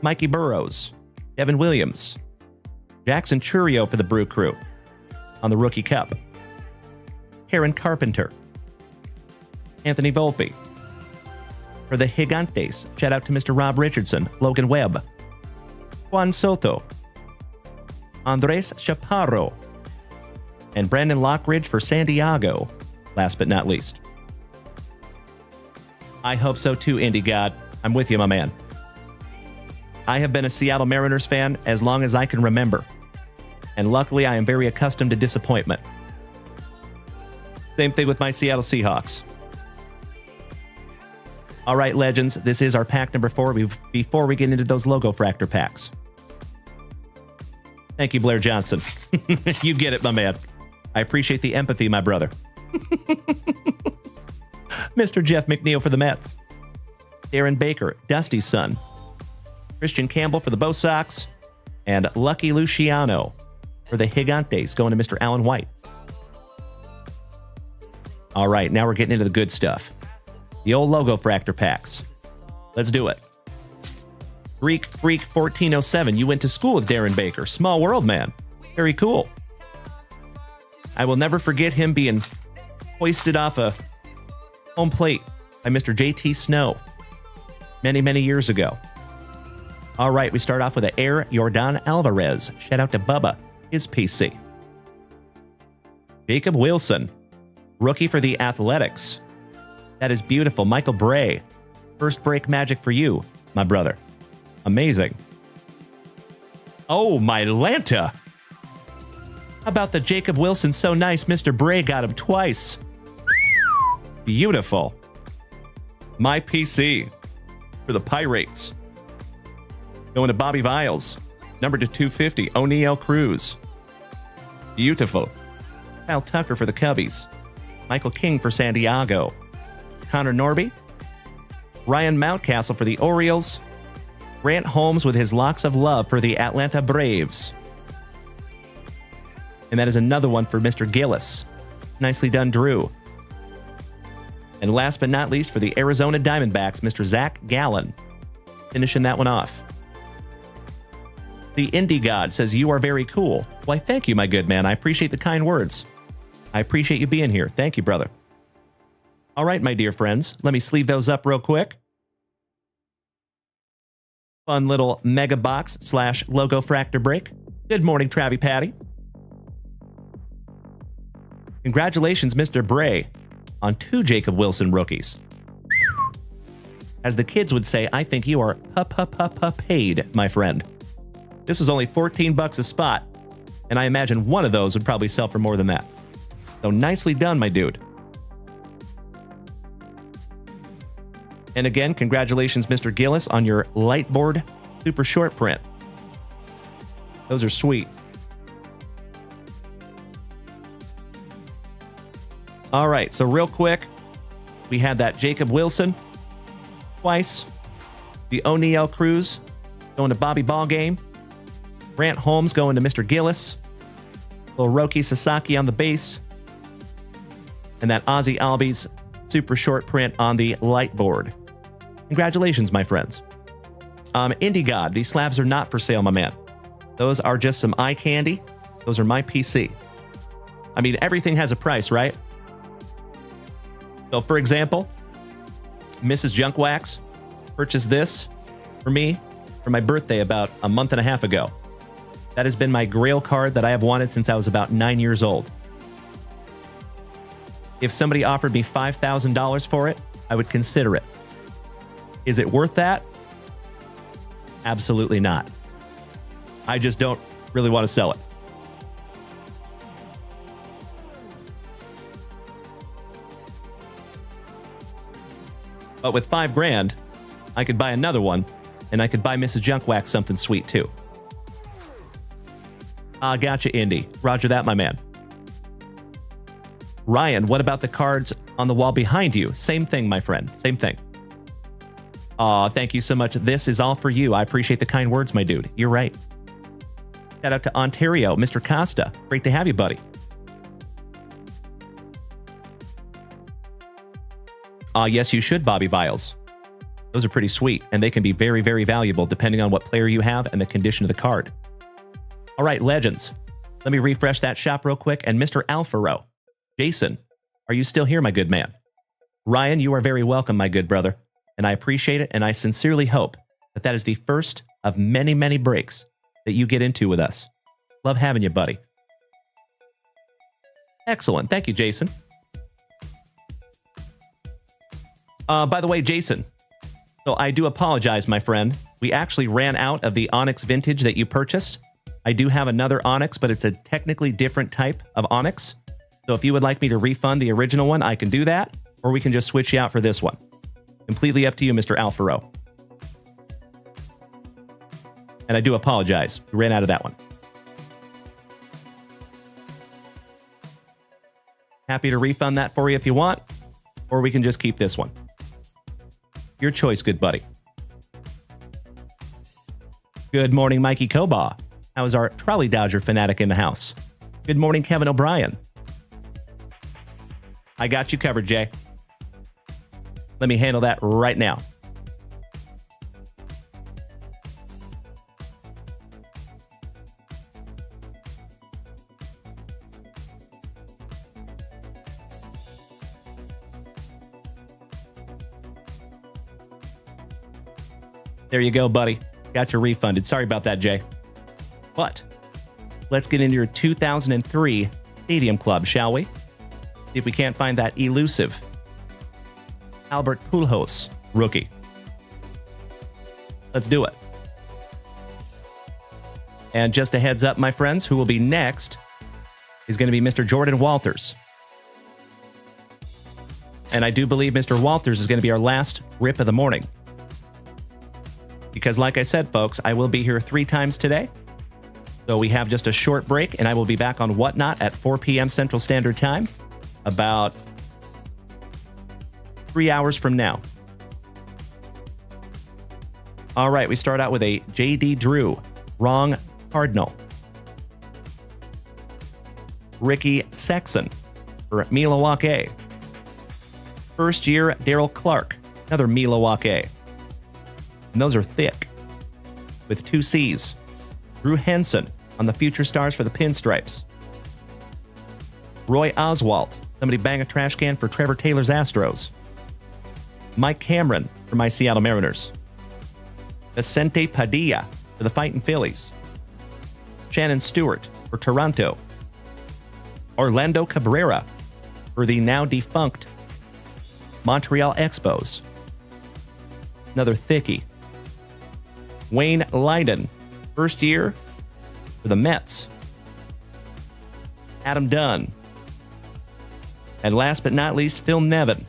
Mikey Burrows. Devin Williams. Jackson Churio for the Brew Crew on the Rookie Cup. Karen Carpenter. Anthony Volpe. For the Gigantes, shout out to Mr. Rob Richardson, Logan Webb. Juan Soto. Andres Chaparro. And Brandon Lockridge for San Diego, last but not least. I hope so too, Indie God. I'm with you, my man. I have been a Seattle Mariners fan as long as I can remember. And luckily, I am very accustomed to disappointment. Same thing with my Seattle Seahawks. All right, legends, this is our pack number 4 before we get into those logo fractor packs. Thank you, Blair Johnson. You get it, my man. I appreciate the empathy, my brother. Mr. Jeff McNeil for the Mets. Darren Baker, Dusty's son. Christian Campbell for the Bo Sox. And Lucky Luciano for the Gigantes, going to Mr. Alan White. All right, now we're getting into the good stuff. The old logo fractor packs. Let's do it. Greek Freak 1407, you went to school with Darren Baker. Small world, man. Very cool. I will never forget him being hoisted off a home plate by Mr. JT Snow many, many years ago. All right, we start off with an Air Jordan Alvarez. Shout out to Bubba, his PC. Jacob Wilson, rookie for the Athletics. That is beautiful. Michael Bray, first break magic for you, my brother. Amazing. Oh, my Lanta. How about the Jacob Wilson so nice? Mr. Bray got him twice. Beautiful. My PC for the Pirates. Going to Bobby Viles. Number to 250, O'Neal Cruz. Beautiful. Kyle Tucker for the Cubbies. Michael King for San Diego. Connor Norby. Ryan Mountcastle for the Orioles. Grant Holmes with his locks of love for the Atlanta Braves. And that is another one for Mr. Gillis. Nicely done, Drew. And last but not least, for the Arizona Diamondbacks, Mr. Zach Gallen. Finishing that one off. The Indie God says, you are very cool. Why, thank you, my good man. I appreciate the kind words. I appreciate you being here. Thank you, brother. All right, my dear friends, let me sleeve those up real quick. Fun little mega box / logo fractor break. Good morning, Travie Patty. Congratulations, Mr. Bray, on 2 Jacob Wilson rookies. As the kids would say, I think you are paid, my friend. This was only $14 a spot, and I imagine one of those would probably sell for more than that. So nicely done, my dude. And again, congratulations, Mr. Gillis, on your Lightboard super short print. Those are sweet. All right, so real quick, we had that Jacob Wilson twice. The O'Neill Cruz going to Bobby Ballgame. Grant Holmes going to Mr. Gillis. Little Roki Sasaki on the base. And that Ozzy Albies super short print on the Lightboard. Congratulations, my friends. Indie God, these slabs are not for sale, my man. Those are just some eye candy. Those are my PC. I mean, everything has a price, right? So, for example, Mrs. Junk Wax purchased this for me for my birthday about a month and a half ago. That has been my Grail card that I have wanted since I was about 9 years old. If somebody offered me $5,000 for it, I would consider it. Is it worth that? Absolutely not. I just don't really want to sell it. But with $5,000, I could buy another one, and I could buy Mrs. Junk Wax something sweet too. Gotcha, Indy. Roger that, my man. Ryan, what about the cards on the wall behind you? Same thing, my friend. Same thing. Aw, thank you so much. This is all for you. I appreciate the kind words, my dude. You're right. Shout out to Ontario, Mr. Costa. Great to have you, buddy. Yes, you should, Bobby Viles. Those are pretty sweet, and they can be very, very valuable depending on what player you have and the condition of the card. All right, Legends. Let me refresh that shop real quick. And Mr. Alfaro, Jason, are you still here, my good man? Ryan, you are very welcome, my good brother. And I appreciate it, and I sincerely hope that that is the first of many, many breaks that you get into with us. Love having you, buddy. Excellent. Thank you, Jason. By the way, Jason, so I do apologize, my friend. We actually ran out of the Onyx Vintage that you purchased. I do have another Onyx, but it's a technically different type of Onyx. So if you would like me to refund the original one, I can do that, or we can just switch you out for this one. Completely up to you, Mr. Alfaro. And I do apologize. We ran out of that one. Happy to refund that for you if you want, or we can just keep this one. Your choice, good buddy. Good morning, Mikey Koba. How is our Trolley Dodger fanatic in the house? Good morning, Kevin O'Brien. I got you covered, Jay. Let me handle that right now. There you go, buddy. Got your refunded. Sorry about that, Jay. But let's get into your 2003 Stadium Club, shall we? See if we can't find that elusive Albert Pujols rookie. Let's do it. And just a heads up, my friends, who will be next is going to be Mr. Jordan Walters. And I do believe Mr. Walters is going to be our last rip of the morning. Because like I said, folks, I will be here 3 times today. So we have just a short break, and I will be back on Whatnot at 4 p.m. Central Standard Time, about 3 hours from now. All right, we start out with a J.D. Drew, wrong Cardinal. Ricky Sexton for Milwaukee. First year, Daryl Clark, another Milwaukee. And those are thick, with 2 C's. Drew Henson on the Future Stars for the Pinstripes. Roy Oswalt, somebody bang a trash can for Trevor Taylor's Astros. Mike Cameron for my Seattle Mariners. Vicente Padilla for the Fightin' Phillies. Shannon Stewart for Toronto. Orlando Cabrera for the now defunct Montreal Expos. Another thickie. Wayne Leiden, first year for the Mets. Adam Dunn. And last but not least, Phil Nevin.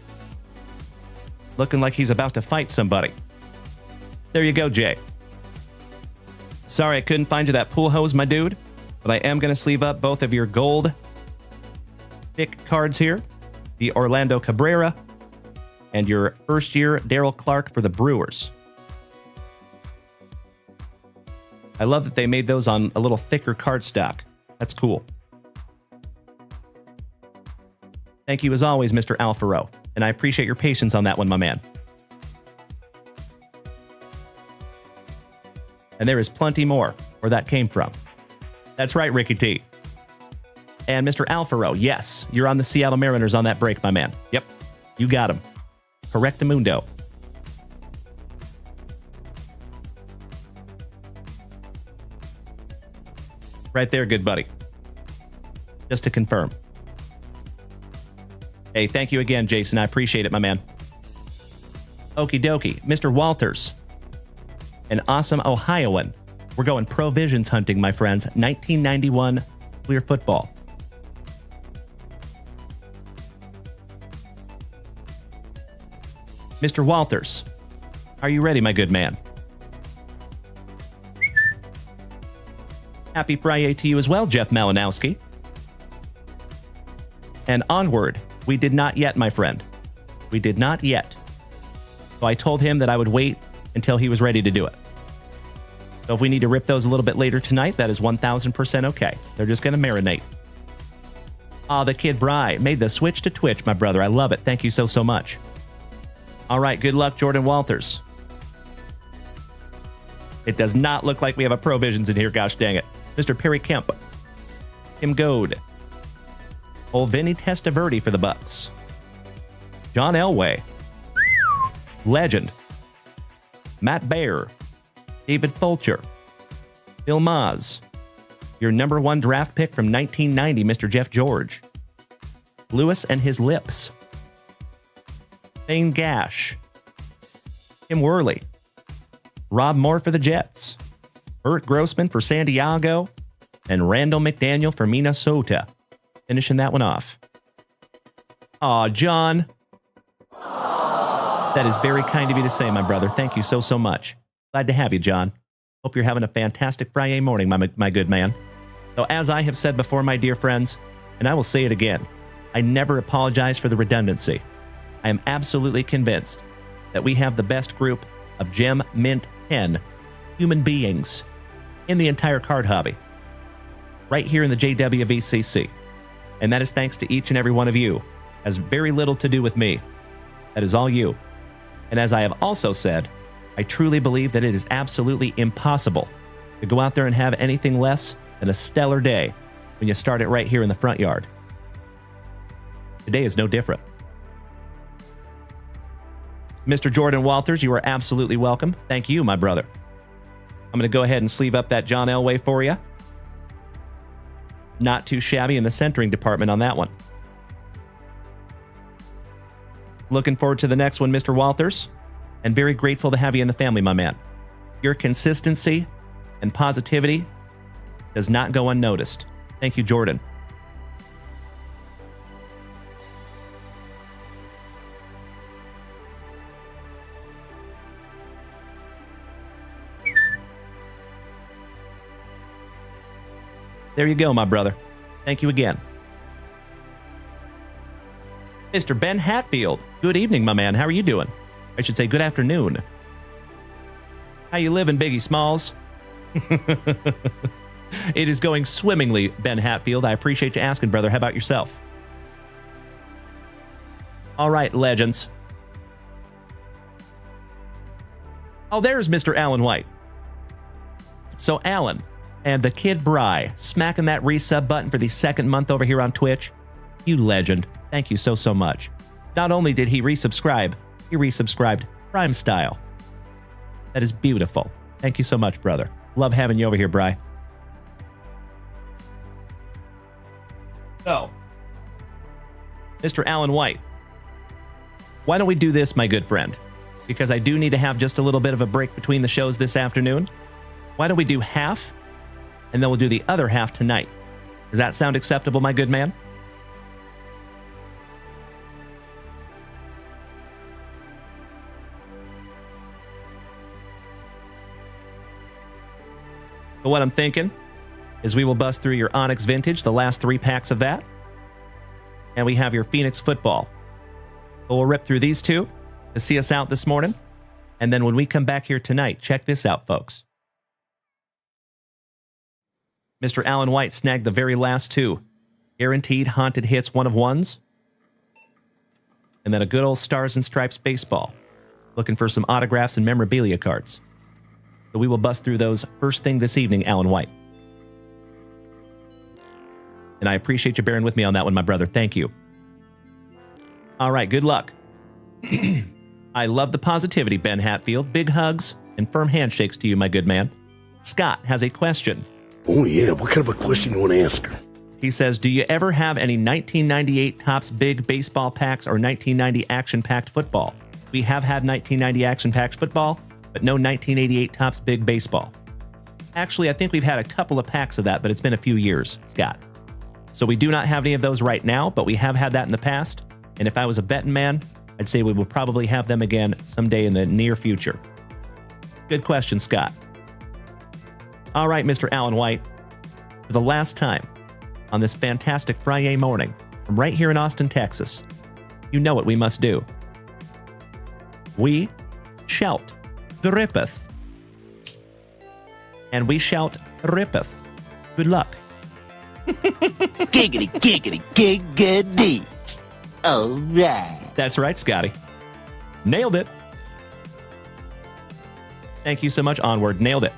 Looking like he's about to fight somebody. There you go, Jay. Sorry I couldn't find you that pool hose, my dude, but I am going to sleeve up both of your gold thick cards here. The Orlando Cabrera and your first year Daryl Clark for the Brewers. I love that they made those on a little thicker cardstock. That's cool. Thank you as always, Mr. Alfaro, and I appreciate your patience on that one, my man. And there is plenty more where that came from. That's right, Ricky T. And Mr. Alfaro, yes, you're on the Seattle Mariners on that break, my man. Yep, you got him. Correctamundo. Right there, good buddy. Just to confirm. Hey, thank you again, Jason. I appreciate it, my man. Okie dokie. Mr. Walters. An awesome Ohioan. We're going provisions hunting, my friends. 1991 Clear Football. Mr. Walters, are you ready, my good man? Happy Friday to you as well, Jeff Malinowski. And onward. We did not yet, my friend. We did not yet. So I told him that I would wait until he was ready to do it. So if we need to rip those a little bit later tonight, that is 1000% okay. They're just going to marinate. The kid Bry made the switch to Twitch, my brother. I love it. Thank you so much. All right, good luck, Jordan Walters. It does not look like we have a Provisions in here, gosh dang it. Mr. Perry Kemp. Tim Goad. Old Vinny Testaverde for the Bucks. John Elway. Legend. Matt Baer. David Fulcher. Bill Maz. Your number 1 draft pick from 1990, Mr. Jeff George. Lewis and his lips. Thane Gash. Tim Worley. Rob Moore for the Jets. Burt Grossman for San Diego. And Randall McDaniel for Minnesota. Finishing that one off. Aw, John. That is very kind of you to say, my brother. Thank you so much. Glad to have you, John. Hope you're having a fantastic Friday morning, my good man. So as I have said before, my dear friends, and I will say it again, I never apologize for the redundancy. I am absolutely convinced that we have the best group of Gem Mint 10 human beings in the entire card hobby. Right here in the JWVCC. And that is thanks to each and every one of you. Has very little to do with me. That is all you. And as I have also said, I truly believe that it is absolutely impossible to go out there and have anything less than a stellar day when you start it right here in the front yard. Today is no different. Mr. Jordan Walters, you are absolutely welcome. Thank you, my brother. I'm going to go ahead and sleeve up that John Elway for you. Not too shabby in the centering department on that one. Looking forward to the next one, Mr. Walters. And very grateful to have you in the family, my man. Your consistency and positivity does not go unnoticed. Thank you, Jordan. There you go, my brother. Thank you again. Mr. Ben Hatfield. Good evening, my man. How are you doing? I should say good afternoon. How you living, Biggie Smalls? It is going swimmingly, Ben Hatfield. I appreciate you asking, brother. How about yourself? All right, legends. Oh, there's Mr. Alan White. So, Alan and the Kid Bry smacking that resub button for the second month over here on Twitch. You legend. Thank you so much. Not only did he resubscribe, he resubscribed Prime style. That is beautiful. Thank you so much, brother. Love having you over here, Bry. So, Mr. Alan White, why don't we do this, my good friend? Because I do need to have just a little bit of a break between the shows this afternoon. Why don't we do half, and then we'll do the other half tonight? Does that sound acceptable, my good man? But what I'm thinking is we will bust through your Onyx Vintage, the last 3 packs of that. And we have your Phoenix Football. So we'll rip through these 2 to see us out this morning. And then when we come back here tonight, check this out, folks. Mr. Alan White snagged the very last 2. Guaranteed Haunted Hits 1 of 1s. And then a good old Stars and Stripes baseball. Looking for some autographs and memorabilia cards. So we will bust through those first thing this evening, Alan White. And I appreciate you bearing with me on that one, my brother. Thank you. All right, good luck. I love the positivity, Ben Hatfield. Big hugs and firm handshakes to you, my good man. Scott has a question. Oh, yeah. What kind of a question you want to ask her? He says, do you ever have any 1998 Topps Big Baseball packs or 1990 action-packed football? We have had 1990 action-packed football, but no 1988 Topps Big Baseball. Actually, I think we've had a couple of packs of that, but it's been a few years, Scott. So we do not have any of those right now, but we have had that in the past. And if I was a betting man, I'd say we will probably have them again someday in the near future. Good question, Scott. All right, Mr. Alan White. For the last time on this fantastic FriYAY morning from right here in Austin, Texas, you know what we must do. We shout Grippeth. And we shout Rippeth. Good luck. Giggity, giggity, giggity. All right. That's right, Scotty. Nailed it. Thank you so much, Onward. Nailed it.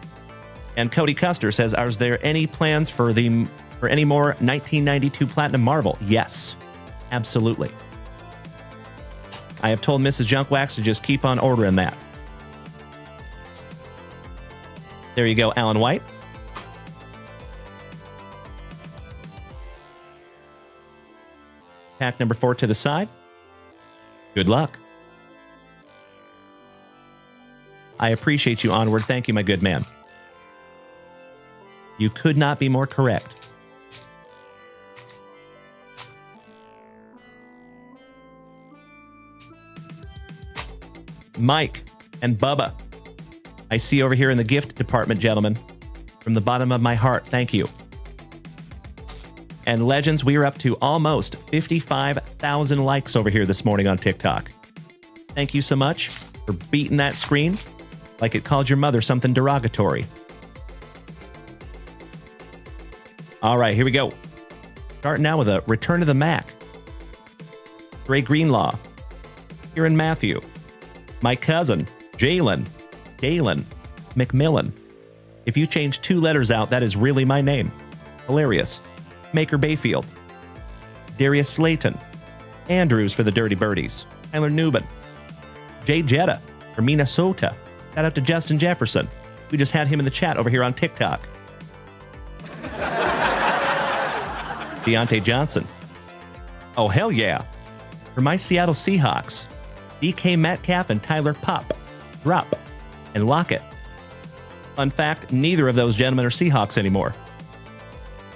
And Cody Custer says, are there any plans for any more 1992 Platinum Marvel? Yes, absolutely. I have told Mrs. Junkwax to just keep on ordering that. There you go, Alan White. Pack number 4 to the side. Good luck. I appreciate you, Onward. Thank you, my good man. You could not be more correct. Mike and Bubba, I see over here in the gift department, gentlemen. From the bottom of my heart, thank you. And Legends, we are up to almost 55,000 likes over here this morning on TikTok. Thank you so much for beating that screen like it called your mother something derogatory. All right, here we go. Starting now with a Return of the Mac. Ray Greenlaw. Kieran Matthew. My cousin, Galen McMillan. If you change 2 letters out, that is really my name. Hilarious. Maker Bayfield. Darius Slayton. Andrews for the Dirty Birdies. Tyler Newman. Jay Jetta from Minnesota. Shout out to Justin Jefferson. We just had him in the chat over here on TikTok. Deontay Johnson. Oh, hell yeah. For my Seattle Seahawks, DK Metcalf and Tyler Rupp, and Lockett. Fun fact, neither of those gentlemen are Seahawks anymore.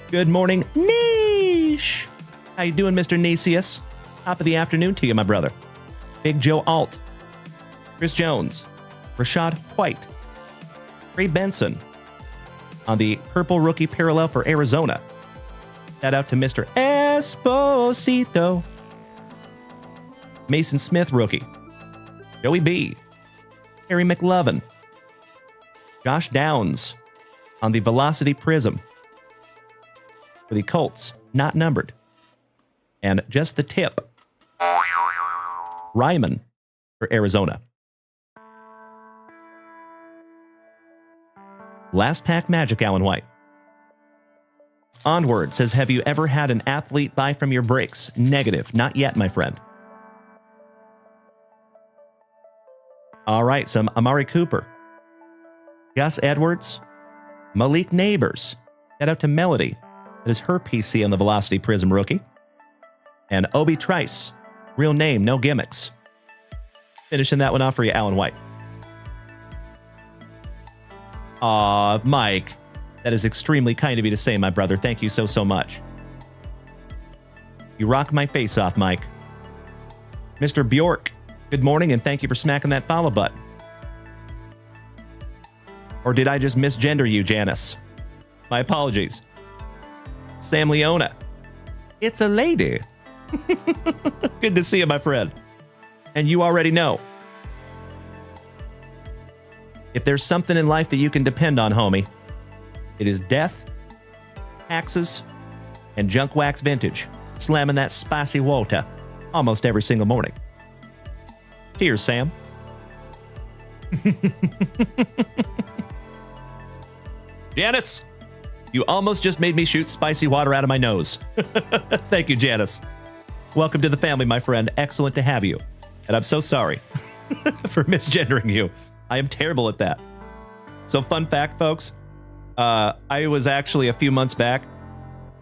Good morning, Niche. How you doing, Mr. Nasius? Top of the afternoon to you, my brother. Big Joe Alt. Chris Jones. Rashad White. Ray Benson. On the purple rookie parallel for Arizona. Shout out to Mr. Esposito. Mason Smith rookie. Joey B. Harry McLovin. Josh Downs on the Velocity Prizm for the Colts, not numbered. And just the tip. Ryman for Arizona. Last pack magic, Alan White. Onward says, have you ever had an athlete buy from your breaks? Negative. Not yet, my friend. All right, some Amari Cooper. Gus Edwards. Malik Neighbors. Shout out to Melody. That is her PC on the Velocity Prizm rookie. And Obi Trice. Real name, no gimmicks. Finishing that one off for you, Alan White. Aw, Mike. That is extremely kind of you to say, my brother. Thank you so much. You rock my face off, Mike. Mr. Bjork, good morning, and thank you for smacking that follow button. Or did I just misgender you, Janice? My apologies. Sam Leona. It's a lady. Good to see you, my friend. And you already know. If there's something in life that you can depend on, homie, it is death, taxes, and junk wax vintage. Slamming that spicy water almost every single morning. Cheers, Sam. Janice, you almost just made me shoot spicy water out of my nose. Thank you, Janice. Welcome to the family, my friend. Excellent to have you. And I'm so sorry for misgendering you. I am terrible at that. So fun fact, folks, I was actually a few months back,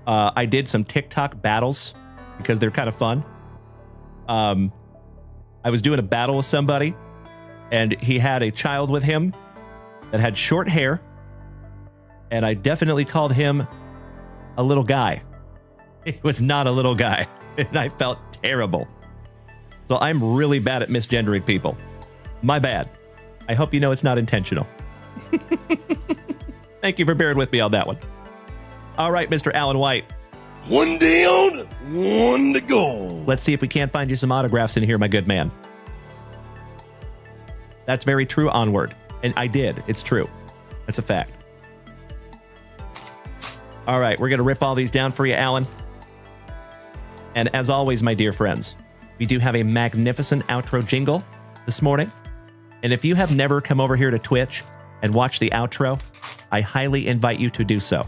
I did some TikTok battles because they're kind of fun. I was doing a battle with somebody, and he had a child with him that had short hair, and I definitely called him a little guy. It was not a little guy, and I felt terrible. So I'm really bad at misgendering people. My bad. I hope you know it's not intentional. Thank you for bearing with me on that one. All right, Mr. Alan White. One day on, one to go. Let's see if we can't find you some autographs in here, my good man. That's very true, Onward. And I did. It's true. That's a fact. All right, we're going to rip all these down for you, Alan. And as always, my dear friends, we do have a magnificent outro jingle this morning. And if you have never come over here to Twitch and watched the outro, I highly invite you to do so.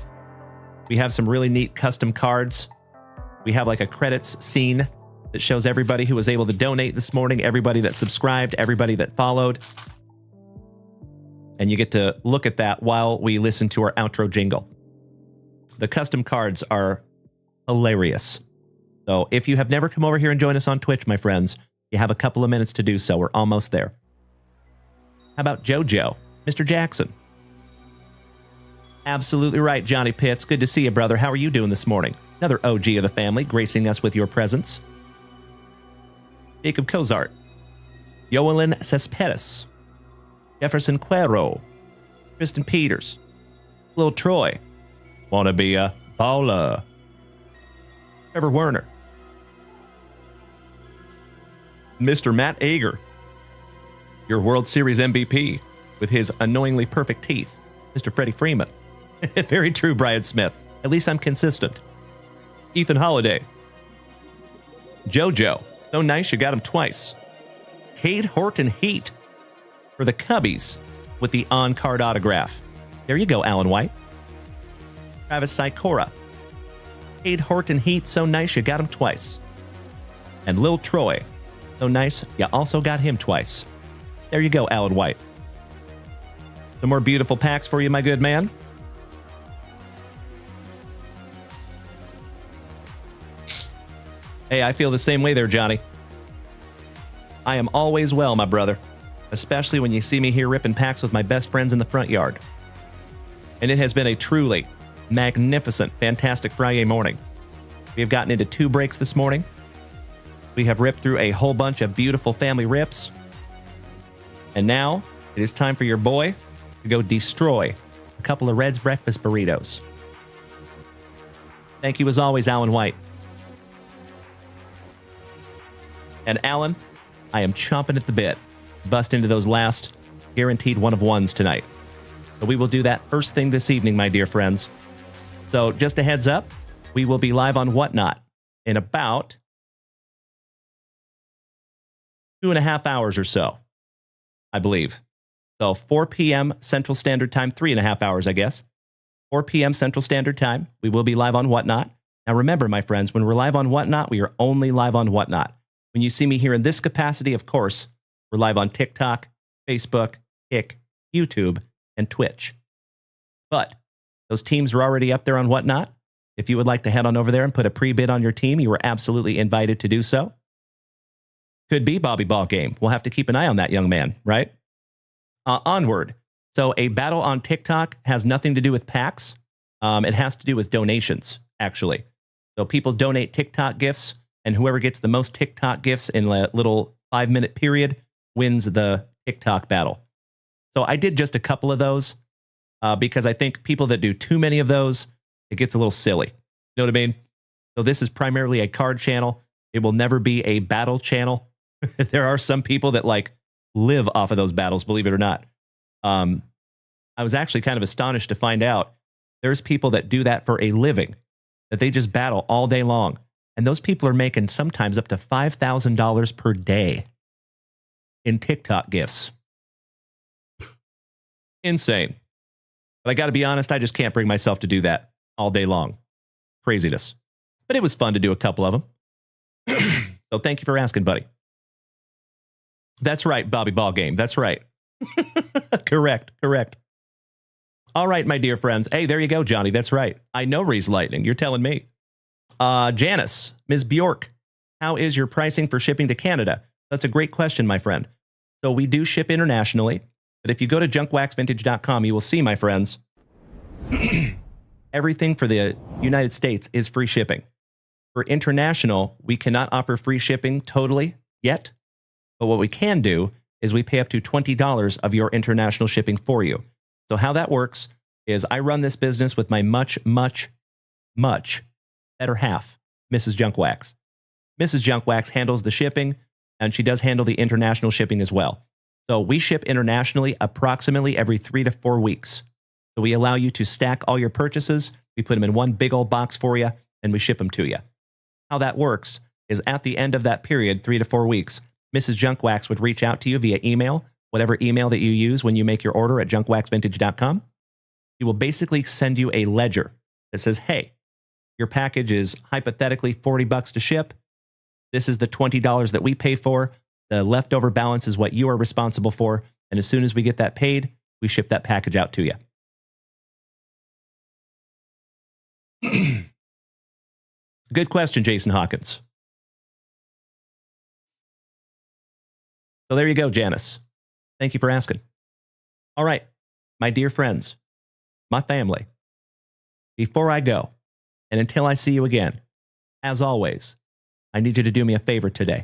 We have some really neat custom cards. We have like a credits scene that shows everybody who was able to donate this morning, everybody that subscribed, everybody that followed. And you get to look at that while we listen to our outro jingle. The custom cards are hilarious. So if you have never come over here and joined us on Twitch, my friends, you have a couple of minutes to do so. We're almost there. How about JoJo? Mr. Jackson? Absolutely right, Johnny Pitts. Good to see you, brother. How are you doing this morning? Another OG of the family, gracing us with your presence. Jacob Cozart. Yoelin Cespedes. Jefferson Cuero. Kristen Peters. Lil Troy. Wanna be a baller. Trevor Werner. Mr. Matt Ager. Your World Series MVP with his annoyingly perfect teeth. Mr. Freddie Freeman. Very true, Brian Smith. At least I'm consistent. Ethan Holiday. JoJo. So nice you got him twice. Cade Horton Heat for the Cubbies with the on-card autograph. There you go, Alan White. Travis Sikora. Cade Horton Heat. So nice you got him twice. And Lil Troy. So nice you also got him twice. There you go, Alan White. Some more beautiful packs for you, my good man. Hey, I feel the same way there, Johnny. I am always well, my brother. Especially when you see me here ripping packs with my best friends in the front yard. And it has been a truly magnificent, fantastic FriYAY morning. We have gotten into 2 breaks this morning. We have ripped through a whole bunch of beautiful family rips. And now, it is time for your boy to go destroy a couple of Red's breakfast burritos. Thank you as always, Alan White. And Alan, I am chomping at the bit to bust into those last guaranteed 1-of-1s tonight. So we will do that first thing this evening, my dear friends. So just a heads up, we will be live on Whatnot in about 2.5 hours or so, I believe. So 4 p.m. Central Standard Time, 3.5 hours, I guess. 4 p.m. Central Standard Time, we will be live on Whatnot. Now remember, my friends, when we're live on Whatnot, we are only live on Whatnot. When you see me here in this capacity, of course, we're live on TikTok, Facebook, Kick, YouTube, and Twitch. But those teams are already up there on Whatnot. If you would like to head on over there and put a pre-bid on your team, you are absolutely invited to do so. Could be Bobby Ball game. We'll have to keep an eye on that young man, right? Onward. So a battle on TikTok has nothing to do with packs. It has to do with donations, actually. So people donate TikTok gifts, and whoever gets the most TikTok gifts in a little 5-minute period wins the TikTok battle. So I did just a couple of those. because I think people that do too many of those, it gets a little silly. You know what I mean? So this is primarily a card channel. It will never be a battle channel. There are some people that like live off of those battles, believe it or not. I was actually kind of astonished to find out there's people that do that for a living, that they just battle all day long. And those people are making sometimes up to $5,000 per day in TikTok gifts. Insane. But I got to be honest, I just can't bring myself to do that all day long. Craziness. But it was fun to do a couple of them. So thank you for asking, buddy. That's right, Bobby Ballgame. That's right. Correct. All right, my dear friends. Hey, there you go, Johnny. That's right. I know Reese Lightning. You're telling me. Janice, Ms. Bjork, how is your pricing for shipping to Canada? That's a great question, my friend. So we do ship internationally, but if you go to junkwaxvintage.com, you will see, my friends, everything for the United States is free shipping. For international, we cannot offer free shipping totally yet, but what we can do is we pay up to $20 of your international shipping for you. So how that works is I run this business with my much better half, Mrs. Junkwax. Mrs. Junkwax handles the shipping, and she does handle the international shipping as well. So we ship internationally approximately every 3 to 4 weeks. So we allow you to stack all your purchases, we put them in one big old box for you, and we ship them to you. How that works is at the end of that period, 3 to 4 weeks, Mrs. Junkwax would reach out to you via email, whatever email that you use when you make your order at junkwaxvintage.com. He will basically send you a ledger that says, hey, your package is hypothetically $40 to ship. This is the $20 that we pay for. The leftover balance is what you are responsible for. And as soon as we get that paid, we ship that package out to you. Good question, Jason Hawkins. So there you go, Janice. Thank you for asking. All right, my dear friends, my family, before I go, and until I see you again, as always, I need you to do me a favor today.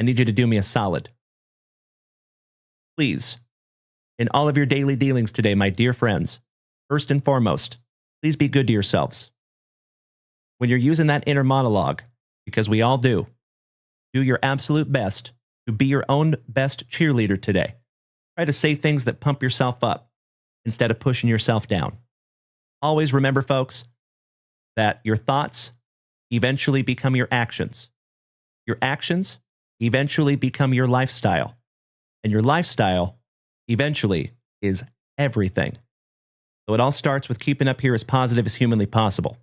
I need you to do me a solid. Please, in all of your daily dealings today, my dear friends, first and foremost, please be good to yourselves. When you're using that inner monologue, because we all do your absolute best to be your own best cheerleader today. Try to say things that pump yourself up instead of pushing yourself down. Always remember, folks, that your thoughts eventually become your actions. Your actions eventually become your lifestyle. And your lifestyle eventually is everything. So it all starts with keeping up here as positive as humanly possible.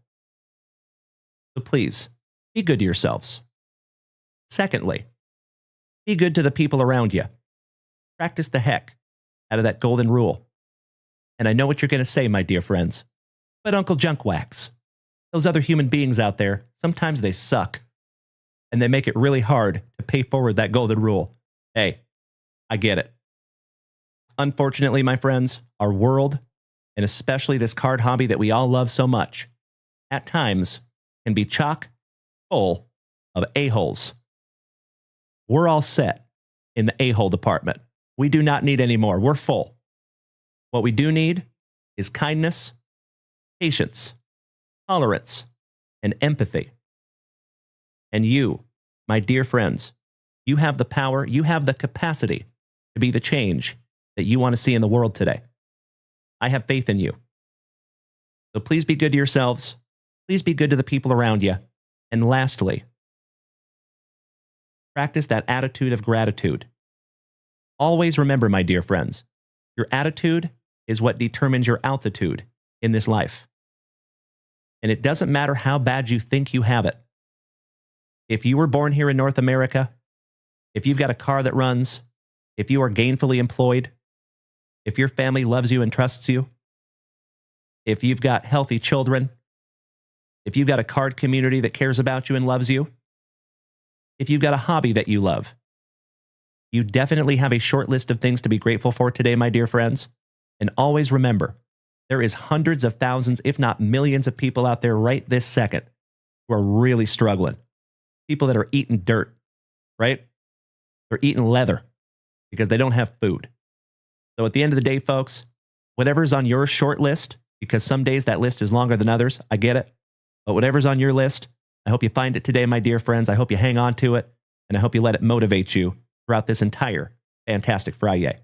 So please, be good to yourselves. Secondly, be good to the people around you. Practice the heck out of that golden rule. And I know what you're going to say, my dear friends, but Uncle Junkwax, those other human beings out there, sometimes they suck. And they make it really hard to pay forward that golden rule. Hey, I get it. Unfortunately, my friends, our world, and especially this card hobby that we all love so much, at times can be chock full of a-holes. We're all set in the a-hole department. We do not need any more. We're full. What we do need is kindness, patience, tolerance, and empathy. And you, my dear friends, you have the power, you have the capacity to be the change that you want to see in the world today. I have faith in you. So please be good to yourselves. Please be good to the people around you. And lastly, practice that attitude of gratitude. Always remember, my dear friends, your attitude is what determines your altitude in this life. And it doesn't matter how bad you think you have it. If you were born here in North America, if you've got a car that runs, if you are gainfully employed, if your family loves you and trusts you, if you've got healthy children, if you've got a card community that cares about you and loves you, if you've got a hobby that you love, you definitely have a short list of things to be grateful for today, my dear friends. And always remember, there is hundreds of thousands, if not millions of people out there right this second who are really struggling. People that are eating dirt, right? They're eating leather because they don't have food. So at the end of the day, folks, whatever's on your short list, because some days that list is longer than others. I get it. But whatever's on your list, I hope you find it today, my dear friends. I hope you hang on to it, and I hope you let it motivate you throughout this entire fantastic FriYAY.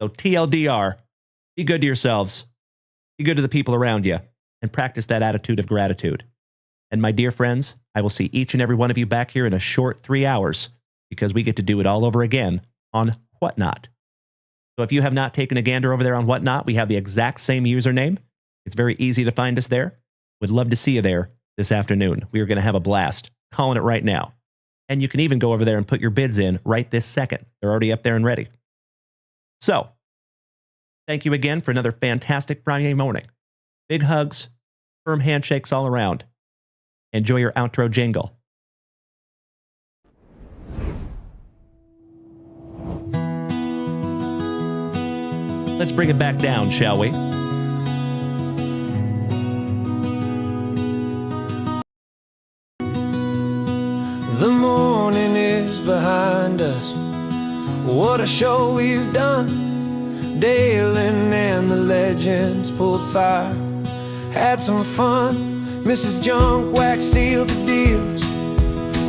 So TLDR, be good to yourselves, be good to the people around you, and practice that attitude of gratitude. And my dear friends, I will see each and every one of you back here in a short 3 hours, because we get to do it all over again on Whatnot. So if you have not taken a gander over there on Whatnot, we have the exact same username. It's very easy to find us there. Would love to see you there this afternoon. We are going to have a blast. Calling it right now. And you can even go over there and put your bids in right this second. They're already up there and ready. So, thank you again for another fantastic Friday morning. Big hugs, firm handshakes all around. Enjoy your outro jingle. Let's bring it back down, shall we? The morning is behind us. What a show we've done. Dalen and the legends pulled fire. Had some fun. Mrs. Junk Wax sealed the deals.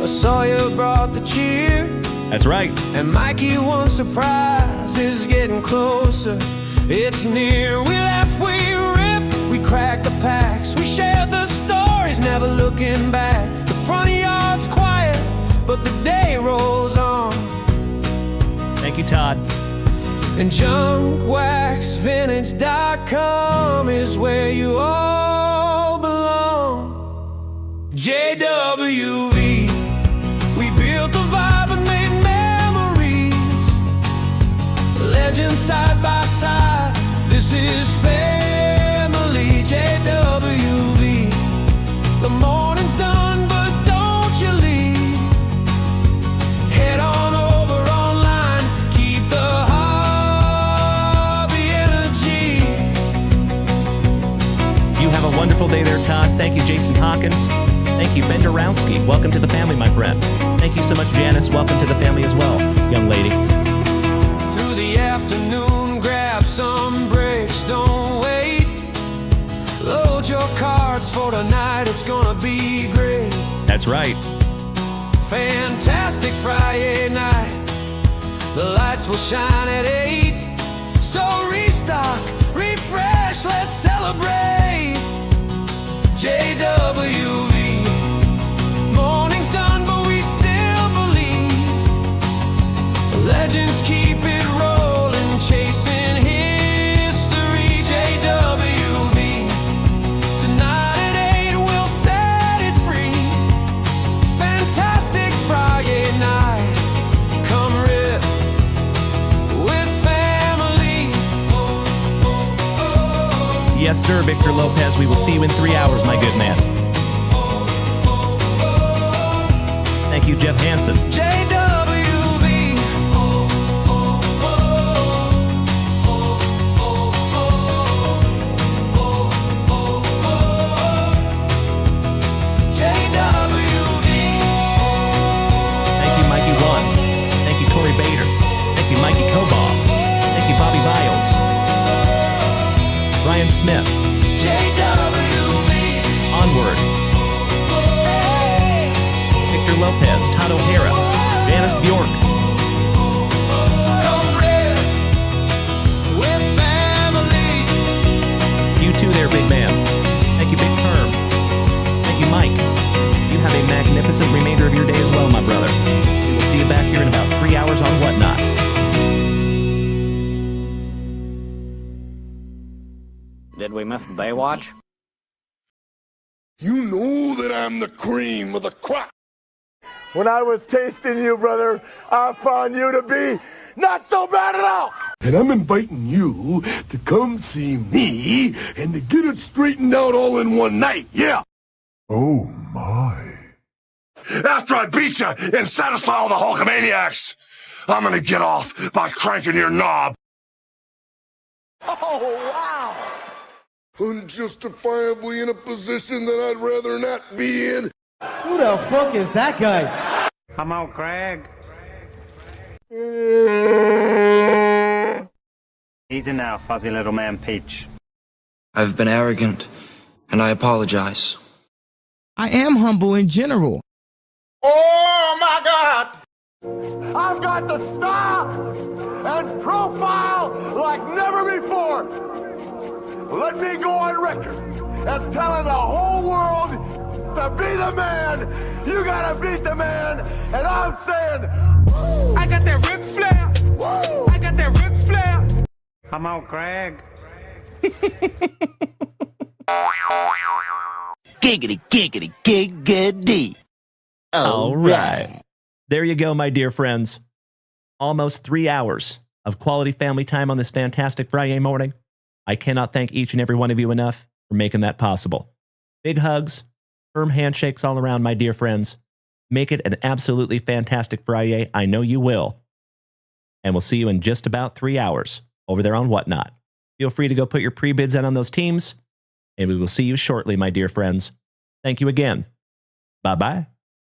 I saw you brought the cheer. That's right. And Mikey won surprise is getting closer. It's near. We laugh, we rip, we crack the packs. We share the stories, never looking back. The front yard's quiet, but the day rolls on. Thank you, Todd. And JunkWaxVintage.com is where you all belong. JWV, we built the vibe and made memories. Legends side by side, this is family. JWV, the morning's done, but don't you leave. Head on over online, keep the hobby energy. You have a wonderful day there, Todd. Thank you, Jason Hawkins. Thank you, Ben Dorowski. Welcome to the family, my friend. Thank you so much, Janice. Welcome to the family as well, young lady. Through the afternoon, grab some breaks, don't wait. Load your cards for tonight, it's gonna be great. That's right. Fantastic Friday night, the lights will shine at 8. So restock, refresh, let's celebrate. JWV, morning's done, but we still believe. Legends keep it rolling, chasing history. JWV, tonight at 8 we'll set it free. Fantastic Friday night, come rip with family. Yes, sir, Victor Lopez. We will see you in 3 hours, my good man. Thank you, Jeff Hansen. JWV, JWV. Thank you, Mikey One. Thank you, Corey Bader. Thank you, Mikey Kobob. Thank you, Bobby Biles. Ryan Smith. JWV. Onward. Victor Lopez. Todd O'Hara. Vanis Bjork. Come rip with family. You too there, big man. Thank you, Big Perm. Thank you, Mike. You have a magnificent remainder of your day as well, my brother. We will see you back here in about 3 hours on Whatnot. Did we miss Baywatch? You know that I'm the cream of the crop. When I was tasting you, brother, I found you to be not so bad at all. And I'm inviting you to come see me and to get it straightened out all in one night, yeah. Oh my. After I beat you and satisfy all the Hulkamaniacs, I'm gonna get off by cranking your knob. Oh, wow. Unjustifiably in a position that I'd rather not be in. Who the fuck is that guy? Come on, Craig. Easy now, fuzzy little man Peach. I've been arrogant, and I apologize. I am humble in general. Oh my God! I've got the style and profile like never before. Let me go on record as telling the whole world to be the man. You gotta beat the man, and I'm saying, I got that Ric Flair. Woo! I got that Ric Flair. Come on, Craig. Giggity, giggity, giggity. All right. There you go, my dear friends. Almost 3 hours of quality family time on this fantastic Friday morning. I cannot thank each and every one of you enough for making that possible. Big hugs, firm handshakes all around, my dear friends. Make it an absolutely fantastic Friday. I know you will. And we'll see you in just about 3 hours over there on Whatnot. Feel free to go put your pre-bids in on those teams. And we will see you shortly, my dear friends. Thank you again. Bye-bye.